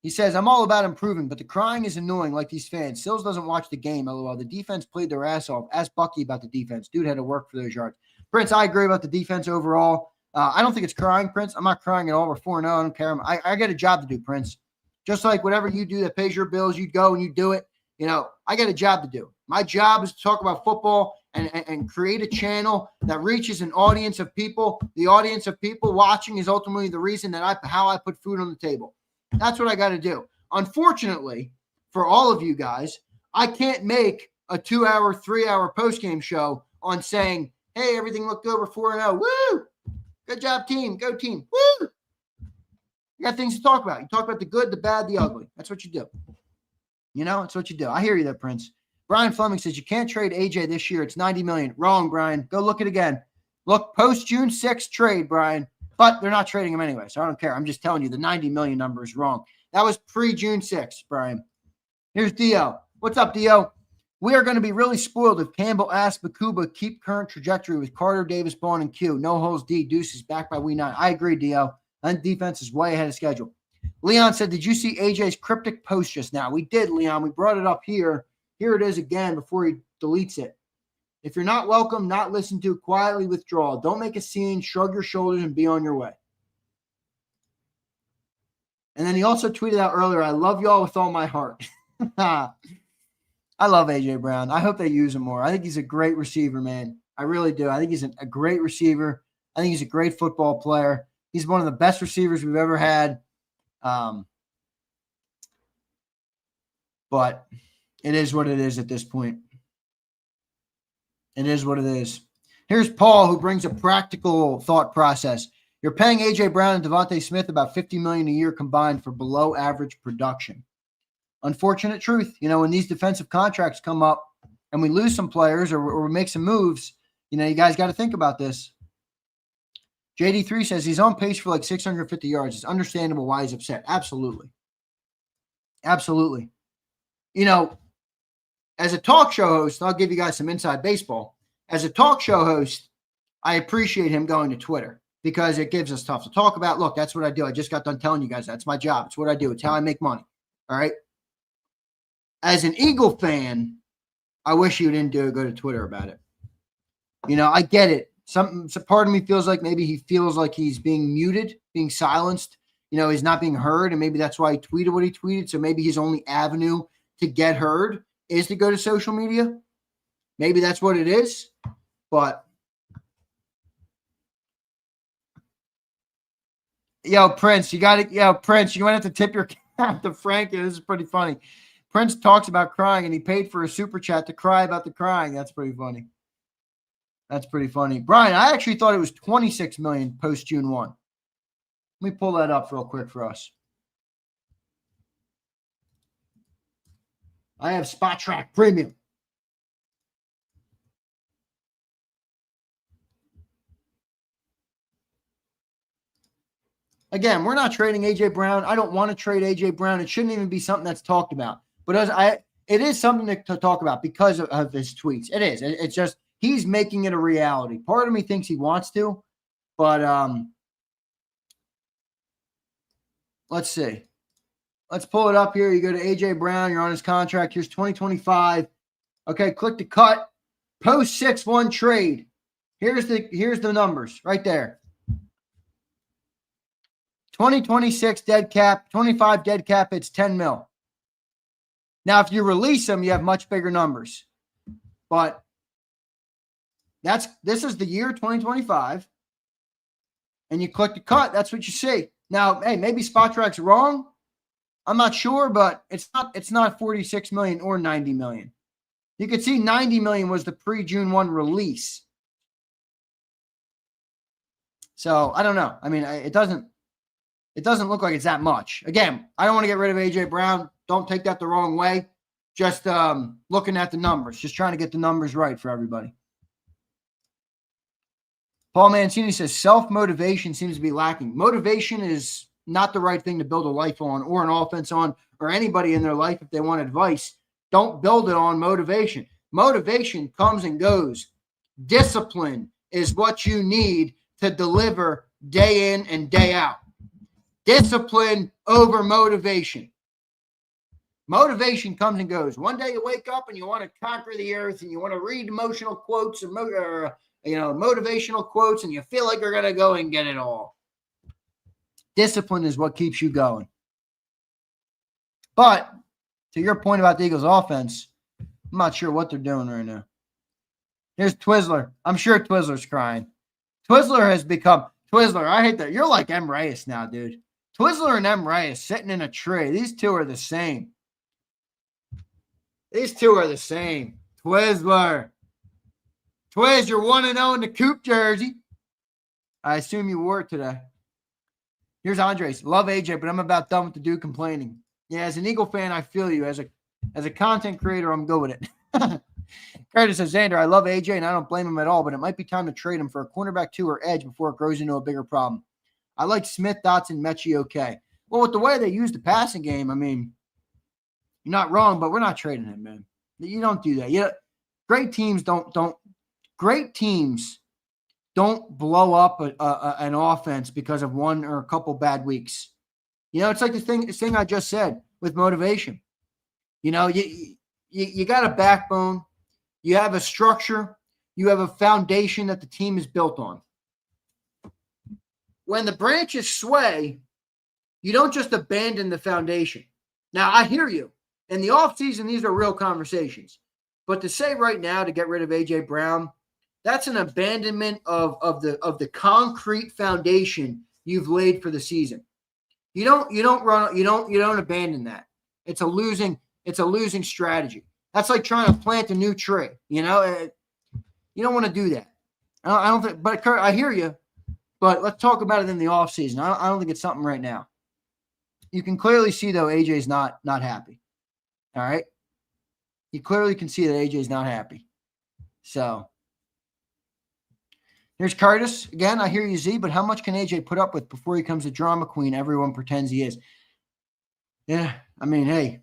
He says, I'm all about improving, but the crying is annoying like these fans. Sills doesn't watch the game, LOL. The defense played their ass off. Ask Bucky about the defense. Dude had to work for those yards. Prince, I agree about the defense overall. I don't think it's crying, Prince. I'm not crying at all. We're 4-0. I don't care. I got a job to do, Prince. Just like whatever you do that pays your bills, you go and you do it. You know, I got a job to do. My job is to talk about football and create a channel that reaches an audience of people. The audience of people watching is ultimately the reason that how I put food on the table. That's what I got to do. Unfortunately, for all of you guys, I can't make a 2-hour, 3-hour postgame show on saying, hey, everything looked good. We're 4-0. Woo! Good job, team. Go team. Woo! You got things to talk about. You talk about the good, the bad, the ugly. That's what you do. You know, that's what you do. I hear you there, Prince. Brian Fleming says you can't trade AJ this year. It's $90 million. Wrong, Brian. Go look it again. Look, post June 6th trade, Brian. But they're not trading him anyway, so I don't care. I'm just telling you the $90 million number is wrong. That was pre-June 6th, Brian. Here's Dio. What's up, Dio? We are going to be really spoiled if Campbell asks Bakuba keep current trajectory with Carter, Davis, Bond, and Q. No holes D. Deuces back by week 9. I agree, Dio. And defense is way ahead of schedule. Leon said, did you see AJ's cryptic post just now? We did, Leon. We brought it up here. Here it is again before he deletes it. If you're not welcome, not listened to, quietly withdraw. Don't make a scene, shrug your shoulders, and be on your way. And then he also tweeted out earlier, I love y'all with all my heart. I love A.J. Brown. I hope they use him more. I think he's a great receiver, man. I really do. I think he's a great receiver. I think he's a great football player. He's one of the best receivers we've ever had. But it is what it is at this point. It is what it is. Here's Paul, who brings a practical thought process. You're paying A.J. Brown and DeVonta Smith about $50 million a year combined for below average production. Unfortunate truth. When these defensive contracts come up and we lose some players or we make some moves, you guys got to think about this. JD3 says he's on pace for like 650 yards. It's understandable why he's upset. Absolutely. Absolutely. As a talk show host, I'll give you guys some inside baseball. As a talk show host, I appreciate him going to Twitter because it gives us stuff to talk about. Look, that's what I do. I just got done telling you guys that's my job. It's what I do. It's how I make money. All right. As an Eagle fan, I wish you didn't go to Twitter about it. I get it. Some part of me feels like maybe he feels like he's being muted, being silenced. He's not being heard, and maybe that's why he tweeted what he tweeted. So maybe his only avenue to get heard is to go to social media. Maybe that's what it is. But Prince, Prince, you're gonna have to tip your cap to Frankie. This is pretty funny. Prince talks about crying, and he paid for a super chat to cry about the crying. That's pretty funny. That's pretty funny. Brian, I actually thought it was $26 million post June 1. Let me pull that up real quick for us. I have Spot Track Premium. Again, we're not trading A.J. Brown. I don't want to trade A.J. Brown. It shouldn't even be something that's talked about. But it is something to talk about because of his tweets. It is. It's just he's making it a reality. Part of me thinks he wants to, but let's see. Let's pull it up here. You go to A.J. Brown. You're on his contract. Here's 2025. Okay, click to cut. Post 6-1 trade. Here's the numbers right there. 2026 dead cap, 25 dead cap, it's 10 mil. Now, if you release them, you have much bigger numbers. But this is the year 2025. And you click to cut, that's what you see. Now, hey, maybe Spot Track's wrong. I'm not sure, but it's not 46 million or 90 million. You could see 90 million was the pre-June 1 release. So I don't know. I mean, it doesn't look like it's that much. Again, I don't want to get rid of A.J. Brown. Don't take that the wrong way. Just looking at the numbers, just trying to get the numbers right for everybody. Paul Mancini says self-motivation seems to be lacking. Motivation is not the right thing to build a life on or an offense on or anybody in their life if they want advice. Don't build it on motivation. Motivation comes and goes. Discipline is what you need to deliver day in and day out. Discipline over motivation. Motivation comes and goes. One day you wake up and you want to conquer the earth and you want to read emotional quotes or motivational quotes and you feel like you're going to go and get it all. Discipline is what keeps you going. But to your point about the Eagles offense, I'm not sure what they're doing right now. Here's Twizzler. I'm sure Twizzler's crying. Twizzler has become Twizzler. I hate that. You're like M. Reyes now, dude. Twizzler and M. Reyes sitting in a tree. These two are the same. These two are the same. Twizzler. Twiz, you're 1-0 in the Coop jersey. I assume you wore it today. Here's Andres. Love AJ, but I'm about done with the dude complaining. Yeah, as an Eagle fan, I feel you. As a content creator, I'm good with it. Curtis says, Zander, I love AJ, and I don't blame him at all, but it might be time to trade him for a cornerback 2 or edge before it grows into a bigger problem. I like Smith, Dotson, Mechie okay. Well, with the way they use the passing game, I mean, you're not wrong, but we're not trading him, man. You don't do that. Great teams don't blow up an offense because of one or a couple bad weeks. It's like the thing I just said with motivation. You got a backbone. You have a structure. You have a foundation that the team is built on. When the branches sway, you don't just abandon the foundation. Now, I hear you. In the offseason, these are real conversations. But to say right now to get rid of A.J. Brown, that's an abandonment of the concrete foundation you've laid for the season. You don't abandon that. It's a losing strategy. That's like trying to plant a new tree. You don't want to do that. I don't think, but Kurt, I hear you. But let's talk about it in the offseason. I don't think it's something right now. You can clearly see, though, AJ's not happy. All right? You clearly can see that AJ's not happy. So, here's Curtis. Again, I hear you, Z, but how much can AJ put up with before he becomes a drama queen everyone pretends he is? Yeah, I mean, hey.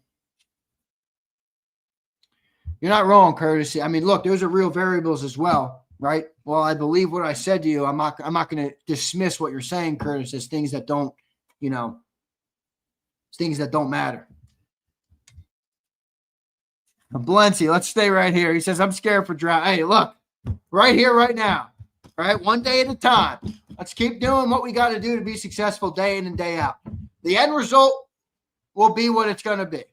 You're not wrong, Curtis. I mean, look, those are real variables as well, right? Well, I believe what I said to you. I'm not going to dismiss what you're saying, Curtis, as things that don't, things that don't matter. Valenci, let's stay right here. He says, I'm scared for draft. Hey, look, right here, right now. All right, one day at a time. Let's keep doing what we got to do to be successful day in and day out. The end result will be what it's going to be,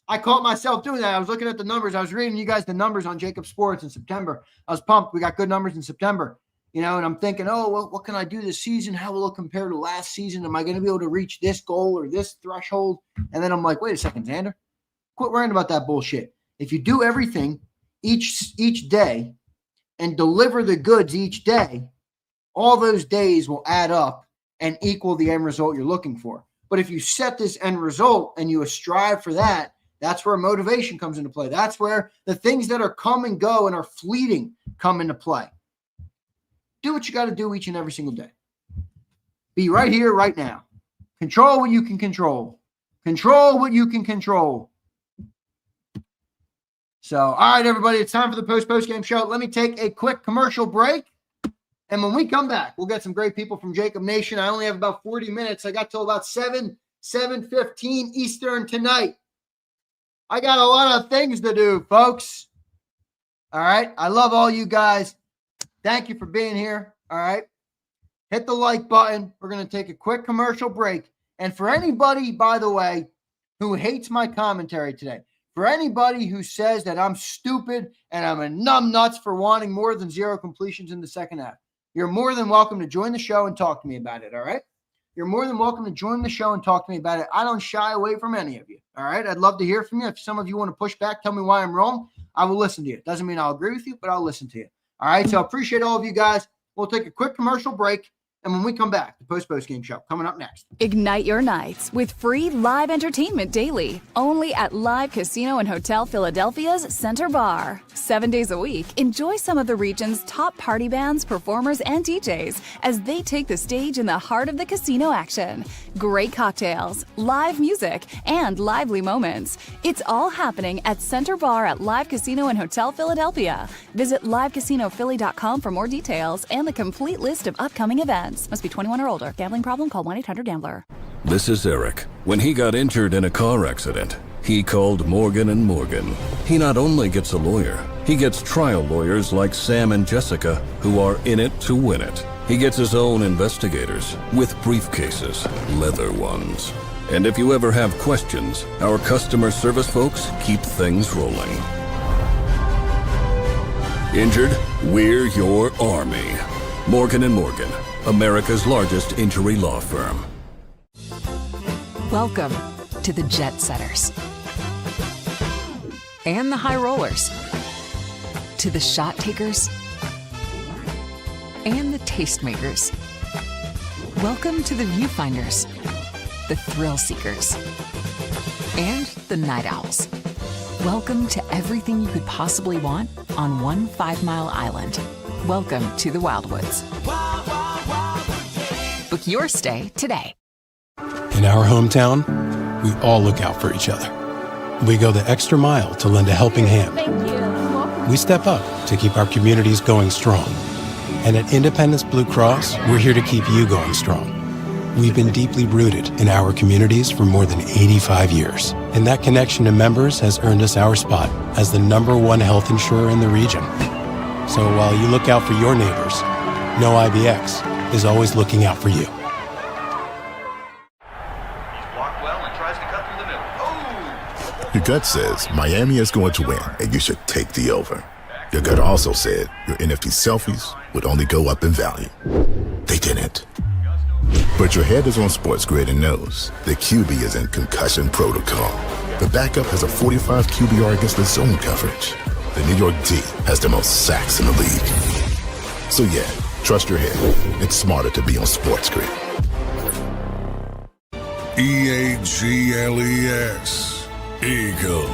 I caught myself doing that. I was looking at the numbers. I was reading you guys the numbers on JAKIB Sports in September. I was pumped. We got good numbers in September, and I'm thinking, oh, well, what can I do this season? How will it compare to last season? Am I going to be able to reach this goal or this threshold? And then I'm like, wait a second, Zander. Quit worrying about that bullshit. If you do everything each day and deliver the goods each day, all those days will add up and equal the end result you're looking for. But if you set this end result and you strive for that, that's where motivation comes into play. That's where the things that are come and go and are fleeting come into play. Do what you got to do each and every single day. Be right here, right now. Control what you can control. Control what you can control. So, all right, everybody, it's time for the post-game show. Let me take a quick commercial break. And when we come back, we'll get some great people from JAKIB Nation. I only have about 40 minutes. I got till about 7:15 Eastern tonight. I got a lot of things to do, folks. All right. I love all you guys. Thank you for being here. All right. Hit the like button. We're going to take a quick commercial break. And for anybody, by the way, who hates my commentary today, for anybody who says that I'm stupid and I'm a numbnuts for wanting more than 0 completions in the second half, you're more than welcome to join the show and talk to me about it. All right. You're more than welcome to join the show and talk to me about it. I don't shy away from any of you. All right. I'd love to hear from you. If some of you want to push back, tell me why I'm wrong, I will listen to you. It doesn't mean I'll agree with you, but I'll listen to you. All right. So I appreciate all of you guys. We'll take a quick commercial break. And when we come back, the post-game show coming up next. Ignite your nights with free live entertainment daily, only at Live Casino and Hotel Philadelphia's Center Bar. 7 days a week, enjoy some of the region's top party bands, performers, and DJs as they take the stage in the heart of the casino action. Great cocktails, live music, and lively moments. It's all happening at Center Bar at Live Casino and Hotel Philadelphia. Visit livecasinophilly.com for more details and the complete list of upcoming events. Must be 21 or older. Gambling problem? Call 1-800-GAMBLER. This is Eric. When he got injured in a car accident, he called Morgan & Morgan. He not only gets a lawyer, he gets trial lawyers like Sam and Jessica who are in it to win it. He gets his own investigators with briefcases, leather ones. And if you ever have questions, our customer service folks keep things rolling. Injured? We're your army. Morgan & Morgan, America's largest injury law firm. Welcome to the Jet Setters and the High Rollers, to the Shot Takers and the Tastemakers. Welcome to the Viewfinders, the Thrill Seekers, and the Night Owls. Welcome to everything you could possibly want on one 5-mile island. Welcome to the Wildwoods. Book your stay today. In our hometown, we all look out for each other. We go the extra mile to lend a helping hand. We step up to keep our communities going strong. And at Independence Blue Cross, we're here to keep you going strong. We've been deeply rooted in our communities for more than 85 years. And that connection to members has earned us our spot as the #1 health insurer in the region. So while you look out for your neighbors, know IBX is always looking out for you. He's blocked well and tries to cut through the middle. Oh! Your gut says Miami is going to win, and you should take the over. Your gut also said your NFT selfies would only go up in value. They didn't. But your head is on Sports Grid and knows the QB is in concussion protocol. The backup has a 45 QBR against the zone coverage. The New York D has the most sacks in the league. So yeah, trust your head. It's smarter to be on Sports Grid. EAGLES, Eagles.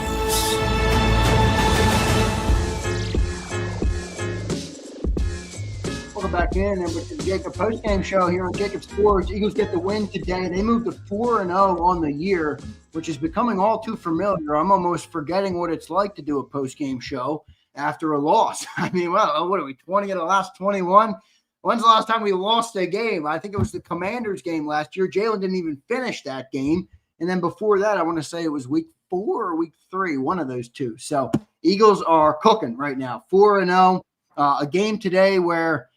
Welcome back in and with the JAKIB Postgame Show here on JAKIB Sports. Eagles get the win today. They moved to 4-0 on the year, which is becoming all too familiar. I'm almost forgetting what it's like to do a postgame show after a loss. I mean, well, what are we, 20 of the last 21? When's the last time we lost a game? I think it was the Commanders game last year. Jalen didn't even finish that game. And then before that, I want to say it was week 4 or week 3, one of those two. So Eagles are cooking right now, 4-0. A game today where,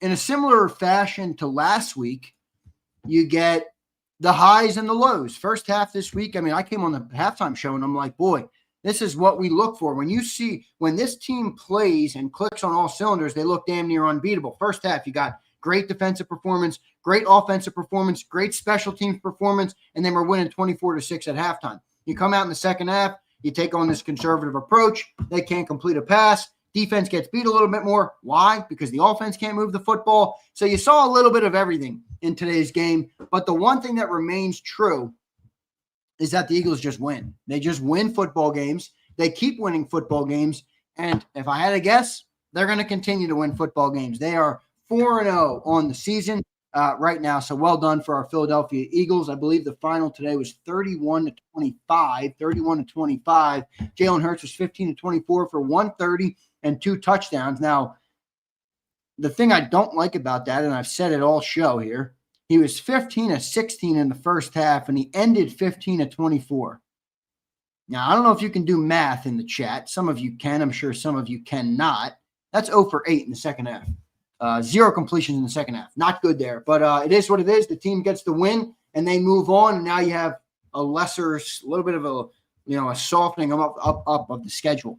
in a similar fashion to last week, you get the highs and the lows. First half this week, I mean, I came on the halftime show and I'm like, boy, this is what we look for. When this team plays and clicks on all cylinders, they look damn near unbeatable. First half, you got great defensive performance, great offensive performance, great special teams performance, and then we're winning 24-6 at halftime. You come out in the second half, you take on this conservative approach. They can't complete a pass. Defense gets beat a little bit more. Why? Because the offense can't move the football. So you saw a little bit of everything in today's game. But the one thing that remains true is that the Eagles just win. They just win football games. They keep winning football games. And if I had to guess, they're going to continue to win football games. They are 4-0 on the season right now. So well done for our Philadelphia Eagles. I believe the final today was 31-25. Jalen Hurts was 15-24 for 130 and 2 touchdowns. Now, the thing I don't like about that, and I've said it all show here, he was 15-16 in the first half, and he ended 15-24. Now, I don't know if you can do math in the chat. Some of you can. I'm sure some of you cannot. That's 0 for 8 in the second half. 0 completions in the second half. Not good there, but it is what it is. The team gets the win, and they move on, and now you have a little bit of a softening up of the schedule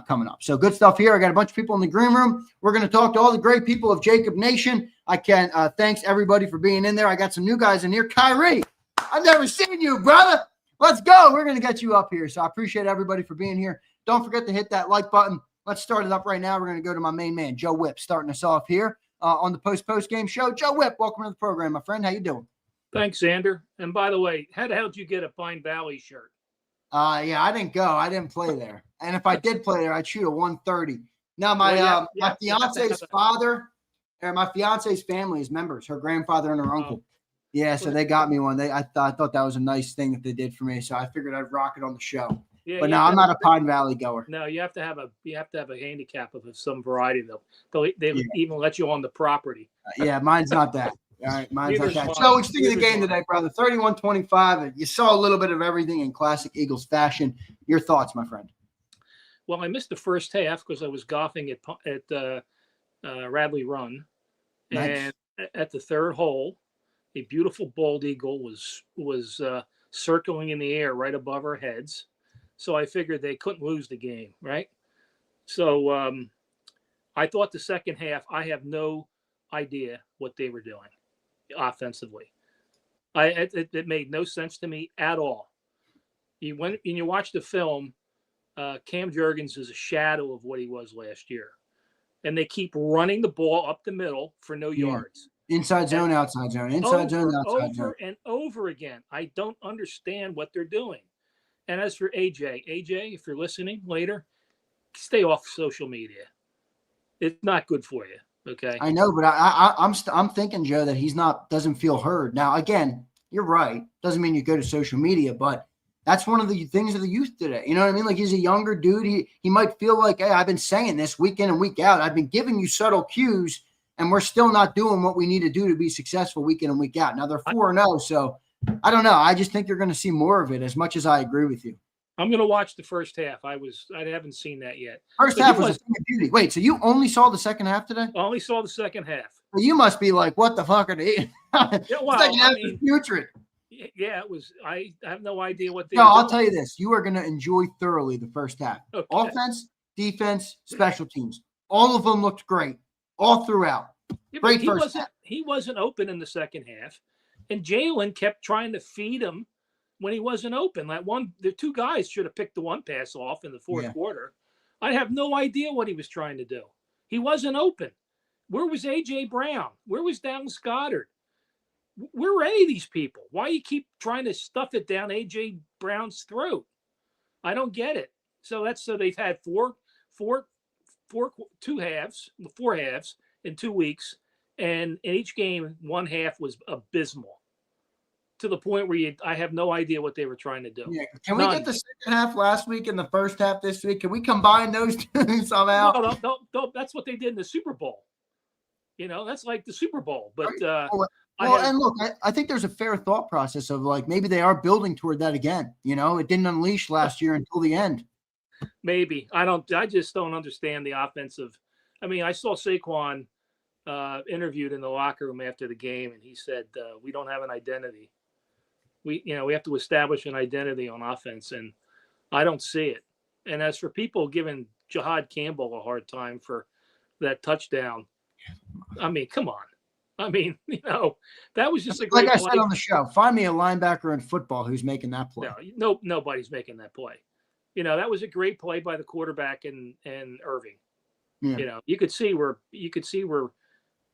coming up. So good stuff here. I got a bunch of people in the green room. We're going to talk to all the great people of JAKIB Nation. I can thanks everybody for being in there. I got some new guys in here. Kyrie, I've never seen you, brother. Let's go. We're going to get you up here. So I appreciate everybody for being here. Don't forget to hit that like button. Let's start it up right now. We're going to go to my main man, Joe Whipp, starting us off here on the post-game show. Joe Whipp, welcome to the program, my friend. How you doing? Thanks, Zander. And by the way, how the hell did you get a Pine Valley shirt? Yeah, I didn't go. I didn't play there. And if I did play there, I'd shoot a 130. Now, my fiance's father, or my fiance's family is members, her grandfather and her uncle. Yeah, so they got me one. I thought that was a nice thing that they did for me. So I figured I'd rock it on the show. Yeah, but no, I'm not a Pine Valley goer. No, you have to have a handicap of some variety. They even let you on the property. Yeah, mine's not that. All right, mine's not that. So what you think of the game today, brother? 31-25. You saw a little bit of everything in classic Eagles fashion. Your thoughts, my friend? Well, I missed the first half because I was golfing at Radley Run, and at the third hole, a beautiful bald eagle was circling in the air right above our heads. So I figured they couldn't lose the game, right? So I thought the second half, I have no idea what they were doing offensively. It made no sense to me at all. You went and you watch the film, Cam Jurgens is a shadow of what he was last year. And they keep running the ball up the middle for no yards. Inside zone, outside zone. Inside zone, outside zone. Over and over again. I don't understand what they're doing. And as for AJ, if you're listening later, stay off social media. It's not good for you. Okay. I know, but I'm thinking, Joe, that doesn't feel heard. Now, again, you're right. Doesn't mean you go to social media, but that's one of the things of the youth today. You know what I mean? Like, he's a younger dude. He might feel like, hey, I've been saying this week in and week out. I've been giving you subtle cues, and we're still not doing what we need to do to be successful week in and week out. Now they're 4-0, so I don't know. I just think you're going to see more of it, as much as I agree with you. I'm going to watch the first half. I haven't seen that yet. First half was a thing of beauty. Wait, so you only saw the second half today? I only saw the second half. Well, you must be like, what the fuck are they? Yeah, well, second half is putrid. Yeah, it was. I have no idea what they. No, I'll tell you this: you are going to enjoy thoroughly the first half. Okay. Offense, defense, special teams. All of them looked great all throughout. Yeah, Great first half. He wasn't open in the second half, and Jalen kept trying to feed him when he wasn't open. The two guys should have picked the one pass off in the fourth quarter. I have no idea what he was trying to do. He wasn't open. Where was A.J. Brown? Where was Dallas Goedert? Where were any of these people? Why you keep trying to stuff it down A.J. Brown's throat? I don't get it. So they've had four halves in 2 weeks, and in each game, one half was abysmal to the point where I have no idea what they were trying to do. Yeah. Can we get the second half last week and the first half this week? Can we combine those two somehow? No, that's what they did in the Super Bowl. That's like the Super Bowl. But and look, I think there's a fair thought process of like maybe they are building toward that again. It didn't unleash last year until the end. Maybe. I just don't understand the offensive. I mean, I saw Saquon interviewed in the locker room after the game, and he said, we don't have an identity. We have to establish an identity on offense, and I don't see it. And as for people giving Jahad Campbell a hard time for that touchdown, I mean, come on. I mean, that was just a great like I play. said on the show, find me a linebacker in football who's making that play. No, nobody's making that play. That was a great play by the quarterback and Irving. Yeah. You could see where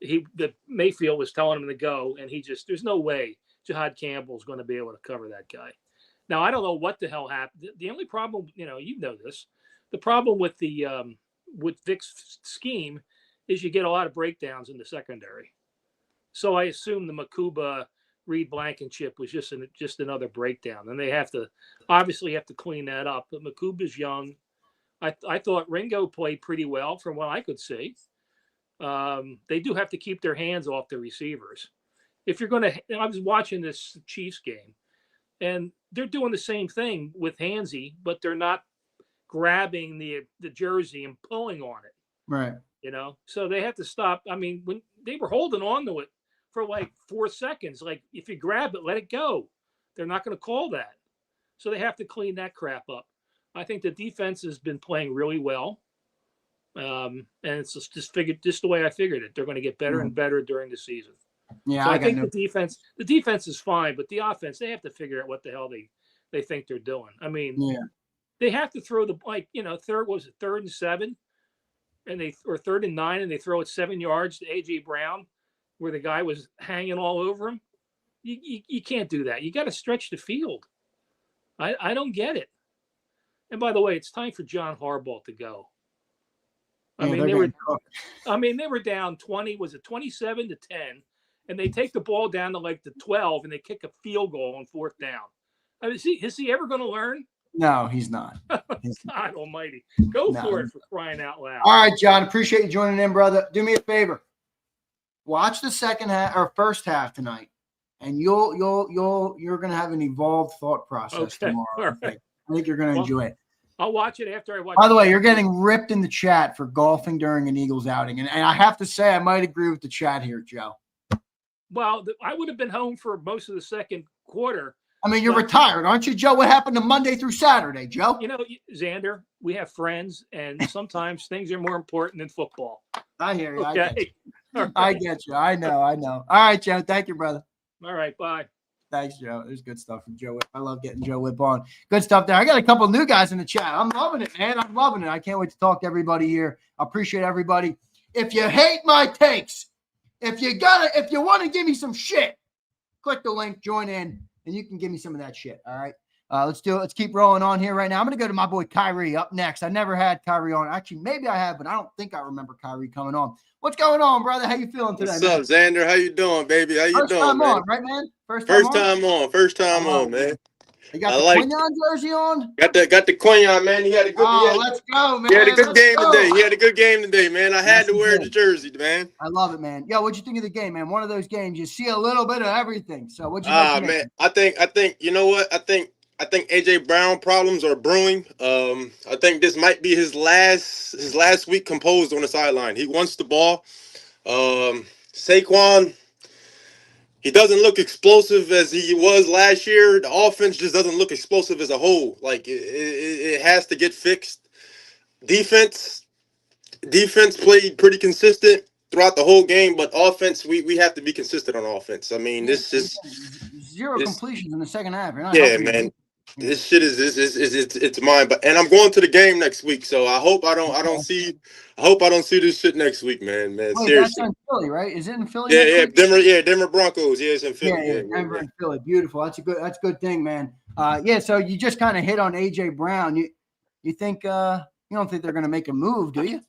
the Mayfield was telling him to go, and there's no way Jahad Campbell's going to be able to cover that guy. Now, I don't know what the hell happened. The only problem, this, the problem with with Vic's scheme is you get a lot of breakdowns in the secondary. So I assume the Makuba Reed Blankenship was just another breakdown, and they obviously have to clean that up. But Makuba's young. I thought Ringo played pretty well from what I could see. They do have to keep their hands off the receivers. If you're going to, I was watching this Chiefs game, and they're doing the same thing with Hansy, but they're not grabbing the jersey and pulling on it. Right. So they have to stop. I mean, when they were holding on to it for like 4 seconds, like if you grab it, let it go. They're not going to call that. So they have to clean that crap up. I think the defense has been playing really well. And it's just the way I figured it. They're going to get better and better during the season. Yeah, so I think the defense is fine, but the offense, they have to figure out what the hell they think they're doing. I mean, they have to throw third and 7, or third and 9, and they throw it 7 yards to A.J. Brown, where the guy was hanging all over him. You can't do that. You got to stretch the field. I don't get it. And by the way, it's time for John Harbaugh to go. They were down 20. Was it 27-10? And they take the ball down to like the 12, and they kick a field goal on 4th down. I mean, is he ever going to learn? No, he's not. God almighty. Go for it, for crying out loud. All right, John. Appreciate you joining in, brother. Do me a favor. Watch the second half or first half tonight, and you're going to have an evolved thought process tomorrow. Right. I think you're going to enjoy it. I'll watch it after I watch. By the way, you're getting ripped in the chat for golfing during an Eagles outing. And I have to say, I might agree with the chat here, Joe. Well, I would have been home for most of the second quarter. I mean, you're retired, aren't you, Joe? What happened to Monday through Saturday, Joe? Xander, we have friends, and sometimes things are more important than football. I hear you. Okay? I get you. I know. All right, Joe. Thank you, brother. All right. Bye. Thanks, Joe. There's good stuff from Joe Whip. I love getting Joe Whip on. Good stuff there. I got a couple of new guys in the chat. I'm loving it, man. I'm loving it. I can't wait to talk to everybody here. I appreciate everybody. If you hate my takes, if you want to give me some shit, click the link, join in, and you can give me some of that shit. All right. Let's do it. Let's keep rolling on here right now. I'm going to go to my boy Kyrie up next. I never had Kyrie on. Actually, maybe I have, but I don't think I remember Kyrie coming on. What's going on, brother? How you feeling today? What's up, Xander? How you doing, baby? How you doing, First time man? on, right, man? First time on, man. You got the Quinyon jersey on? Got the Quinyon, man. He had a good let's go, man. He had a good game today. He had a good game today, man. I had to wear the jersey, man. I love it, man. Yo, what'd you think of the game, man? One of those games, you see a little bit of everything. So what'd you think? Man, I think you know what? I think AJ Brown problems are brewing. I think this might be his last week composed on the sideline. He wants the ball. Saquon, He doesn't look explosive as he was last year. The offense just doesn't look explosive as a whole. Like it has to get fixed. Defense played pretty consistent throughout the whole game, but offense, we have to be consistent on offense. I mean, this is zero completions in the second half. You're not yeah, helping man. This shit is it's mine. But I'm going to the game next week, so I hope I don't see this shit next week, man. Wait, seriously. that's in Philly, right? Is it in Philly? Yeah, Denver Broncos. Yeah, it's in Philly. Yeah, Denver and Philly. Beautiful. That's a good thing, man. Yeah. So you just kind of hit on AJ Brown. You think you don't think they're going to make a move, do you?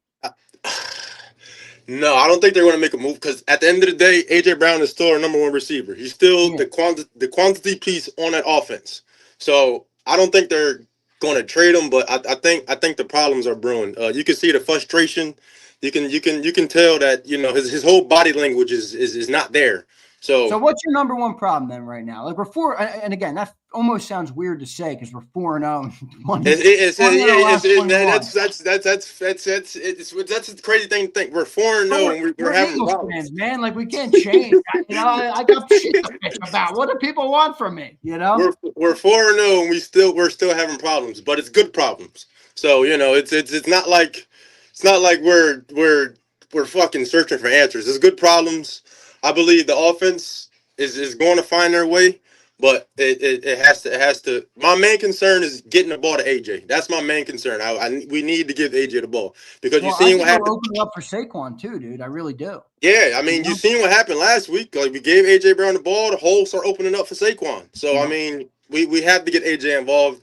No, I don't think they're going to make a move because at the end of the day, AJ Brown is still our number one receiver. He's still the quantity piece on that offense. So I don't think they're going to trade him, but I think the problems are brewing. You can see the frustration. You can tell that his whole body language is not there. So what's your number one problem then right now? Like we're 4, and again, that almost sounds weird to say because we're 4-0. That's a crazy thing to think. We're 4-0 and we're having problems, fans, man. Like we can't change. I got shit to think about. What do people want from me? We're 4-0 and we're still having problems, but it's good problems. So it's not like we're fucking searching for answers. It's good problems. I believe the offense is going to find their way, but it has to. My main concern is getting the ball to AJ. That's my main concern. We need to give AJ the ball because you seen what happened. Opening up for Saquon too, dude. I really do. Yeah, I mean, you seen what happened last week. Like we gave AJ Brown the ball, the hole started opening up for Saquon. So I mean, we have to get AJ involved.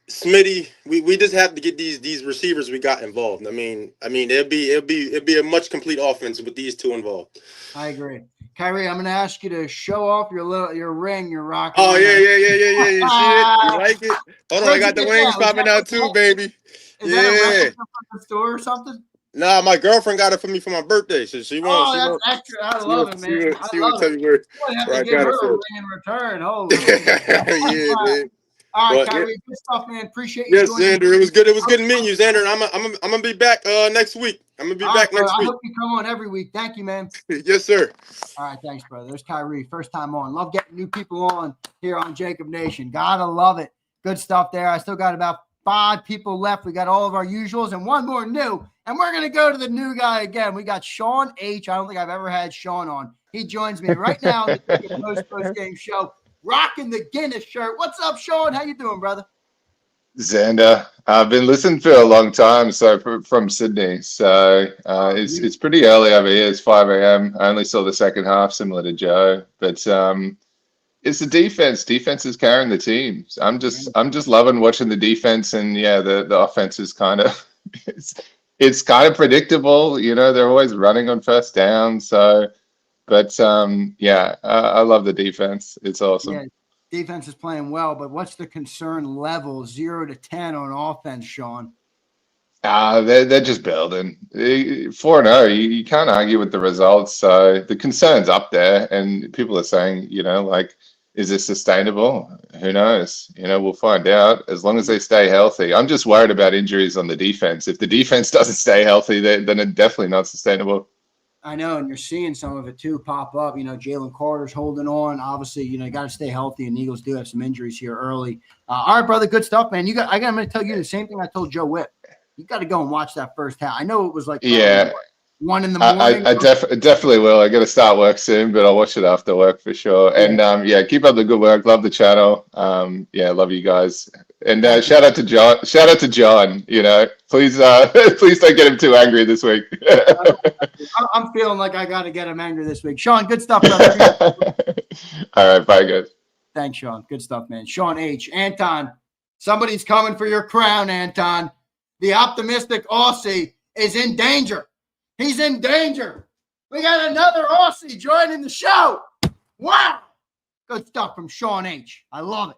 Smitty, we just have to get these receivers we got involved. I mean, it'll be a much complete offense with these two involved. I agree. Kyrie, I'm going to ask you to show off your ring you're rocking. Oh, yeah. You see it? You like it? Hold on, I got the wings popping out too, baby. Is that a from the store or something? Nah, my girlfriend got it for me for my birthday, so she wants. Oh, that's extra. I love it, man. She will tell you where I got it for. In return. Holy yeah, man. All right, Kyrie, good stuff, man. Appreciate you. Yes, Zander. It was good. It was good meeting you, Zander. And I'm gonna be back next week. I'm gonna be back next week. I hope you come on every week. Thank you, man. Yes, sir. All right, thanks, brother. There's Kyrie, first time on. Love getting new people on here on JAKIB Nation. Gotta love it. Good stuff there. I still got about 5 people left. We got all of our usuals and one more new. And we're gonna go to the new guy again. We got Sean H. I don't think I've ever had Sean on. He joins me right now on the JAKIB Postgame Show, rocking the Guinness shirt. What's up, Sean? How you doing, brother? Zander, I've been listening for a long time, so from Sydney. So it's pretty early over here. It's 5 a.m. I only saw the second half, similar to Joe. But it's the defense. Defense is carrying the team. I'm just loving watching the defense, and the offense is kind of it's kind of predictable. They're always running on first down. So, but I love the defense. It's awesome. Yeah. Defense is playing well, but what's the concern level 0 to 10 on offense, Sean? They're just building 4-0. You can't argue with the results. So the concern's up there, and people are saying, is this sustainable? Who knows? We'll find out. As long as they stay healthy, I'm just worried about injuries on the defense. If the defense doesn't stay healthy, then it's definitely not sustainable. I know, and you're seeing some of it too pop up. Jalen Carter's holding on. Obviously, you got to stay healthy, and Eagles do have some injuries here early. All right, brother, good stuff, man. I'm going to tell you the same thing I told Joe Whipp. You got to go and watch that first half. I know it was like 1 in the morning. I definitely will. I got to start work soon, but I'll watch it after work for sure. And keep up the good work. Love the channel. Love you guys. And shout out to John. Please don't get him too angry this week. I'm feeling like I got to get him angry this week. Sean, good stuff, brother. All right, bye, guys. Thanks, Sean. Good stuff, man. Sean H. Anton, somebody's coming for your crown, Anton. The optimistic Aussie is in danger. He's in danger. We got another Aussie joining the show. Wow. Good stuff from Sean H. I love it.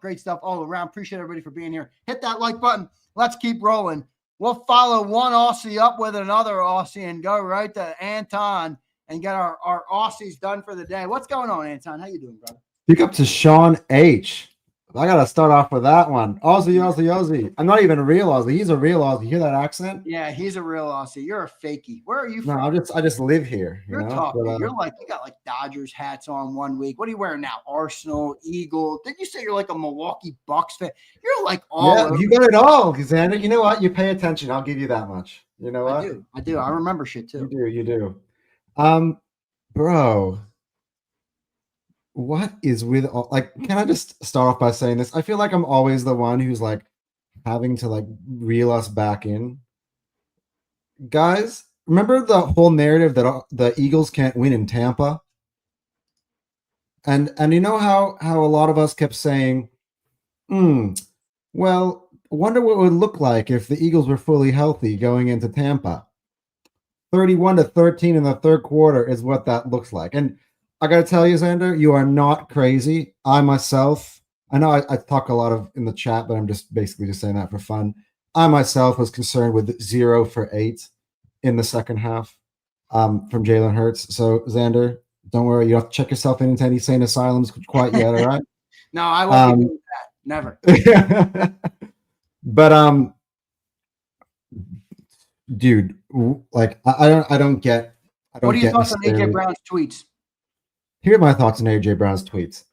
Great stuff all around. Appreciate everybody for being here. Hit that like button. Let's keep rolling. We'll follow one Aussie up with another Aussie and go right to Anton and get our Aussies done for the day. What's going on, Anton? How you doing, brother? Pick up to Sean H. I gotta start off with that one. Aussie. I'm not even a real Aussie. He's a real Aussie. You hear that accent? Yeah, he's a real Aussie. You're a fakie. Where are you No, from? I just live here. You're know? tough. But, You're like, you got like Dodgers hats on one week. What are you wearing now? Arsenal, Eagle. Did you say you're like a Milwaukee Bucks fan? You're like all yeah, over. you got it all, Xander. You know what? You pay attention. I'll give you that much. You know what? I do. I remember shit too. You do. Bro, what is with all, like, can I just start off by saying this? I feel like I'm always the one who's like having to like reel us back in. Guys, remember the whole narrative that the Eagles can't win in Tampa? And you know how a lot of us kept saying, well, wonder what it would look like if the Eagles were fully healthy going into Tampa. 31-13 in the third quarter is what that looks like. And I got to tell you, Zander, you are not crazy. I myself, I know I talk a lot of in the chat, but I'm just basically just saying that for fun. I myself was concerned with 0 for 8 in the second half from Jalen Hurts. So, Zander, don't worry. You don't have to check yourself into any sane asylums quite yet, all right? No, I won't be doing that. Never. But, dude, like, I don't get. What are your thoughts on AJ Brown's tweets? Here are my thoughts on AJ Brown's tweets.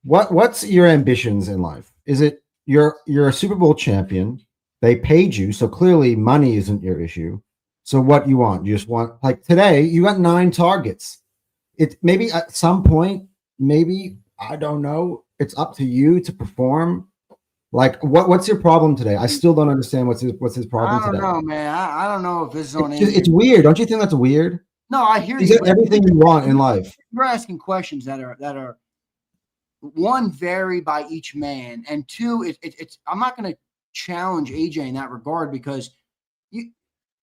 What's your ambitions in life? Is it you're a Super Bowl champion? They paid you, so clearly money isn't your issue. So what you want? You just want, like, today you got 9 targets. It maybe at some point, maybe I don't know. It's up to you to perform. Like, what's your problem today? I still don't understand what's his problem today. I don't know, man. I don't know if this is on. It's weird. Don't you think that's weird? No, I hear you. Everything you want in life. You're asking questions that are one, vary by each man, and two, it's. I'm not going to challenge AJ in that regard because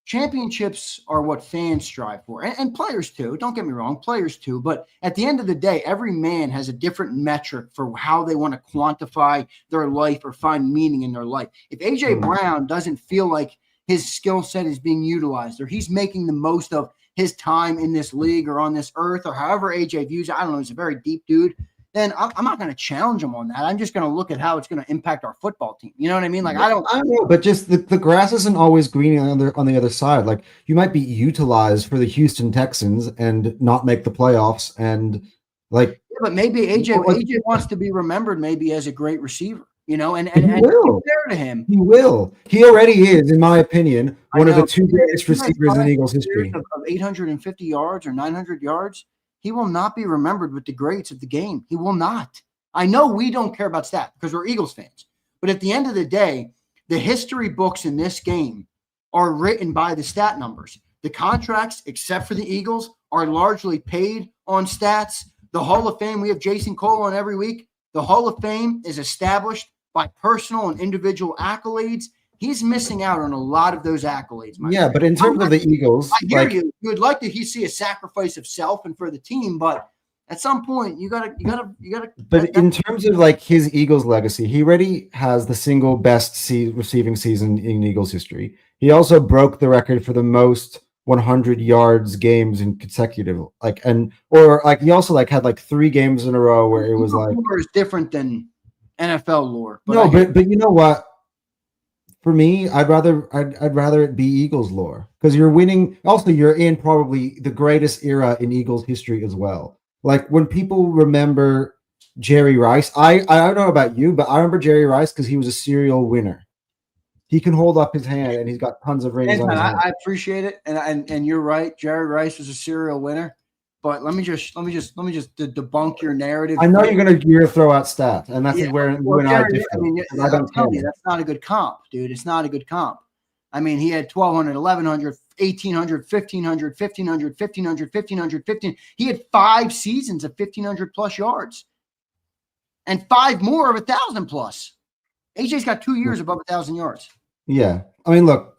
championships are what fans strive for, and players too. Don't get me wrong, players too. But at the end of the day, every man has a different metric for how they want to quantify their life or find meaning in their life. If AJ Brown doesn't feel like his skill set is being utilized or he's making the most of his time in this league or on this earth or however AJ views it, I don't know, he's a very deep dude, then I'm not going to challenge him on that. I'm just going to look at how it's going to impact our football team. You know what I mean? Like, I don't know, but just the grass isn't always green on the other side. Like, you might be utilized for the Houston Texans and not make the playoffs. And like, yeah, but maybe AJ wants to be remembered maybe as a great receiver, you know, and fair to him. He will. He already is, in my opinion, one of the 2 greatest receivers in Eagles history. Of 850 yards or 900 yards. He will not be remembered with the greats of the game. He will not. I know we don't care about stats because we're Eagles fans. But at the end of the day, the history books in this game are written by the stat numbers. The contracts, except for the Eagles, are largely paid on stats. The Hall of Fame, we have Jason Cole on every week. The Hall of Fame is established by personal and individual accolades. He's missing out on a lot of those accolades. Yeah, but in terms of the Eagles, I hear you. You would like to see a sacrifice of self and for the team, but at some point, you gotta. But in terms of like his Eagles legacy, he already has the single best receiving season in Eagles history. He also broke the record for the most 100 yards games in consecutive, he also like had like 3 games in a row where it was like lore is different than NFL lore. But but you know what? For me, I'd rather it be Eagles lore because you're winning. Also, you're in probably the greatest era in Eagles history as well. Like when people remember Jerry Rice, I don't know about you, but I remember Jerry Rice because he was a serial winner. He can hold up his hand and he's got tons of rings on his hand. I appreciate it, and you're right. Jerry Rice was a serial winner. But let me just debunk your narrative. I know you're gonna throw out stats, and that's where you and I differ. I mean, that's not a good comp, dude. It's not a good comp. I mean, he had 1,200, 1,100, 1,800, 1,500, 1,500, 1,500, 1,500, 15. He had 5 seasons of 1,500 plus yards, and 5 more of 1,000 plus. AJ's got 2 years above 1,000 yards. Yeah, I mean, look,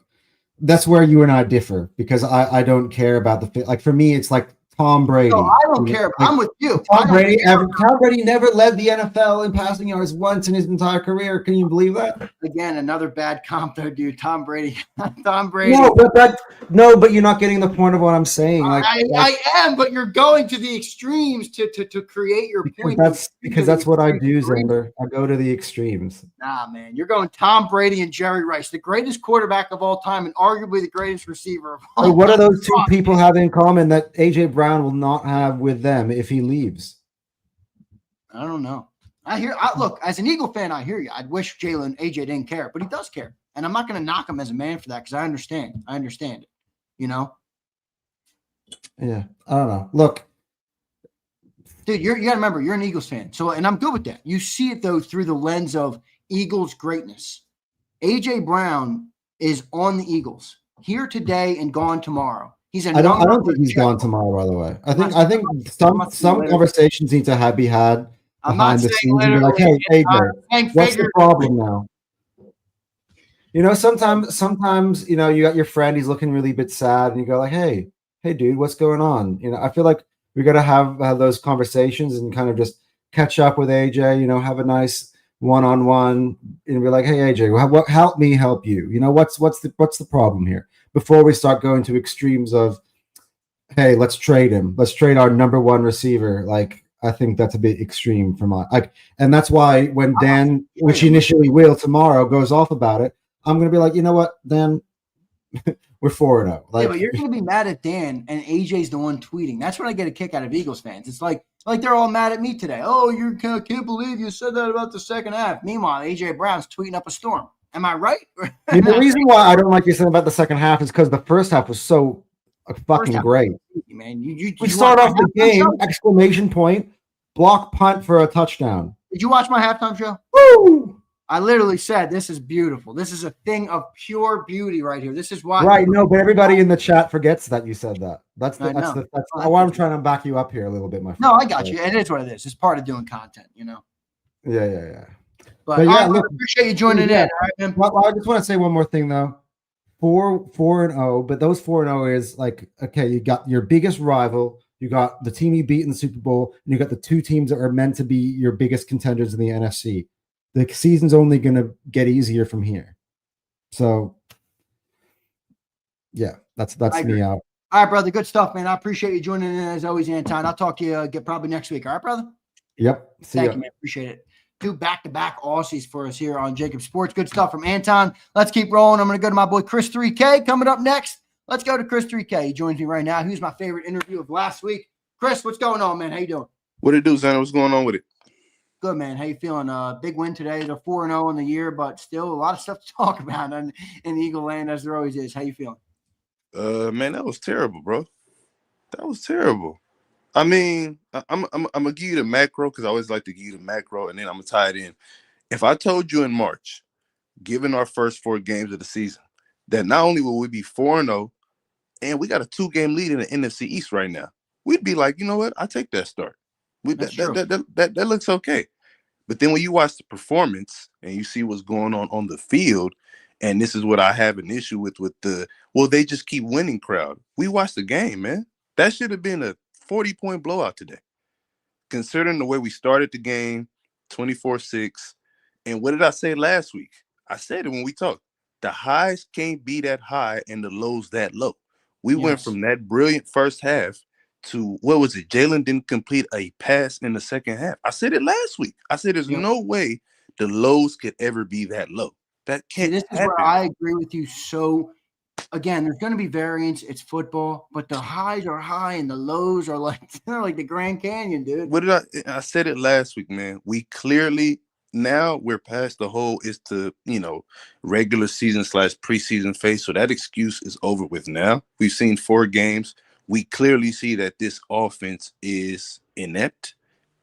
that's where you and I differ because I don't care about like for me, it's like Tom Brady. No, I don't care. I'm with you. Tom Brady never led the NFL in passing yards once in his entire career. Can you believe that? Again, another bad comp though, dude. Tom Brady. Tom Brady. No, but you're not getting the point of what I'm saying. I am, but you're going to the extremes to create your point. That's what I do, Zander. I go to the extremes. Nah, man. You're going Tom Brady and Jerry Rice, the greatest quarterback of all time and arguably the greatest receiver of all time. So what do those two people have in common that A.J. Brown will not have with them if he leaves? I don't know. Look, as an Eagle fan, I hear you. I'd wish AJ didn't care, but he does care. And I'm not going to knock him as a man for that because I understand. I understand it, you know? Yeah, I don't know. Look. Dude, you got to remember, you're an Eagles fan. So, and I'm good with that. You see it, though, through the lens of Eagles greatness. A.J. Brown is on the Eagles, here today and gone tomorrow. I don't think he's gone tomorrow, by the way. I think some conversations need to be had behind the scenes and be like, hey, AJ, what's the problem now? You know, sometimes, you know, you got your friend, he's looking really a bit sad, and you go like, hey, dude, what's going on? You know, I feel like we got to have those conversations and kind of just catch up with AJ, you know, have a nice one-on-one and be like, hey, AJ, help me help you. You know, what's the problem here? Before we start going to extremes of, hey, let's trade him. Let's trade our number one receiver. Like, I think that's a bit extreme for and that's why when Dan, which initially will tomorrow, goes off about it, I'm going to be like, you know what, Dan, we're 4-0. Like, yeah, but you're going to be mad at Dan and AJ's the one tweeting. That's what I get a kick out of Eagles fans. It's like they're all mad at me today. Oh, you can't believe you said that about the second half. Meanwhile, AJ Brown's tweeting up a storm. Am I right? The reason why I don't like you saying about the second half is because the first half was so fucking great. Man, we start off the game, exclamation point, block punt for a touchdown. Did you watch my halftime show? Woo! I literally said, this is beautiful. This is a thing of pure beauty right here. This is why. Right, no, but everybody in the chat forgets that you said that. That's why I'm trying to back you up here a little bit, my friend. No, I got you. It is what it is. It's part of doing content, you know? Yeah. But yeah, look, I appreciate you joining in. All right, man. Well, I just want to say one more thing, though. 4-0, but those 4-0 is like, okay, you got your biggest rival, you got the team you beat in the Super Bowl, and you got the two teams that are meant to be your biggest contenders in the NFC. The season's only going to get easier from here. So, yeah, that's me out. All right, brother. Good stuff, man. I appreciate you joining in as always, Anton. I'll talk to you probably next week. All right, brother? Yep. Thank you, man. Appreciate it. 2 back-to-back Aussies for us here on JAKIB Sports. Good stuff from Anton. Let's keep rolling. I'm going to go to my boy Chris 3K coming up next. Let's go to Chris 3K. He joins me right now. He was my favorite interview of last week. Chris, what's going on, man? How you doing? What it do, Zander? What's going on with it? Good, man. How you feeling? Big win today. They're 4-0 in the year, but still a lot of stuff to talk about in Eagle Land, as there always is. How you feeling? Man, that was terrible, bro. That was terrible. I mean, I'm gonna give you the macro because I always like to give you the macro, and then I'm gonna tie it in. If I told you in March, given our first 4 games of the season, that not only will we be 4-0, and we got a 2-game lead in the NFC East right now, we'd be like, you know what? I take that start. That looks okay. But then when you watch the performance and you see what's going on the field, and this is what I have an issue with they just keep winning crowd. We watched the game, man. That should have been a 40-point blowout today. Considering the way we started the game, 24-6. And what did I say last week? I said it when we talked. The highs can't be that high and the lows that low. We went from that brilliant first half to, what was it? Jalen didn't complete a pass in the second half. I said it last week. I said there's no way the lows could ever be that low. That can't happen. This is where I agree with you. So, again, there's going to be variance. It's football, but the highs are high and the lows are like the Grand Canyon, dude. What did I said it last week, man. We clearly, now we're past the whole is to, regular season / preseason phase. So that excuse is over with now. We've seen 4 games. We clearly see that this offense is inept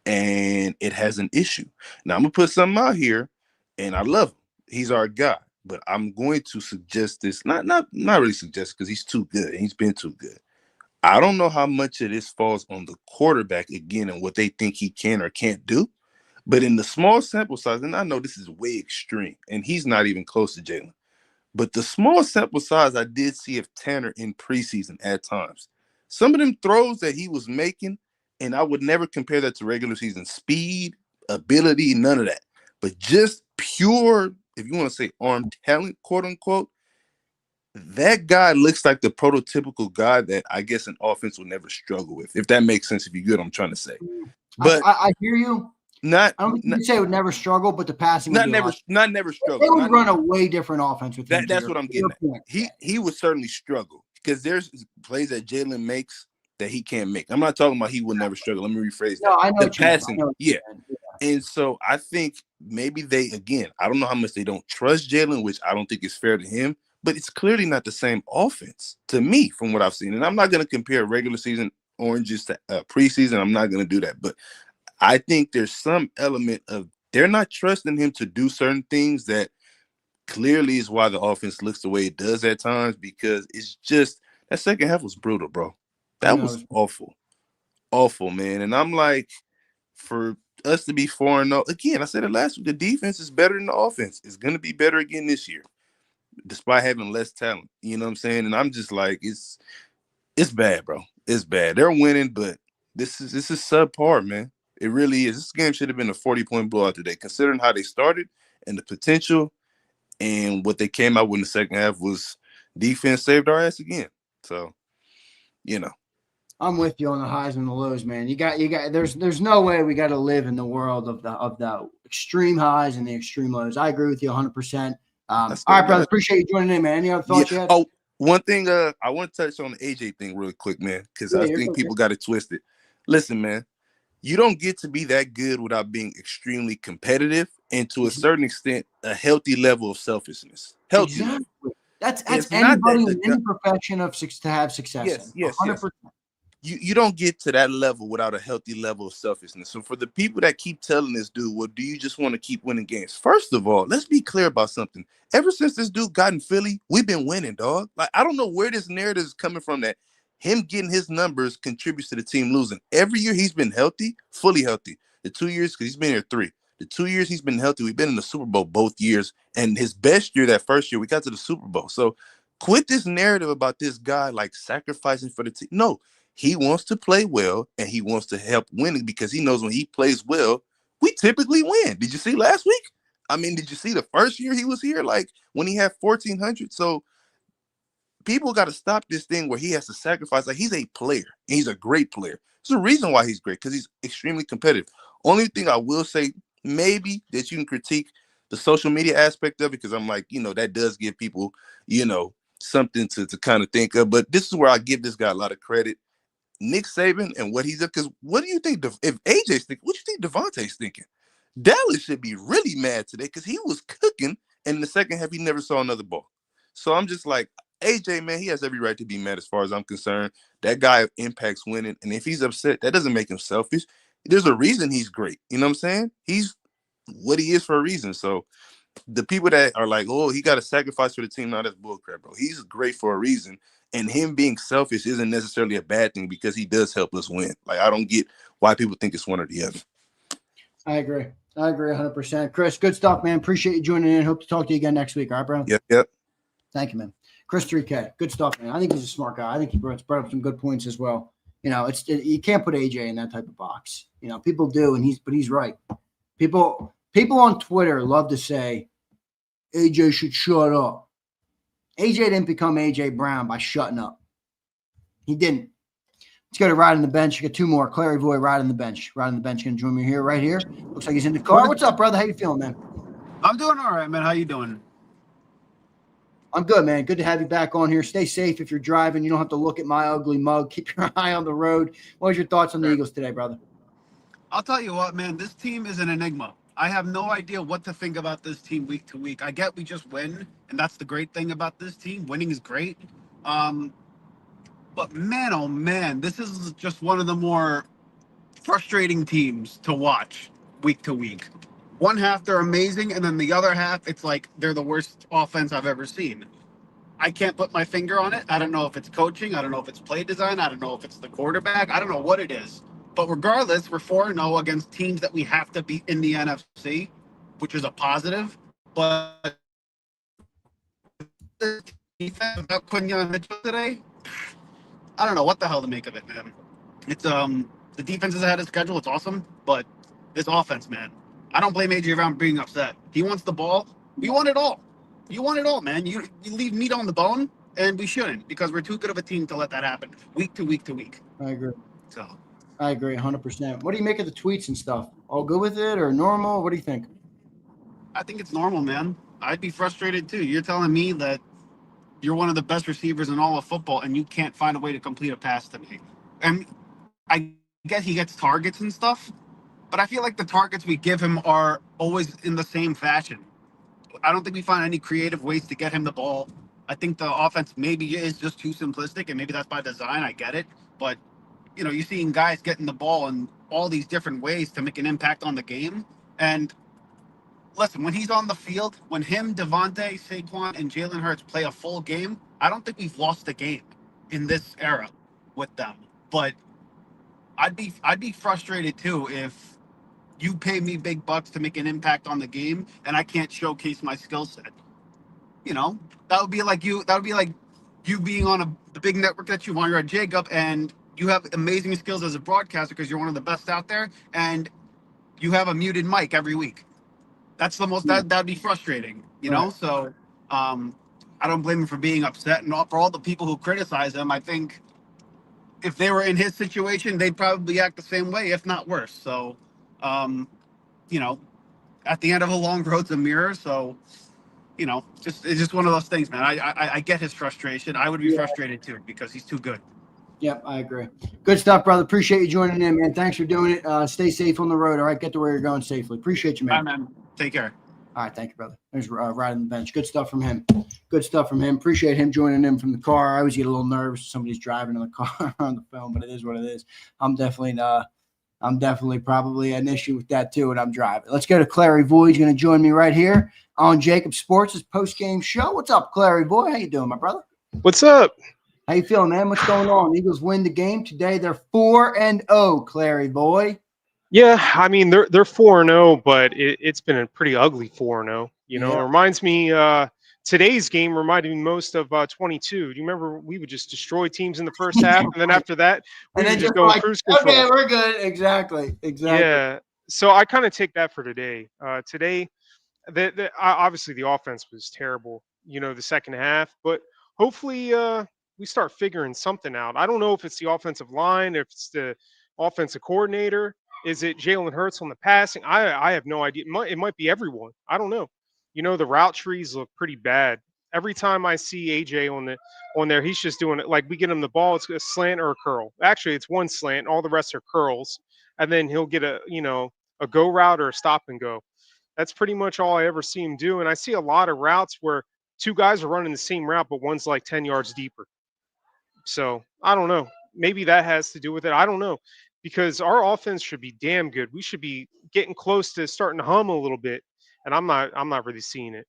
and it has an issue. Now, I'm going to put something out here, and I love him. He's our guy. But I'm going to suggest this, not really suggest because he's too good. And he's been too good. I don't know how much of this falls on the quarterback again and what they think he can or can't do. But in the small sample size, and I know this is way extreme, and he's not even close to Jalen. But the small sample size I did see of Tanner in preseason at times, Some of them throws that he was making, and I would never compare that to regular season speed, ability, none of that. But just pure, if you want to say arm talent, quote unquote, that guy looks like the prototypical guy that I guess an offense will never struggle with, if that makes sense, if you get what I'm trying to say. But I hear you. I don't think you could say it would never struggle, but the passing would never struggle. They would run a way different offense with him. That's what I'm getting at. He would certainly struggle because there's plays that Jalen makes that he can't make. I'm not talking about he would never struggle. Let me rephrase that. No, I know the passing, yeah. And so I think maybe they, again, I don't know how much they don't trust Jalen, which I don't think is fair to him, but it's clearly not the same offense to me from what I've seen. And I'm not going to compare regular season oranges to preseason. I'm not going to do that. But I think there's some element of they're not trusting him to do certain things that clearly is why the offense looks the way it does at times, because it's just that second half was brutal, bro. That was awful. Awful, man. And I'm like, for us to be 4-0, again, I said it last week, the defense is better than the offense. It's going to be better again this year, despite having less talent. You know what I'm saying? And I'm just like, it's bad, bro. It's bad. They're winning, but this is subpar, man. It really is. This game should have been a 40-point blowout today, considering how they started and the potential, and what they came out with in the second half was defense saved our ass again. So, you know. I'm with you on the highs and the lows, man. You got. There's no way we got to live in the world of the extreme highs and the extreme lows. I agree with you 100%. All right, brother. Appreciate you joining in, man. Any other thoughts you had? Oh, one thing. I want to touch on the AJ thing really quick, man, because I think people got it twisted. Listen, man, you don't get to be that good without being extremely competitive and, to a certain extent, a healthy level of selfishness. Healthy. Exactly. That's anybody in any profession to have success. Yes. 100%. You don't get to that level without a healthy level of selfishness. So for the people that keep telling this dude, well, do you just want to keep winning games? First of all, let's be clear about something. Ever since this dude got in Philly, we've been winning, dog. Like, I don't know where this narrative is coming from that him getting his numbers contributes to the team losing. Every year he's been healthy, fully healthy. The 2 years, because he's been here 3. The 2 years he's been healthy, we've been in the Super Bowl both years. And his best year, that first year, we got to the Super Bowl. So quit this narrative about this guy like sacrificing for the team. No. He wants to play well, and he wants to help winning because he knows when he plays well, we typically win. Did you see last week? I mean, did you see the first year he was here, like when he had 1,400? So people got to stop this thing where he has to sacrifice. Like, he's a player, and he's a great player. There's a reason why he's great, because he's extremely competitive. Only thing I will say, maybe that you can critique the social media aspect of it, because I'm like, that does give people, something to kind of think of. But this is where I give this guy a lot of credit. Nick Saban and what he's up, because what do you think if AJ's thinking? What do you think Devontae's thinking? Dallas should be really mad today because he was cooking, and in the second half he never saw another ball. So I'm just like, AJ, man, he has every right to be mad as far as I'm concerned. That guy impacts winning, and if he's upset, that doesn't make him selfish. There's a reason he's great. You know what I'm saying? He's what he is for a reason. So the people that are like, oh, he got to sacrifice for the team, no, that's bullcrap, bro. He's great for a reason. And him being selfish isn't necessarily a bad thing because he does help us win. Like, I don't get why people think it's one or the other. I agree 100%. Chris, good stuff, man. Appreciate you joining in. Hope to talk to you again next week. All right, bro? Yep. Thank you, man. Chris 3K, good stuff, man. I think he's a smart guy. I think he brought up some good points as well. You can't put AJ in that type of box. People do, but he's right. People on Twitter love to say AJ should shut up. AJ didn't become AJ Brown by shutting up. He didn't. Let's go to Ride on the Bench. You got 2 more. Clary Voy, Ride on the Bench. Ride on the Bench going to join me here, right here. Looks like he's in the car. What's up, brother? How you feeling, man? I'm doing all right, man. How you doing? I'm good, man. Good to have you back on here. Stay safe if you're driving. You don't have to look at my ugly mug. Keep your eye on the road. What was your thoughts on the Eagles today, brother? I'll tell you what, man. This team is an enigma. I have no idea what to think about this team week to week. I get we just win, and that's the great thing about this team. Winning is great. But man, oh man, this is just one of the more frustrating teams to watch week to week. One half, they're amazing, and then the other half, it's like they're the worst offense I've ever seen. I can't put my finger on it. I don't know if it's coaching. I don't know if it's play design. I don't know if it's the quarterback. I don't know what it is. But regardless, we're 4-0 against teams that we have to beat in the NFC, which is a positive. But the defense without Quinyon Mitchell today, I don't know what the hell to make of it, man. It's the defense is ahead of schedule. It's awesome, but this offense, man, I don't blame AJ Brown being upset. He wants the ball. We want it all. You want it all, man. You leave meat on the bone, and we shouldn't because we're too good of a team to let that happen week to week to week. I agree. So I agree 100%. What do you make of the tweets and stuff? All good with it or normal? What do you think? I think it's normal, man. I'd be frustrated too. You're telling me that you're one of the best receivers in all of football, and you can't find a way to complete a pass to me. And I get he gets targets and stuff, but I feel like the targets we give him are always in the same fashion. I don't think we find any creative ways to get him the ball. I think the offense maybe is just too simplistic, and maybe that's by design. I get it, but you're seeing guys getting the ball in all these different ways to make an impact on the game. And listen, when he's on the field, when him, DeVonta, Saquon, and Jalen Hurts play a full game, I don't think we've lost a game in this era with them. But I'd be frustrated too if you pay me big bucks to make an impact on the game and I can't showcase my skill set. That would be like you being on the big network that you want. You're at JAKIB and you have amazing skills as a broadcaster because you're one of the best out there, and you have a muted mic every week. That's the most that'd be frustrating, Right. So I don't blame him for being upset, and for all the people who criticize him, I think if they were in his situation, they'd probably act the same way, if not worse. So, at the end of a long road's a mirror. So, it's just one of those things, man. I get his frustration. I would be frustrated too because he's too good. Yep, I agree. Good stuff, brother. Appreciate you joining in, man. Thanks for doing it. Stay safe on the road. All right, get to where you're going safely. Appreciate you, man. All right, man. Take care. All right, thank you, brother. There's riding the bench. Good stuff from him. Good stuff from him. Appreciate him joining in from the car. I always get a little nervous if somebody's driving in the car on the phone, but it is what it is. I'm definitely probably an issue with that too when I'm driving. Let's go to Clary Voy. He's going to join me right here on JAKIB Sports' post-game show. What's up, Clary Voy? How you doing, my brother? What's up? How you feeling, man? What's going on? Eagles win the game today. They're 4-0, Clary Voy. Yeah, I mean they're 4-0, but it's been a pretty ugly 4-0. It reminds me today's game reminded me most of 22. Do you remember we would just destroy teams in the first half, and then after that we would just go cruise control. Okay, we're good. Exactly. Yeah. So I kind of take that for today. Today, obviously the offense was terrible. The second half, but hopefully we start figuring something out. I don't know if it's the offensive line, if it's the offensive coordinator. Is it Jalen Hurts on the passing? I have no idea. It might be everyone. I don't know. The route trees look pretty bad. Every time I see AJ on there, he's just doing it like we get him the ball. It's a slant or a curl. Actually, it's one slant. All the rest are curls, and then he'll get a go route or a stop and go. That's pretty much all I ever see him do. And I see a lot of routes where two guys are running the same route, but one's like 10 yards deeper. So I don't know. Maybe that has to do with it. I don't know, because our offense should be damn good. We should be getting close to starting to hum a little bit, and I'm not really seeing it.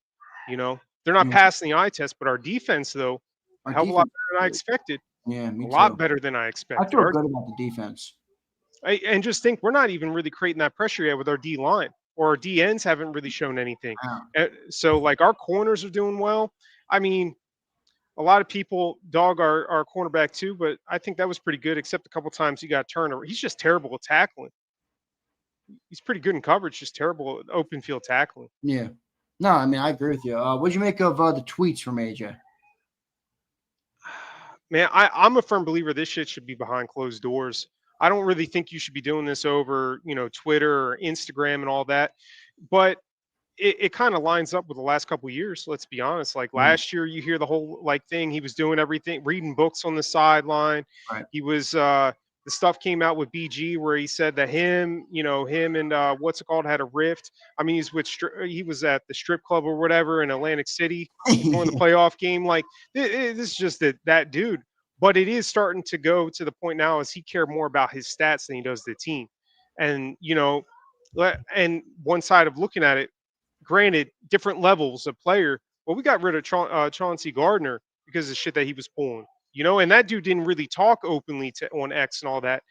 They're not passing the eye test, but our defense though, a hell of a lot better than I expected. Yeah, me too. A lot better than I expected. I feel good about the defense. And just think, we're not even really creating that pressure yet with our D line, or our D ends haven't really shown anything. Wow. So like our corners are doing well. I mean, a lot of people dog our cornerback too, but I think that was pretty good, except a couple times he got turned. He's just terrible at tackling. He's pretty good in coverage, just terrible at open field tackling. Yeah. No, I mean, I agree with you. What'd you make of the tweets from AJ? Man, I'm a firm believer this shit should be behind closed doors. I don't really think you should be doing this over, Twitter or Instagram and all that. But it kind of lines up with the last couple of years. Let's be honest. Like last year, you hear the whole thing. He was doing everything, reading books on the sideline. Right. He was the stuff came out with BG where he said that him and what's it called had a rift. I mean, he was at the strip club or whatever in Atlantic City during the playoff game. Like this is just that dude. But it is starting to go to the point now as he cared more about his stats than he does the team. And and one side of looking at it. Granted, different levels of player. Well, we got rid of Chauncey Gardner because of the shit that he was pulling, and that dude didn't really talk openly on X and all that.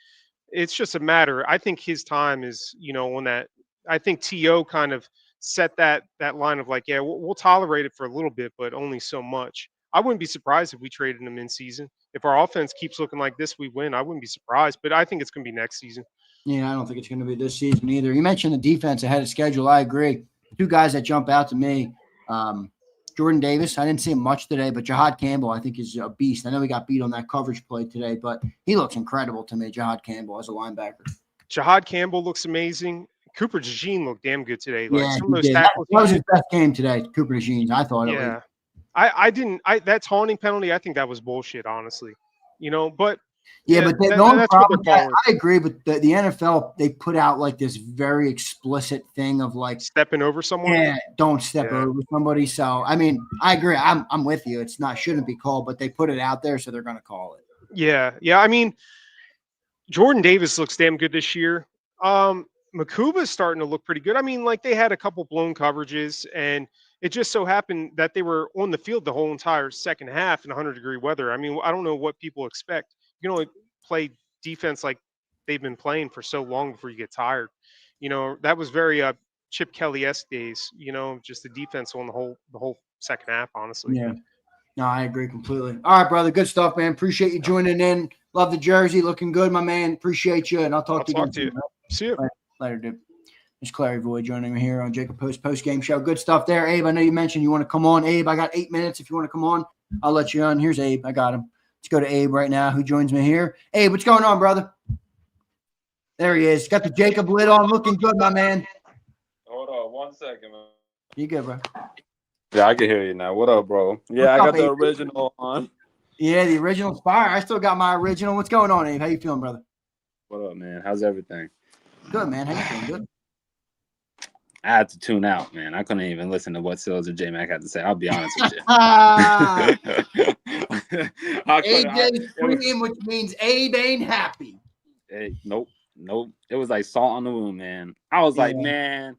It's just a matter. I think his time is, on that. I think T.O. kind of set that line of like, yeah, we'll tolerate it for a little bit, but only so much. I wouldn't be surprised if we traded him in season. If our offense keeps looking like this, we win. I wouldn't be surprised, but I think it's going to be next season. Yeah, I don't think it's going to be this season either. You mentioned the defense ahead of schedule. I agree. Two guys that jump out to me, Jordan Davis. I didn't see him much today, but Jahad Campbell, I think, is a beast. I know he got beat on that coverage play today, but he looks incredible to me, Jahad Campbell, as a linebacker. Jahad Campbell looks amazing. Cooper DeJean looked damn good today. Like Yeah, some of he those did. tackles. That was his best game today, Cooper DeJean. I thought. Yeah, I didn't. That taunting penalty, I think that was bullshit, honestly. But yeah, but the only that's problem, what they're calling. I agree, but the NFL, they put out like this very explicit thing of like stepping over someone. Yeah, don't step over somebody. So I mean, I agree. I'm with you. It's not shouldn't be called, but they put it out there, so they're going to call it. Yeah. I mean, Jordan Davis looks damn good this year. Makuba's starting to look pretty good. I mean, like they had a couple blown coverages, and it just so happened that they were on the field the whole entire second half in 100-degree weather. I mean, I don't know what people expect. You can only play defense like they've been playing for so long before you get tired. That was very Chip Kelly-esque days. Just the defense on the whole second half. Honestly. Yeah. No, I agree completely. All right, brother. Good stuff, man. Appreciate you joining in. Love the jersey. Looking good, my man. Appreciate you, and I'll talk to you again. See you. Later, dude. There's Clary Voy joining me here on JAKIB Postgame Show. Good stuff there, Abe. I know you mentioned you want to come on. Abe, I got 8 minutes. If you want to come on, I'll let you on. Here's Abe. I got him. Let's go to Abe right now, who joins me here. Abe, what's going on, brother? There he is. Got the JAKIB lid on. Looking good, my man. Hold on 1 second, man. You good, bro? Yeah, I can hear you now. What up, bro? Yeah, I got the original on. Yeah, the original Fire. I still got my original. What's going on, Abe? How you feeling, brother? What up, man? How's everything? Good, man. How you feeling? Good. I had to tune out, man. I couldn't even listen to what Sills or J-Mac had to say. I'll be honest with you. AJ's screaming, which means Abe ain't happy. Nope. It was like salt on the wound, man. I was like, man,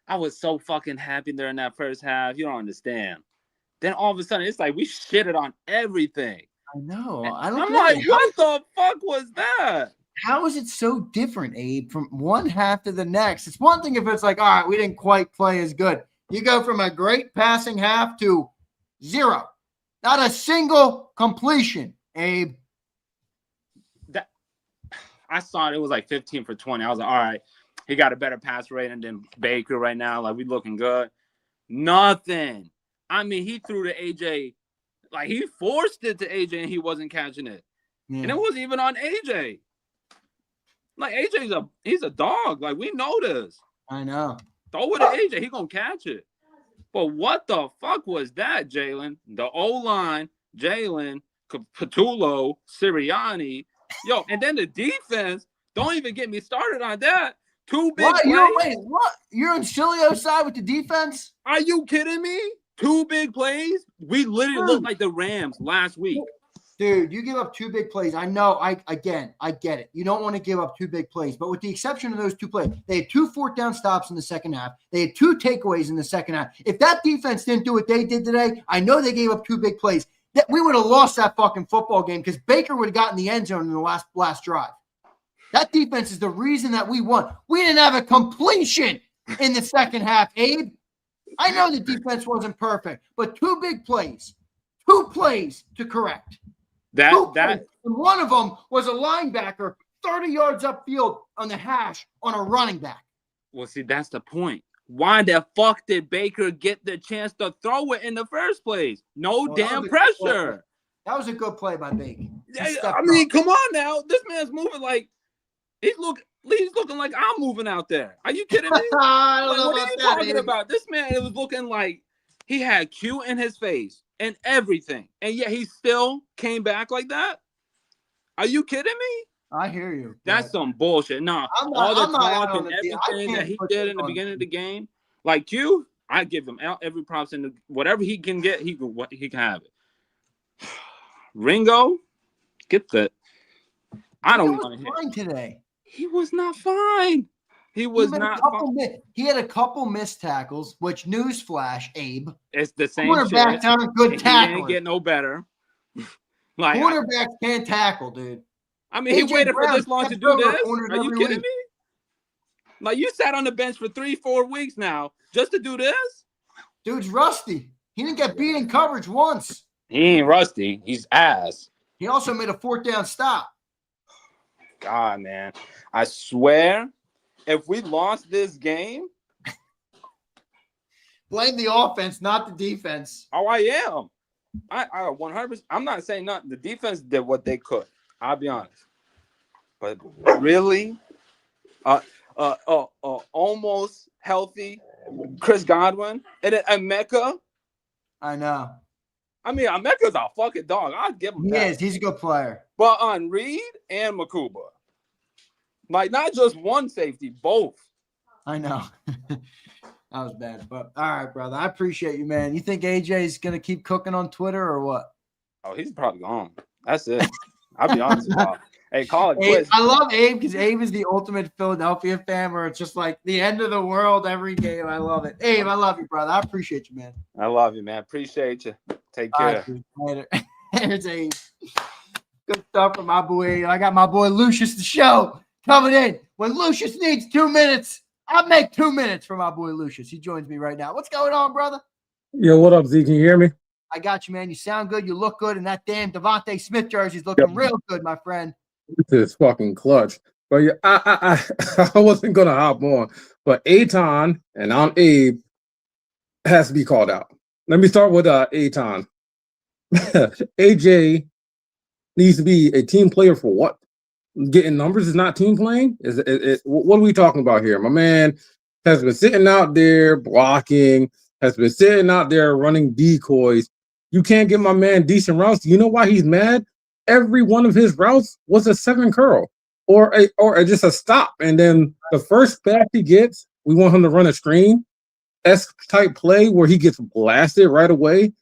I was so fucking happy during that first half. You don't understand. Then all of a sudden, it's like we shitted on everything. I know. I'm like, what the fuck was that? How is it so different, Abe, from one half to the next? It's one thing if it's like, all right, we didn't quite play as good. You go from a great passing half to 0. Not a single completion, Abe. I saw it was like 15 for 20. I was like, all right, he got a better pass rating than Baker right now. Like, we looking good. Nothing. I mean, he threw to AJ. Like, he forced it to AJ, and he wasn't catching it. Yeah. And it wasn't even on AJ. Like, he's a dog. Like, we know this. I know. Throw it to AJ. He going to catch it. But what the fuck was that, Jalen? The O-line, Jalen, Patullo, Sirianni. Yo, and then the defense, don't even get me started on that. 2 big plays. Wait, what? You're on Sileo's side with the defense? Are you kidding me? 2 big plays? We literally looked like the Rams last week. Dude, you give up 2 big plays. I know. I get it. You don't want to give up 2 big plays. But with the exception of those 2 plays, they had 2 4th down stops in the second half. They had 2 takeaways in the second half. If that defense didn't do what they did today, I know they gave up 2 big plays. That we would have lost that fucking football game because Baker would have gotten the end zone in the last drive. That defense is the reason that we won. We didn't have a completion in the second half, Abe. I know the defense wasn't perfect, but 2 big plays. 2 plays to correct. And one of them was a linebacker 30 yards upfield on the hash on a running back. Well, see, that's the point. Why the fuck did Baker get the chance to throw it in the first place? No damn pressure. That was a good play by Baker. I mean, come on now. This man's moving like he's looking like I'm moving out there. Are you kidding me? I don't know what are you talking about? This man, it was looking like he had Q in his face and everything, and yet he still came back like that. Are you kidding me? I hear you. That's some bullshit. No, all the talk and everything that he did in the beginning of the game, like Q, I give him every props in whatever he can get, he can have it. Ringo, get the. I don't want to hear. Fine today. He was not fine. He was not. He had a couple missed tackles, which newsflash, Abe. It's the same. Quarterbacks aren't good tackling. He ain't get no better. Like quarterbacks can't tackle, dude. I mean, he waited for this long to do this. Are you kidding me? Like, you sat on the bench for 3-4 weeks now just to do this? Dude's rusty. He didn't get beat in coverage once. He ain't rusty. He's ass. He also made a 4th down stop. God, man. I swear, if we lost this game, blame the offense, not the defense. Oh, I am. I 100%. I'm not saying nothing. The defense did what they could. I'll be honest. But really, almost healthy Chris Godwin and then Emeka. I know. I mean, Emeka's a fucking dog. I'll give him that. He is. He's a good player. But on Reed and Makuba, like not just one safety, both. I know. That was bad. But all right, brother. I appreciate you, man. You think AJ's going to keep cooking on Twitter or what? Oh, he's probably gone. That's it. I'll be honest with y'all. Hey, call it Abe, quits. I love Abe because Abe is the ultimate Philadelphia fan where it's just like the end of the world every game. I love it. Abe, I love you, brother. I appreciate you, man. I love you, man. Appreciate you. Take All care. right, later. There's Abe. Good stuff from my boy. I got my boy Lucious the show coming in. When Lucious needs 2 minutes, I'll make 2 minutes for my boy Lucious. He joins me right now. What's going on, brother? Yo, what up, Z? Can you hear me? I got you, man. You sound good. You look good. And that damn DeVonta Smith jersey's looking real good, my friend. This is fucking clutch. But yeah, I wasn't gonna hop on, but Anton and I'm Abe has to be called out. Let me start with Anton. AJ needs to be a team player for what? Getting numbers is not team playing? What are we talking about here? My man has been sitting out there blocking, has been sitting out there running decoys. You can't get my man decent routes. You know why he's mad? Every one of his routes was a 7 curl or just a stop. And then the first pass he gets, we want him to run a screen type play where he gets blasted right away.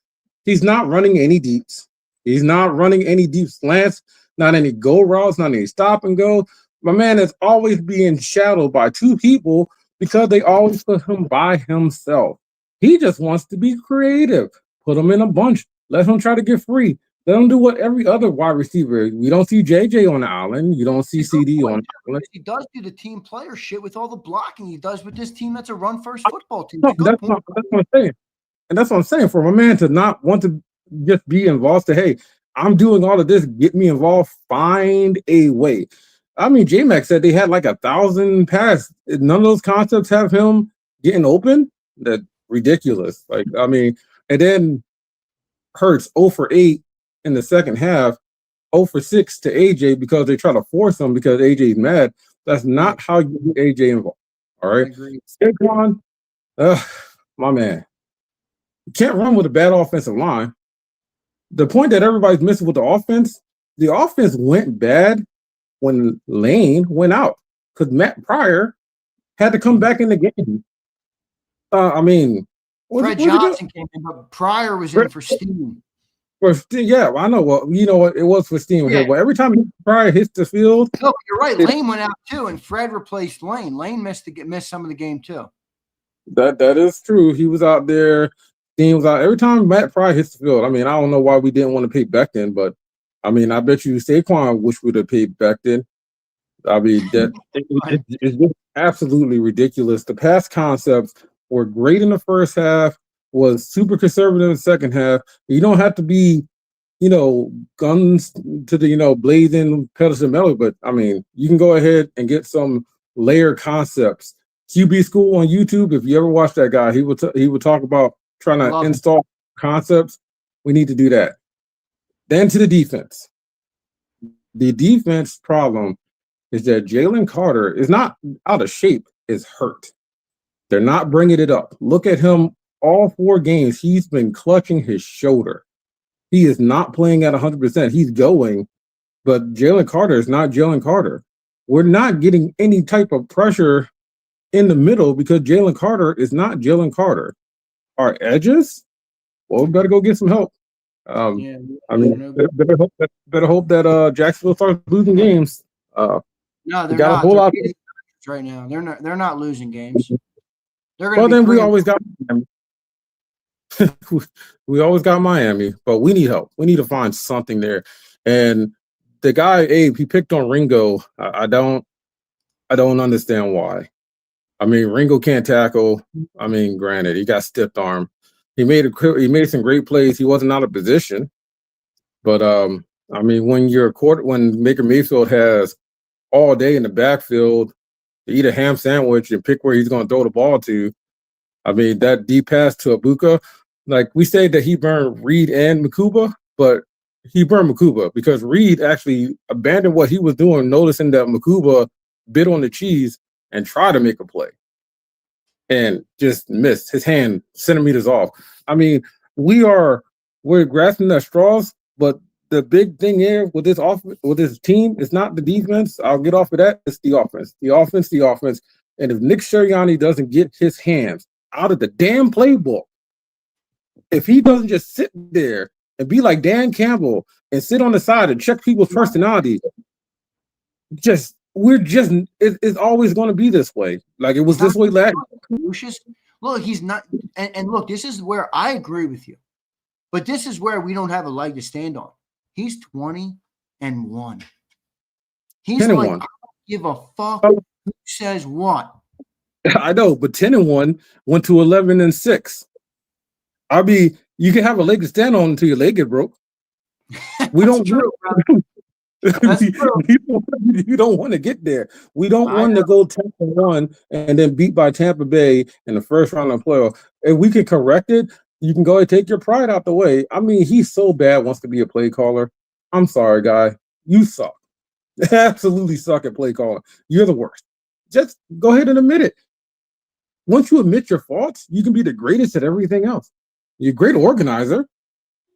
He's not running any deeps. He's not running any deep slants, not any go routes, not any stop and go. My man is always being shadowed by 2 people because they always put him by himself. He just wants to be creative. Put him in a bunch. Let him try to get free. Let him do what every other wide receiver. We don't see JJ on the island. You don't see CD on the island. He does do the team player shit with all the blocking he does with this team that's a run-first football team. That's what I'm saying. And that's what I'm saying. For my man to not want to just be involved, say, hey, I'm doing all of this, get me involved, find a way. I mean, J-Mac said they had like 1,000 pass. None of those concepts have him getting open. That's ridiculous. Like, I mean, and then Hurts 0 for 8 in the second half, 0 for 6 to AJ because they try to force him because AJ's mad. That's not how you get AJ involved. All right. Saquon, my man. You can't run with a bad offensive line. The point that everybody's missing with the offense went bad when Lane went out because Matt Pryor had to come back in the game. I mean, Fred Johnson came in, but Pryor was in for steam. Yeah, I know. Well, you know what? It was for steam. Yeah. Well, every time Pryor hits the field, no, you're right. Lane went out too, and Fred replaced Lane. Lane missed some of the game too. That is true. He was out there. Steam was out every time Matt Pryor hits the field. I mean, I don't know why we didn't want to pay Becton, but I mean, I bet you Saquon wish we'd have paid Becton. I mean, it's just absolutely ridiculous. The pass concepts were great in the first half, was super conservative in the second half. You don't have to be, guns to the, blazing pedals and metal, but I mean, you can go ahead and get some layer concepts. QB School on YouTube, if you ever watch that guy, he would talk about trying to install concepts. We need to do that. Then to the defense. The defense problem is that Jalen Carter is not out of shape, is hurt. They're not bringing it up. Look at him all 4 games. He's been clutching his shoulder. He is not playing at 100%. He's going, but Jalen Carter is not Jalen Carter. We're not getting any type of pressure in the middle because Jalen Carter is not Jalen Carter. Our edges, well, we better go get some help. I mean, better hope that Jacksonville starts losing games. No, they're got not. a whole lot right now. They're not losing games. Well, then we always got Miami. We always got Miami, but we need help. We need to find something there. And the guy Abe, he picked on Ringo. I don't understand why. I mean, Ringo can't tackle. I mean, granted, he got stiff arm, He made some great plays. He wasn't out of position, but I mean, when Baker Mayfield has all day in the backfield to eat a ham sandwich and pick where he's going to throw the ball to, I mean, that deep pass to Ibuka, like we say that he burned Reed and Makuba, but he burned Makuba because Reed actually abandoned what he was doing, noticing that Makuba bit on the cheese and tried to make a play and just missed his hand centimeters off. I mean, we're grasping at straws, but the big thing here with this team is not the defense. I'll get off of that. It's the offense. The offense. And if Nick Sirianni doesn't get his hands out of the damn playbook, if he doesn't just sit there and be like Dan Campbell and sit on the side and check people's personality, it's always going to be this way. Like it was this way last year. Lucious, look, he's not, and look, this is where I agree with you, but this is where we don't have a leg to stand on. He's 20-1. He's like, 10-1. I don't give a fuck who says what. I know, but 10-1 went to 11-6. I mean, you can have a leg to stand on until your leg get broke. We don't. True, That's true. You don't want to get there. We don't want to go 10-1 and then beat by Tampa Bay in the first round of the playoff. If we can correct it, you can go ahead and take your pride out the way. I mean, he's so bad, wants to be a play caller. I'm sorry, guy. You suck. Absolutely suck at play calling. You're the worst. Just go ahead and admit it. Once you admit your faults, you can be the greatest at everything else. You're a great organizer.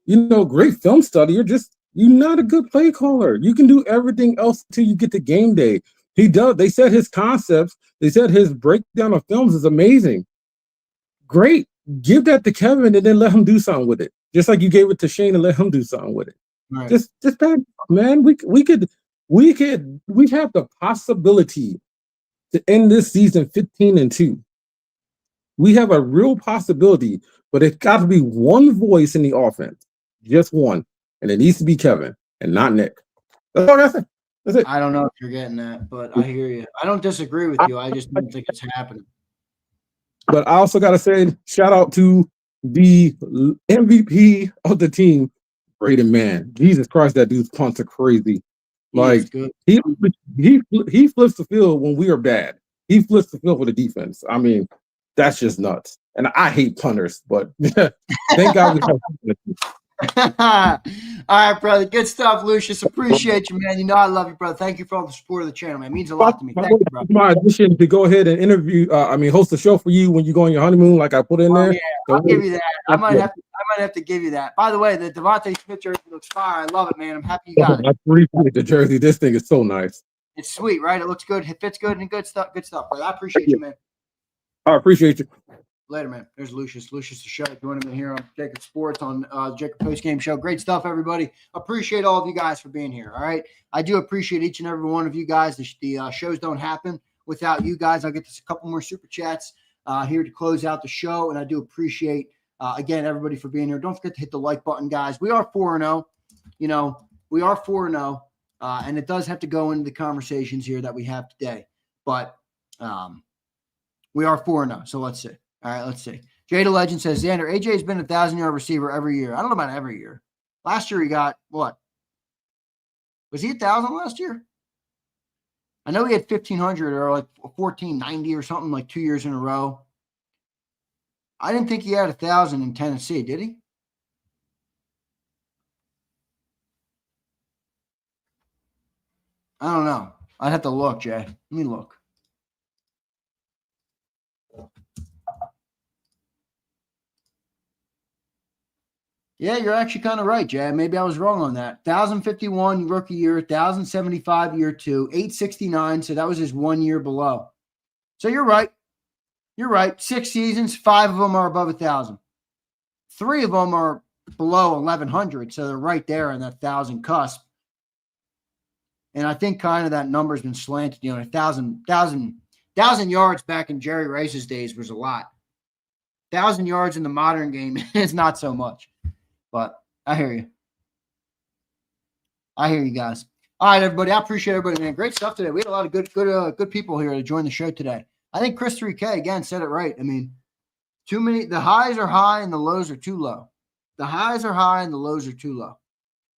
Great film study. You're not a good play caller. You can do everything else until you get to game day. He does. They said his concepts, they said his breakdown of films is amazing. Great. Give that to Kevin and then let him do something with it. Just like you gave it to Shane and let him do something with it. Right. Just back, man. We have the possibility to end this season 15-2. We have a real possibility, but it's got to be one voice in the offense, just one, and it needs to be Kevin and not Nick. That's all that's it. That's it. I don't know if you're getting that, but I hear you. I don't disagree with you. I just don't think it's happening. But I also got to say, shout out to the MVP of the team, Braden Mann. Jesus Christ, that dude's punts are crazy. Like he flips the field when we are bad. He flips the field for the defense. I mean, that's just nuts. And I hate punters, but thank God we have. All right, brother. Good stuff, Lucious. Appreciate you, man. You know I love you, brother. Thank you for all the support of the channel, man. It means a lot to me. Thank you, brother. My addition to go ahead and host a show for you when you go on your honeymoon, like I put in there. Yeah, I'll give you that. I might have to give you that. By the way, the DeVonta Smith jersey looks fire. I love it, man. I'm happy you got it. I appreciate the jersey. This thing is so nice. It's sweet, right? It looks good. It fits good and good stuff. Good stuff, brother. I appreciate you, man. I appreciate you. Later, man. There's Lucious. Lucious the show. Joining me here on JAKIB Sports on JAKIB Postgame Show. Great stuff, everybody. Appreciate all of you guys for being here. All right. I do appreciate each and every one of you guys. The shows don't happen without you guys. I'll get to a couple more super chats here to close out the show. And I do appreciate, again, everybody for being here. Don't forget to hit the like button, guys. We are 4-0. We are 4-0. And it does have to go into the conversations here that we have today. But we are 4-0. So let's see. All right, let's see. Jada Legend says, Zander, AJ has been a 1,000-yard receiver every year. I don't know about every year. Last year he got what? Was he 1,000 last year? I know he had 1,500 or like 1,490 or something like 2 years in a row. I didn't think he had 1,000 in Tennessee, did he? I don't know. I'd have to look, Jay. Let me look. Yeah, you're actually kind of right, Jay. Maybe I was wrong on that. 1,051 rookie year, 1,075 year two, 869. So that was his 1 year below. So you're right. You're right. 6 seasons, 5 of them are above 1,000. 3 of them are below 1,100. So they're right there in that 1,000 cusp. And I think kind of that number's been slanted. 1,000 yards back in Jerry Rice's days was a lot. 1,000 yards in the modern game is not so much. But I hear you. I hear you guys. All right, everybody. I appreciate everybody, man. Great stuff today. We had a lot of good people here to join the show today. I think Chris 3K, again, said it right. I mean, Too many. The highs are high and the lows are too low. The highs are high and the lows are too low.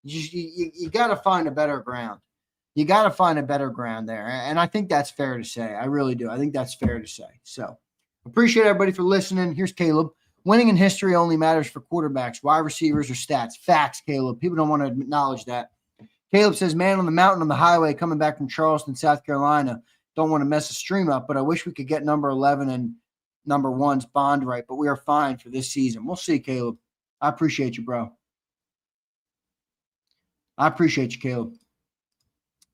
You got to find a better ground. You got to find a better ground there. And I think that's fair to say. I really do. I think that's fair to say. So appreciate everybody for listening. Here's Caleb. Winning in history only matters for quarterbacks, wide receivers, or stats. Facts, Caleb. People don't want to acknowledge that. Caleb says, man on the mountain on the highway coming back from Charleston, South Carolina. Don't want to mess the stream up, but I wish we could get number 11 and number 1's bond right, but we are fine for this season. We'll see, Caleb. I appreciate you, bro. I appreciate you, Caleb.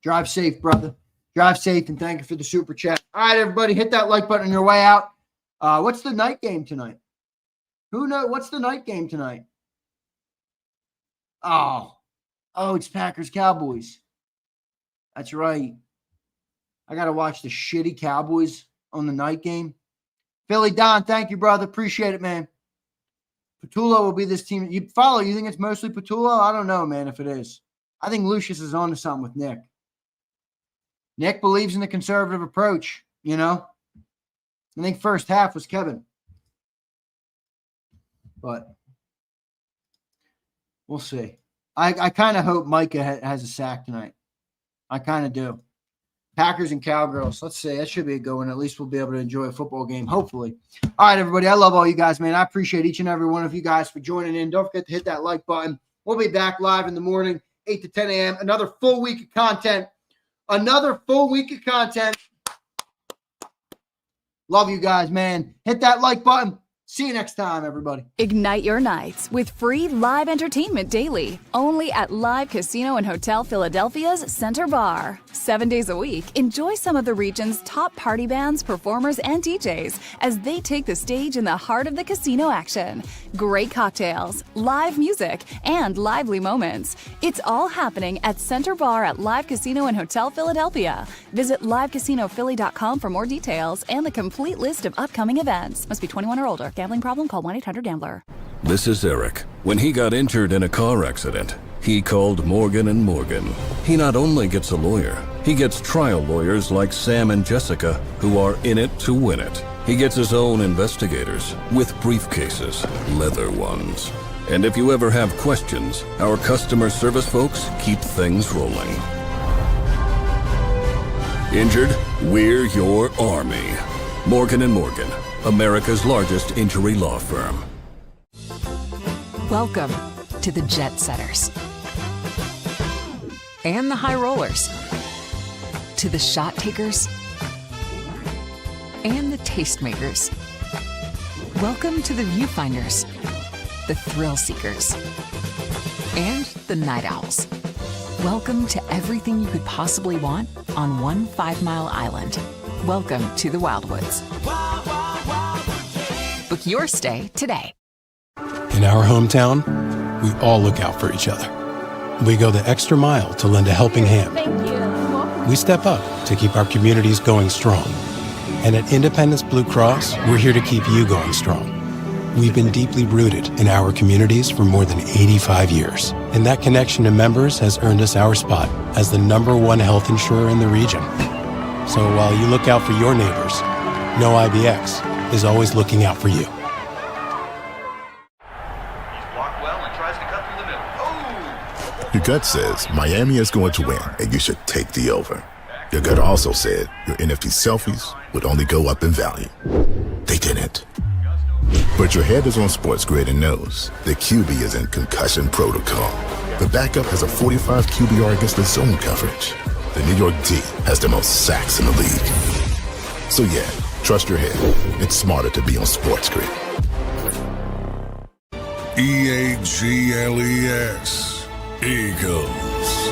Drive safe, brother. Drive safe, and thank you for the super chat. All right, everybody, hit that like button on your way out. What's the night game tonight? Who knows? What's the night game tonight? Oh, it's Packers-Cowboys. That's right. I got to watch the shitty Cowboys on the night game. Philly Don, thank you, brother. Appreciate it, man. Patullo will be this team. You follow? You think it's mostly Patullo? I don't know, man, if it is. I think Lucious is on to something with Nick. Nick believes in the conservative approach, you know. I think first half was Kevin. But we'll see. I kind of hope Micah has a sack tonight. I kind of do. Packers and Cowgirls. Let's see. That should be a good one. At least we'll be able to enjoy a football game, hopefully. All right, everybody. I love all you guys, man. I appreciate each and every one of you guys for joining in. Don't forget to hit that like button. We'll be back live in the morning, 8 to 10 a.m. Another full week of content. Love you guys, man. Hit that like button. See you next time, everybody. Ignite your nights with free live entertainment daily, only at Live Casino and Hotel Philadelphia's Center Bar. 7 days a week, enjoy some of the region's top party bands, performers, and DJs as they take the stage in the heart of the casino action. Great cocktails, live music, and lively moments. It's all happening at Center Bar at Live Casino and Hotel Philadelphia. Visit livecasinophilly.com for more details and the complete list of upcoming events. Must be 21 or older. Gambling problem? Call 1-800-GAMBLER. This is Eric. When he got injured in a car accident, he called Morgan & Morgan. He not only gets a lawyer, he gets trial lawyers like Sam and Jessica who are in it to win it. He gets his own investigators with briefcases, leather ones. And if you ever have questions, our customer service folks keep things rolling. Injured? We're your army. Morgan & Morgan, America's largest injury law firm. Welcome to the Jet Setters and the High Rollers, to the Shot Takers and the Tastemakers. Welcome to the Viewfinders, the Thrill Seekers, and the Night Owls. Welcome to everything you could possibly want on one 5-mile island. Welcome to the Wildwoods. Book your stay today. In our hometown, we all look out for each other. We go the extra mile to lend a helping hand. We step up to keep our communities going strong. And at Independence Blue Cross, we're here to keep you going strong. We've been deeply rooted in our communities for more than 85 years. And that connection to members has earned us our spot as the #1 health insurer in the region. So while you look out for your neighbors, know IBX is always looking out for you. Your gut says Miami is going to win, and you should take the over. Your gut also said your NFT selfies would only go up in value. They didn't. But your head is on Sports Grid and knows the QB is in concussion protocol. The backup has a 45 QBR against the zone coverage. The New York D has the most sacks in the league. So yeah, trust your head. It's smarter to be on Sports Grid. EAGLES. Eagles.